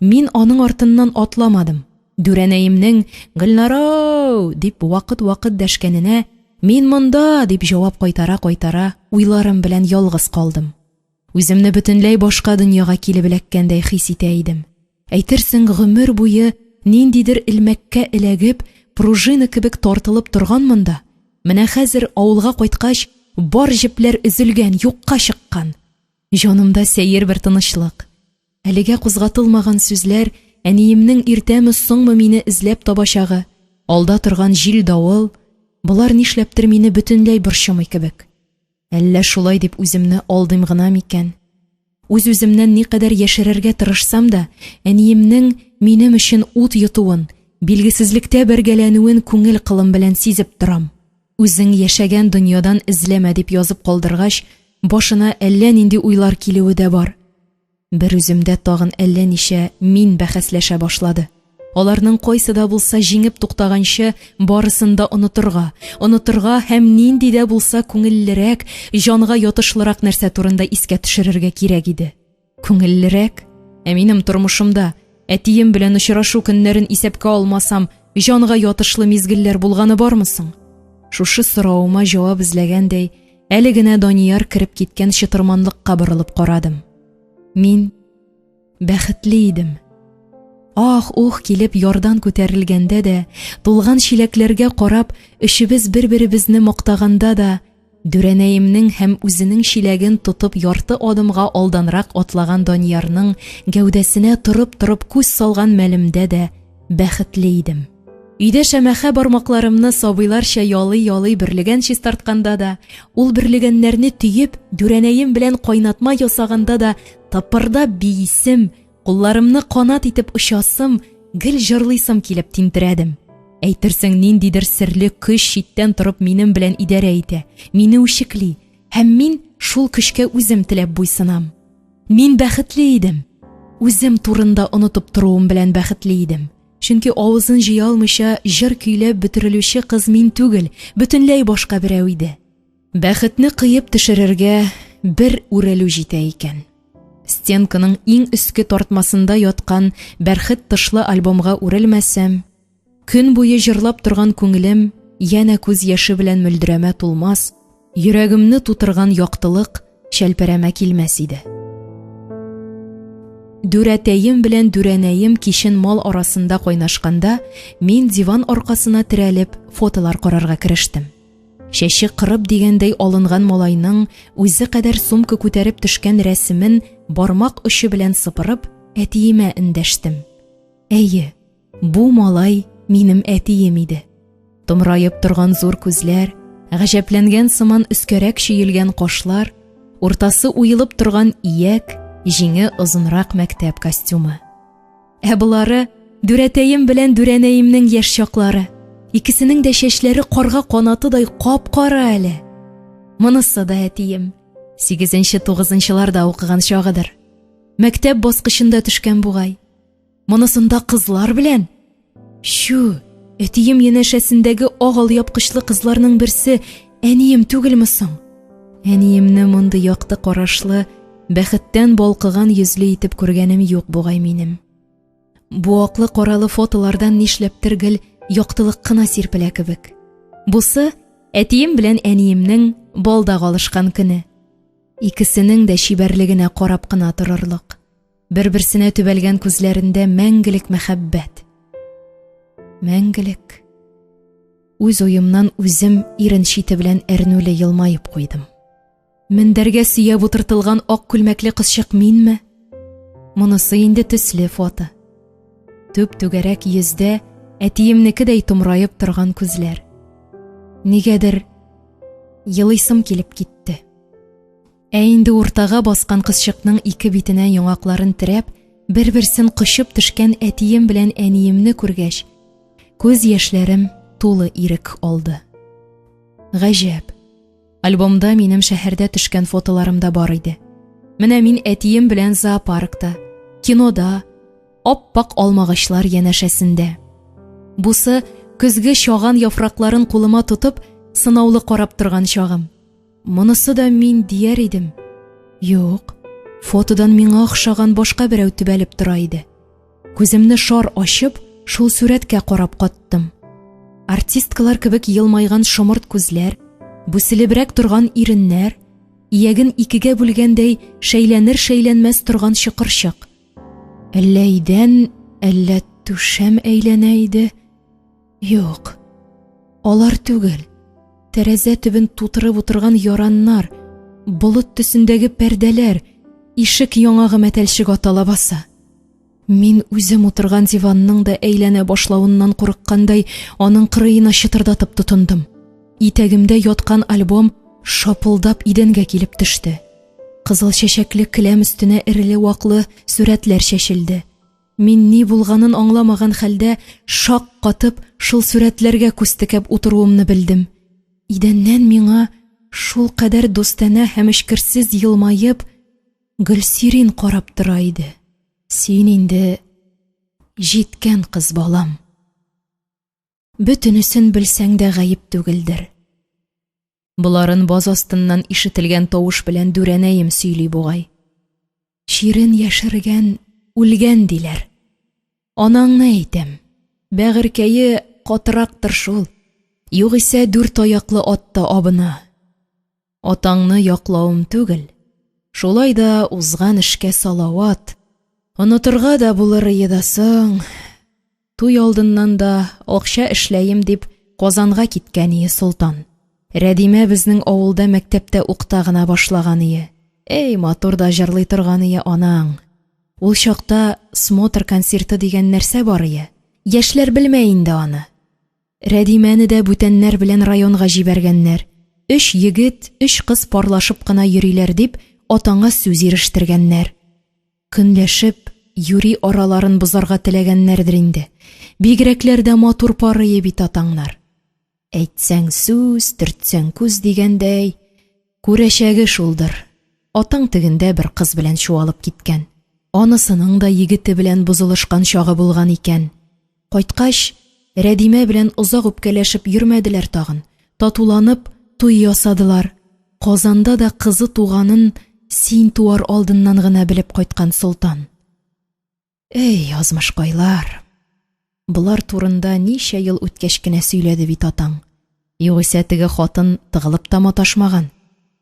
Мин аның артыннан атламадым. Дүрәнәемнең «Гөлнара!» дип вакыт-вакыт дәшкәненә «Мин монда!» дип җавап кайтара-кайтара уйларым белән ялгыз калдым. Үземне бөтенләй башка дөньяга килеп эләккәндәй хис итә идем. Әйтерсең, гомер буе ниндидер илмәккә эләгеп, пружина кебек тартылып торганмын да, менә хәзер авылга кайткач, бар җепләр өзелгән, юкка чыккан. Җанымда сәер бер тынычлык. Әлегә кузгатылмаган сүзләр, әниемнең иртәме соңмы мине эзләп табачагы, алда торган җил давыл, булар нишләптер мине бөтенләй борчымый кебек. Әллә шулай дип үземне алдым гына микән? Үз-үземнән никадәр яшерергә тырышсам да, әниемнең минем өчен ут йотуын, билгесезлектә бергәләнүен күңел кылым белән сизеп торам. Үзең яшәгән дөньядан эзләмә дип язып калдыргач, башына әллә нинди уйлар килүе дә бар. Бер үземдә тагын әллә ничә мин бәхәсләшә башлады. Аларның кайсы да булса җиңеп туктаганчы барысын да онытырга һәм нинди дә булса күңеллерәк, җанга ятышлырак нәрсә турында искә төшерергә кирәк иде. Күңеллерәк? Минем тормышымда әтием белән очрашу көннәрен исәпкә алмасам, җанга ятышлы мизгелләр булганы бармы соң? Шушы сорауыма җавап эзләгәндәй, әле генә Данияр кереп киткән чытырманлыкка борылып карадым. Мин бәхетле идем. Ах-ух килеп ярдан күтәрелгәндә дә, тулган чиләкләргә карап, эшебез бер-беребезне мактаганда да, Дүрәнәемнең һәм үзенең чиләген тотып ярты адымга алданрак атлаган Даниярның гәүдәсенә торып күз салган мәлемдә дә бәхетле идем. Өйдә шәмәхә бармакларымны сабыйларча ялый берлегәнче тартканда да, ул берлегәннәрне төеп, Дүрәнәем белән кайнатма ясаганда да, тапырда биисем, кулларымны канат итеп очасым, гел җырлыйсым килеп тинтерәдем. Әйтерсең ниндидер серле көч читтән торып минем белән идарә итә, мине үчекли, һәм мин шул көчкә үзем теләп буйсынам. Мин бәхетле идем. Үзем турында онытып торуым белән бәхетле идем. Чөнки авызын җыя алмыйча җыр көйләп бетерелүче кыз мин түгел, бөтенләй башка берәү иде. Бәхетне кыеп төшерергә бер үрелү җитә икән. Стенканың иң өске тартмасында яткан бәрхет тышлы альбомга үрелмәсәм, көн буе җырлап торган күңелем янә күз яше белән мөлдерәмә тулмас, йөрәгемне тутырган яктылык шәлпәрәмә килмәс иде. Дүрәтәем белән Дүрәнәем кичен мал арасында кайнашканда, мин диван аркасына терәлеп фотолар карарга керештем. Шәче кырып дигәндәй алынган малайның үзе кадәр сумка күтәреп төшкән рәсемен бармак очы белән сыпырып, әтиемә эндәштем. Әйе, бу малай минем әтием иде. Томраеп торган зур күзләр, гаҗәпләнгән сыман өскәрәк чөелгән кашлар, уртасы уелып торган ияк, җиңе озынрак мәктәп костюмы. Булары Дүрәтәем белән Дүрәнәемнең яшь чаклары. Икесенең дә чәчләре карга канатыдай кап-кара әле. Монысы да әтием. 8-9-ларда укыган чагыдыр. Мәктәп баскычында төшкән бугай. Монысында кызлар белән. Шу, әтием янәшәсендәге агыл япкычлы кызларның берсе әнием түгелме соң? Әниемне монды якты карашлы, бәхеттән балкыган йөзле итеп күргәнем юк бугай минем. Бу аклы каралы фотолардан нишләптер гел яктылык кына сирпелә кебек. Бусы әтием белән әниемнең балда галышкан көне. Икесенең дә чибәрлегенә карап кына торырлык. Бер-берсенә төбәлгән күзләрендә мәңгелек мәхәббәт. Мәңгелек. Үз уемнан үзем ирен чите белән әрнүле елмаеп куйдым. Мендәргә сөяп утыртылган ак күлмәкле кызчык минме? Монысы инде төсле фото. Төп түгәрәк йөздә әтиемнекедәй томраеп торган күзләр. Нигәдер елыйсым килеп китте. Инде уртага баскан кызчыкның ике битенә яңакларын терәп, бер-берсен кочып төшкән әтием белән әниемне күргәч, күз яшьләрем тулы ирек алды. Гаҗәп. Альбомда минем шәһәрдә төшкән фотоларым да бар иде. Менә мин әтием белән зоопаркта, кинода, ап-пак алмагачлар янәшәсендә. Бусы көзге чаган яфракларын кулыма тотып, сынаулы карап торган чагым. Монысы да мин дияр идем. Юк, фотодан миңа охшаган башка берәү төбәлеп тора иде. Күземне шар ачып, шул сүрәткә карап каттым. Артисткалар кебек елмайган шомырт күзләр, бүселебрәк торган иреннәр, ияген икегә бүлгәндәй шәйләнер-шәйләнмәс торган чыкырчык. Әллә идән, әллә түшәм әйләнә иде. Юк, алар түгел. Тәрәзә төбен тутырып утырган яраннар, болыт төсендәге пәрдәләр, ишек яңагы мәтәлчек атала баса. Мин үзем утырган диванның да әйләнә башлавыннан курыккандай, аның кырыена чытырдатып тотындым. Итәгемдә яткан альбом шапылдап идәнгә килеп төште. Кызыл чәчәкле келәм өстенә эреле-ваклы сүрәтләр чәчелде. Мин ни булганын аңламаган хәлдә шак катып шул сүрәтләргә күз текәп утыруымны белдем. Идәннән миңа шул кадәр дустанә һәм эчкерсез елмаеп Гөлсирин карап тора иде. Син инде җиткән кыз балам. Бөтенесен белсәң дә гаеп түгелдер. Буларын баз астыннан ишетелгән тавыш белән Дүрәнәем сөйли бугай. Ширен яшергән, үлгән диләр. Анаңны әйтәм. Бәгыркәе катырактыр шул. Югыйсә 4 аяклы атта абына. Атаңны яклавым түгел. Шулай да узган эшкә салават. Онытырга да булыр едасың. Туй алдыннан да акча эшләйем дип Казанга киткән ие Солтан. Рәдимә безнең авылда мәктәптә укыта гына башлаган ие. Эй, матур да җырлый торган ие анаң. Ул чакта смотр концерты дигән нәрсә бар ие. Яшьләр белмәй инде аны. Рәдимәне дә бүтәннәр белән районга җибәргәннәр. 3 егет, 3 кыз парлашып кына йөриләр дип атаңа сүз ирештергәннәр. Көнләшеп, юри араларын бозарга теләгәннәрдер инде. Бигрәкләр дә матур парые бит атаңнар. Әйтсәң сүз, төртсәң күз дигәндәй, күрәчәге шулдыр. Атаң тегендә бер кыз белән чуалып киткән. Анысының да егете белән бозылышкан чагы булган икән. Кайткач, Рәдимә белән озак үпкәләшеп йөрмәделәр тагын. Татуланып, туй ясадылар. Казанда да кызы туганын син туар алдыннан гына белеп кайткан Солтан. Эй, язмышкайлар. Булар турында ничә ел үткәч кенә сөйләде бит атаң. Югыйсә теге хатын тыгылып та маташмаган.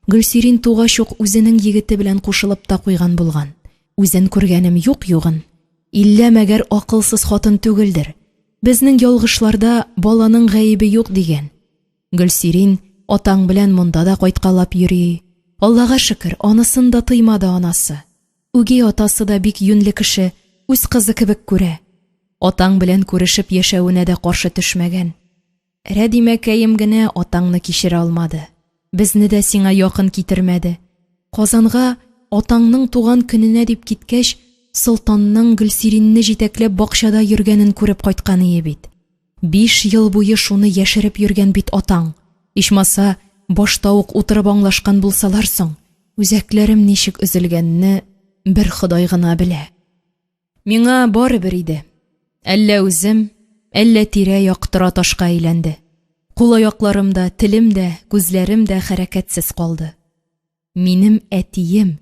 Гөлсирин тугач ук үзенең егете белән кушылып та куйган булган. Үзен күргәнем юк югын. Иллә мәгәр акылсыз хатын түгелдер. Безнең ялгышларда баланың гаебе юк дигән. Гөлсирин атаң белән монда да кайткалап йөри. Аллага шөкер, анысын да тыймады анасы. Үги атасы да бик юньле кеше, үз кызы кебек күрә. Атаң белән күрешеп яшәвенә дә каршы төшмәгән. Рәдимәкәем генә атаңны кичерә алмады. Безне дә сиңа якын китермәде. Казанга атаңның туган көненә дип киткәч, Солтанның Гөлсиринне җитәкләп бакчада йөргәнен күреп кайткан ие бит. 5 ел буе шуны яшереп йөргән бит атаң. Ичмаса, башта ук утырып аңлашкан булсалар соң, үзәкләрем ничек өзелгәнне бер Ходай гына белә. Миңа барыбер иде. Әллә үзем, әллә тирә-як тора ташка әйләнде. Кул-аякларым да, телем дә, күзләрем дә хәрәкәтсез калды. Минем әтием,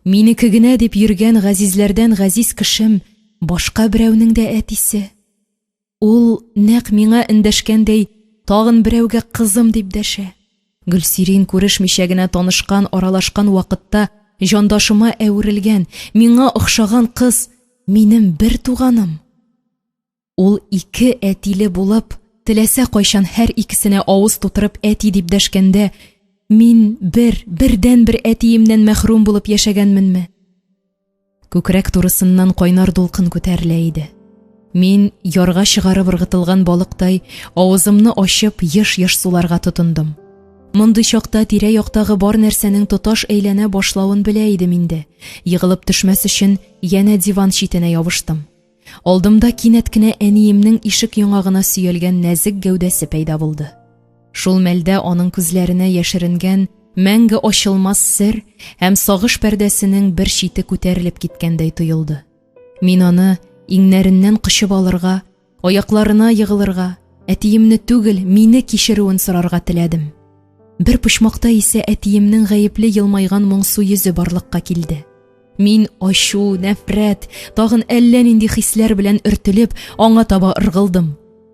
минеке генә дип йөргән газизләрдән газиз кешем башка берәүнең дә әтисе. Ул нәкъ миңа эндәшкәндәй тагын берәүгә кызым дип дәшә. Гөлсирин күрешмичә генә танышкан, аралашкан вакытта җандашыма әверелгән, миңа охшаган кыз минем бер туганым. Ул 2 әтиле булып, теләсә кайчан һәр икесенә авыз тутырып әти дип дәшкәндә, мин бердән-бер әтиемнән мәхрүм булып яшәгәнменме? Күкрәк турысыннан кайнар дулкын күтәрелә иде. Мин ярга чыгарып ыргытылган балыктай авызымны ачып еш-еш суларга тотындым. Мондый чакта тирә-яктагы бар нәрсәнең тоташ әйләнә башлавын белә идем инде. Егылып төшмәс өчен янә диван читенә ябыштым. Алдымда кинәт кенә әниемнең ишек яңагына сөялгән нәзек гәүдәсе пәйда булды. Шул мәлдә аның күзләренә яшеренгән мәңге ачылмас сер һәм сагыш пәрдәсенең бер чите күтәрелеп киткәндәй тоелды. Мин аны иңнәреннән кычып алырга, аякларына егылырга, әтиемне түгел, мине кичерүен сорарга теләдем. Бер почмакта исә әтиемнең гаепле елмайган моңсу йөзе барлыкка килде. Мин ачу, нәфрәт, тагын әллә нинди хисләр белән өртелеп, аңа таба ыргылдым.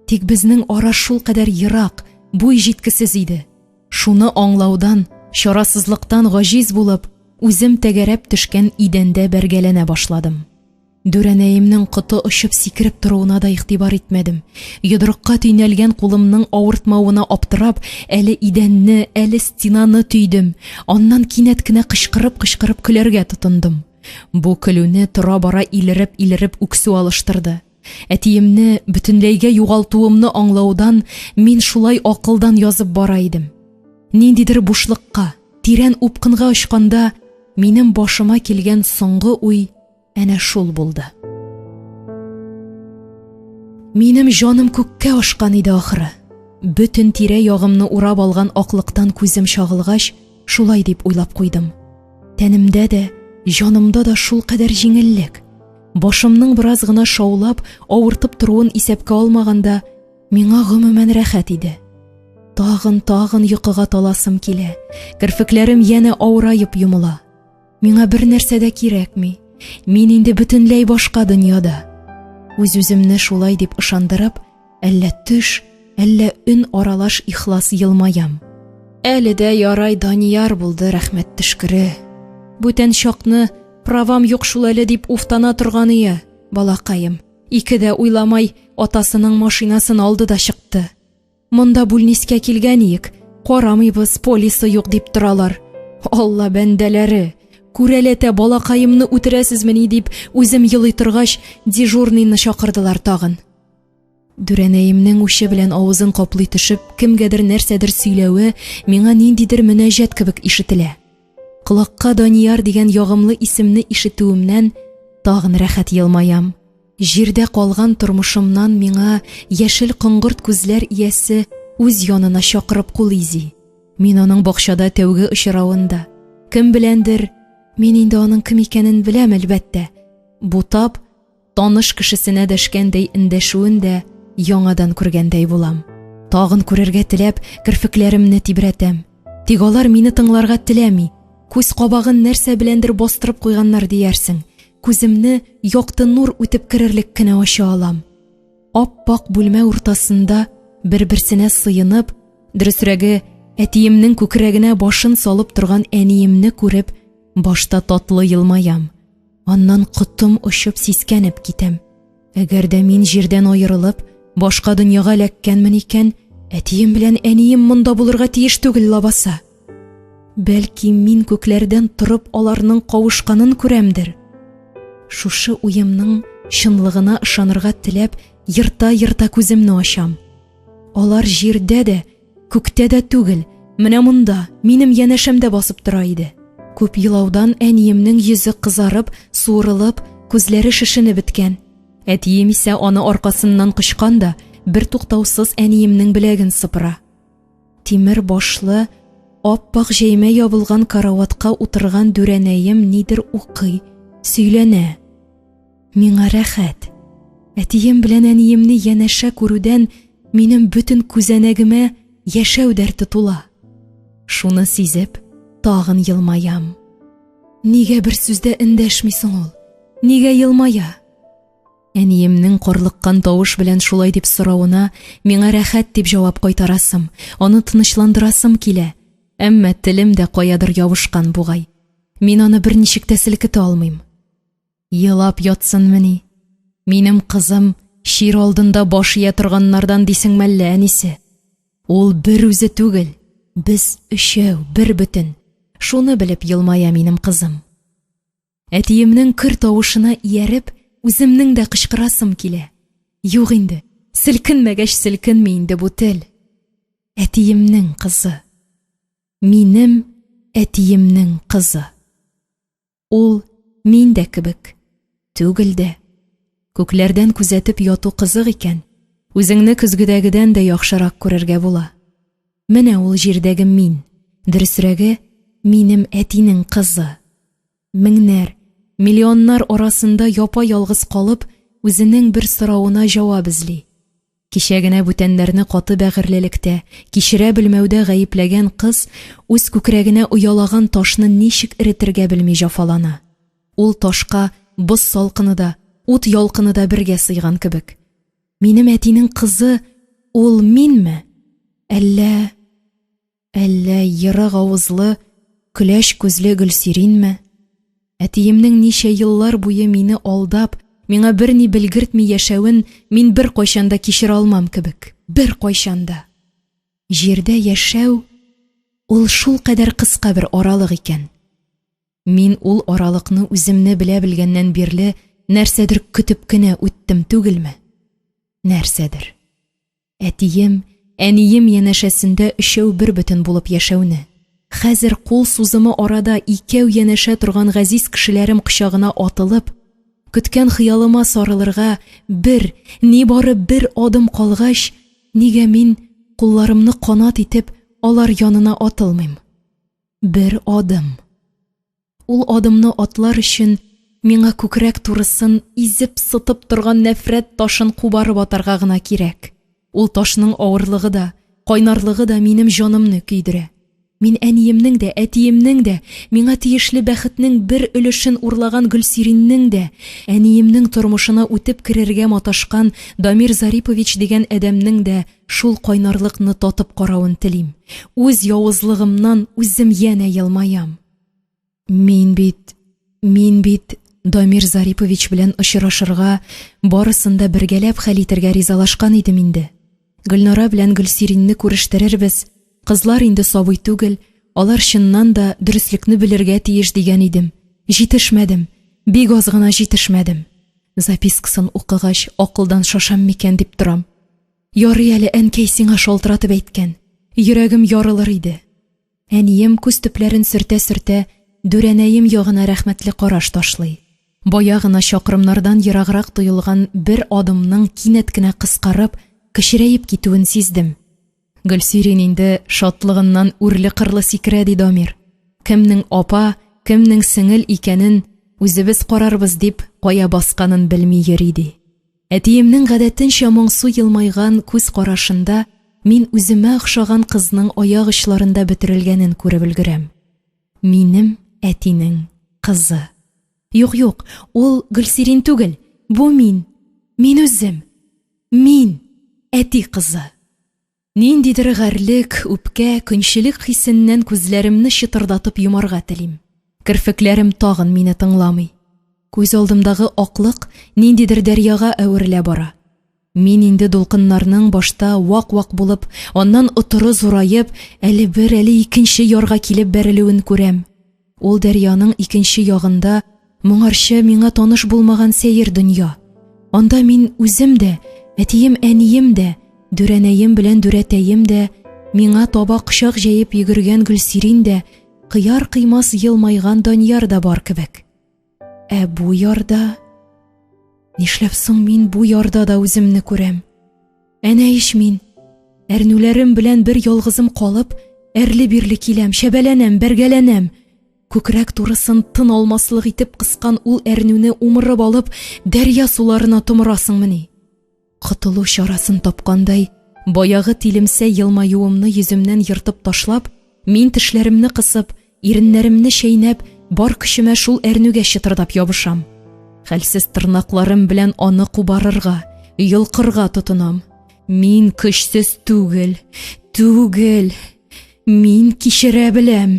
Тик безнең ара шул кадәр ерак, буй җиткесез иде. Шуны аңлаудан, чарасызлыктан гаҗиз булып, үзем тәгәрәп төшкән идәндә бәргәләнә башладым. Дүрәнәемнең коты очып сикереп торуына да игътибар итмәдем. Йодрыкка төйнәлгән кулымның авыртмавына аптырап, әле идәнне, әле стенаны төйдем. Аннан кинәт кенә кычкырып көләргә тотындым. Бу көлүне тора-бара илереп үксү алыштырды. Әтиемне бөтенләйгә югалтуымны аңлаудан мин шулай акылдан язып бара идем. ниндидер бушлыкка, тирән упкынга очканда, минем башыма килгән соңгы уй әнә шул булды. Минем җаным күккә ашкан иде ахыры. Бөтен тирә-ягымны урап алган аклыктан күзем шагылгач, шулай дип уйлап куйдым. Тәнемдә дә, җанымда да шул кадәр җиңеллек. Башымның бераз гына шаулап, авыртып торуын исәпкә алмаганда, миңа гомумән рәхәт иде. Тагын йокыга таласым килә. Кирфекләрем янә авырайып йомыла. Миңа бер нәрсә дә кирәкми. Мин инде бөтенләй башка дөньяда. Үз-үземне шулай дип ышандырып, әллә төш, әллә өн аралаш ихлас елмаям. Әле дә ярай Данияр булды, рәхмәт төшкере. Бүтән чакны правам юк шул әле дип уфтана торган ие, балакаем. Ике дә уйламай атасының машинасын алды да чыкты. Монда бүлнискә килгән иек, карамыйбыз, полисы юк дип торалар. Алла бәндәләре, күрәләтә балакаемны үтерәсезмени дип, үзем елый торгач, дежурныйны чакырдылар тагын. Дүрәнәемнең үче белән авызын каплый төшеп, кемгәдер нәрсәдер сөйләве миңа ниндидер мөнәҗәт кебек ишетелә. Колакка Данияр дигән ягымлы исемне ишетүемнән тагын рәхәт елмаям. Җирдә калган тормышымнан миңа яшел коңгырт күзләр иясе үз янына чакырып кул изи. Мин аның бакчада тәүге очравында. Кем беләндер, мин инде аның кем икәнен беләм әлбәттә. Бу тап таныш кешесенә дәшкәндәй эндәшүен дә яңадан күргәндәй булам. Тагын күрергә теләп, кирфекләремне тибрәтәм. Тик алар мине тыңларга теләми. Күз кабагын нәрсә беләндер бастырып куйганнар диярсең. Күземне якты нур үтеп керерлек кенә ача алам. Ап-пак бүлмә уртасында бер-берсенә сыйынып, дөресрәге, әтиемнең күкрәгенә башын салып торган әниемне күреп, башта татлы елмаям. Аннан котым очып сискәнеп китәм. Әгәр дә мин җирдән аерылып, башка дөньяга эләккәнмен икән, әтием белән әнием монда булырга тиеш түгел лабаса. Бәлки мин күкләрдән торып аларның кавышканын күрәмдер. Шушы уемның чынлыгына ышанырга теләп, йырта күземне ачам. Алар җирдә дә, күктә дә түгел, менә монда, минем янәшәмдә басып тора иде. Күп елаудан әниемнең йөзе кызарып, суырылып, күзләре шешенеп беткән. Әтием исә аны аркасыннан кычкан да, бер туктаусыз әниемнең беләген сыпыра. Тимер башлы, ап-пак җәймә ябылган караватка утырган дүрәнәем нидер укый, сөйләнә. Миңа рәхәт. Әтием белән әниемне янәшә күрүдән минем бөтен күзәнәгемә яшәү дәрте тула. Шуны сизеп, тагын елмаям. Нигә бер сүздә эндәшмисең ул? Нигә елмая? Әниемнең карлыккан тавыш белән шулай дип соравына миңа рәхәт дип җавап кайтарасым, аны тынычландырасым килә. Әмма телем дә каядыр ябышкан бугай. Мин аны берничек тә селкетә алмыйм. Елап ятсынмыни? Минем кызым шир алдында баш ия торганнардан дисең мәллә әнисе? Ул бер үзе түгел, без өчәү, бер бөтен. Шуны белеп елмая минем кызым. Әтиемнең көр тавышына ияреп, үземнең дә кычкырасым килә. Юк инде, селкенмәгәч селкенми инде бу тел. Әтиемнең кызы. Минем әтиемнең кызы. Ул мин дә кебек. Түгел дә. Күкләрдән күзәтеп яту кызык икән, үзеңне көзгедәгедән дә яхшырак күрергә була. Менә ул җирдәге мин, дөресрәге, минем әтинең кызы. Меңнәр, миллионнар арасында япа-ялгыз калып, үзенең бер соравына җавап эзли. Кичә генә бүтәннәрне каты бәгырьлелектә, кичерә белмәүдә гаепләгән кыз үз күкрәгенә уялаган ташны ничек эретергә белми җафалана. Ул ташка боз салкыны да, ут ялкыны да бергә сыйган кебек. Минем әтинең кызы ул минме? Әллә ерык авызлы, көләч күзле Гөлсиринме? Әтиемнең ничә еллар буе мине алдап, миңа берни белгертми яшәвен мин бер кайчанда кичерә алмам кебек. Бер кайчанда. Җирдә яшәү ул шул кадәр кыска бер аралык икән. Мин ул аралыкны үземне белә белгәннән бирле нәрсәдер көтеп кенә үттем түгелме? Нәрсәдер. Әтием, әнием янәшәсендә өчәү бер бөтен булып яшәүне. Хәзер кул сузымы арада икәү янәшә торган газиз кешеләрем кочагына атылып, көткән хыялыма сарылырга ни бары бер адым калгач, нигә мин кулларымны канат итеп алар янына атылмыйм? Бер адым. Ул адымны атлар өчен миңа күкрәк турысын изеп сытып торган нәфрәт ташын кубарып атарга гына кирәк. Ул ташның авырлыгы да, кайнарлыгы да минем җанымны көйдерә. Мин әниемнең дә, әтиемнең дә, миңа тиешле бәхетнең бер өлешен урлаган Гөлсириннең дә, әниемнең тормышына үтеп керергә маташкан Дамир Зарипович дигән әдәмнең дә шул кайнарлыкны татып каравын телим. Үз явызлыгымнан үзем янә елмаям. Мин бит Дамир Зарипович белән очрашырга, барысында бергәләп хәл итәргә ризалашкан идем инде. Гөлнара белән Гөлсиринне күрештерербез. Кызлар инде сабый түгел, алар чыннан да дөреслекне белергә тиеш дигән идем. Җитешмәдем, бик аз гына җитешмәдем. Запискасын укыгач, акылдан шашам микән дип торам. Ярый әле әнкәй сиңа шалтыратып әйткән. Йөрәгем ярылыр иде. Әнием күз төпләрен сөртә-сөртә, дүрәнәем ягына рәхмәтле караш ташлый. Бая гына чакрымнардан ераграк тоелган бер адымның кинәт кенә кыскарып, кечерәеп китүен сиздем. Гөлсирин инде шатлыгыннан үрле-кырлы сикерә ди Дамир. Кемнең апа, кемнең сеңел икәнен үзебез карарбыз дип кая басканын белми йөри ди. Әтиемнең гадәтенчә моңсу елмайган күз карашында мин үземә охшаган кызның аяк очларында бөтерелгәнен күреп өлгерәм. Минем әтинең кызы. Юк, ул Гөлсирин түгел, бу мин үзем. Мин әти кызы. Ниндидер гәрлек, үпкә, көнчелек хисеннән күзләремне чытырдатып йомарга телим. Кирфекләрем тагын мине тыңламый. Күз алдымдагы аклык ниндидер дәрьяга әверелә бара. Мин инде дулкыннарның башта вак-вак булып, аннан утыры зурайып, әле бер, әле икенче ярга килеп бәрелүен күрәм. Ул дәрьяның икенче ягында моңарчы миңа таныш булмаган сәер дөнья. Анда мин үзем дә, әтием, әнием дә, дүрәнәем белән дүрәтәем дә, миңа таба кочак җәеп йөгергән Гөлсирин дә, кыяр кыймас елмайган Данияр да бар кебек. Бу ярда... Нишләп соң мин бу ярда да үземне күрәм? Әнә иш мин, әрнүләрем белән бер ялгызым калып, әрле-бирле киләм, шәбәләнәм, бәргәләнәм. Күкрәк турысын тын алмаслык итеп кыскан ул әрнүне умырып алып, дәрья суларына томырасыңмыни? Кытылу чарасын тапкандай, баягы тилемсә елмаюымны йөземнән йыртып ташлап, мин тешләремне кысып, иреннәремне чәйнәп, бар көчемә шул әрнүгә чытырдап ябышам. Хәлсез тырнакларым белән аны кубарырга, йолкырга тотынам. Мин көчсез түгел. Мин кичерә беләм.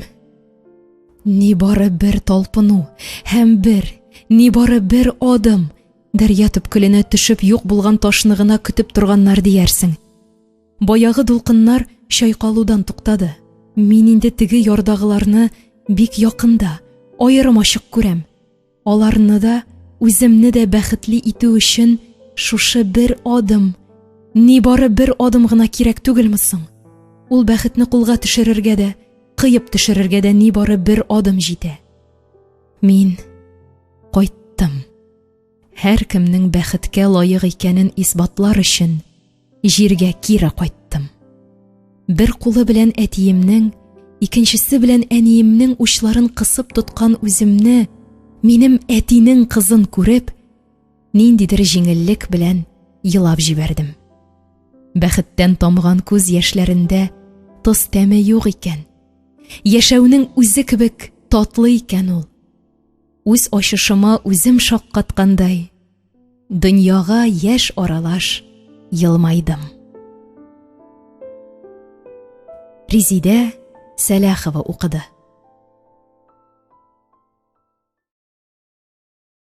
Ни бары бер талпыну, һәм ни бары бер адым. Дәрья төпкеленә төшеп юк булган ташны гына көтеп торганнар диярсең. Баягы дулкыннар чайкалудан туктады. Мин инде теге ярдагыларны бик якында, аерым ачык күрәм. Аларны да, үземне дә бәхетле итү өчен шушы бер адым, ни бары бер адым гына кирәк түгелме соң? Ул бәхетне кулга төшерергә дә, кыеп төшерергә дә ни бары бер адым җитә. Мин кайттым. Һәр кемнең бәхеткә лаек икәнен исбатлар өчен җиргә кире кайттым. Бер кулы белән әтиемнең, икенчесе белән әниемнең учларын кысып тоткан үземне, минем әтинең кызын күреп, ниндидер җиңеллек белән елап җибәрдем. Бәхеттән тамган күз яшьләрендә тоз тәме юк икән. Яшәүнең үзе кебек татлы икән ул. Үз ачышыма үзем шаккаткандай, дөньяга яшь аралаш елмайдым. Резидә Сәләхова укыды.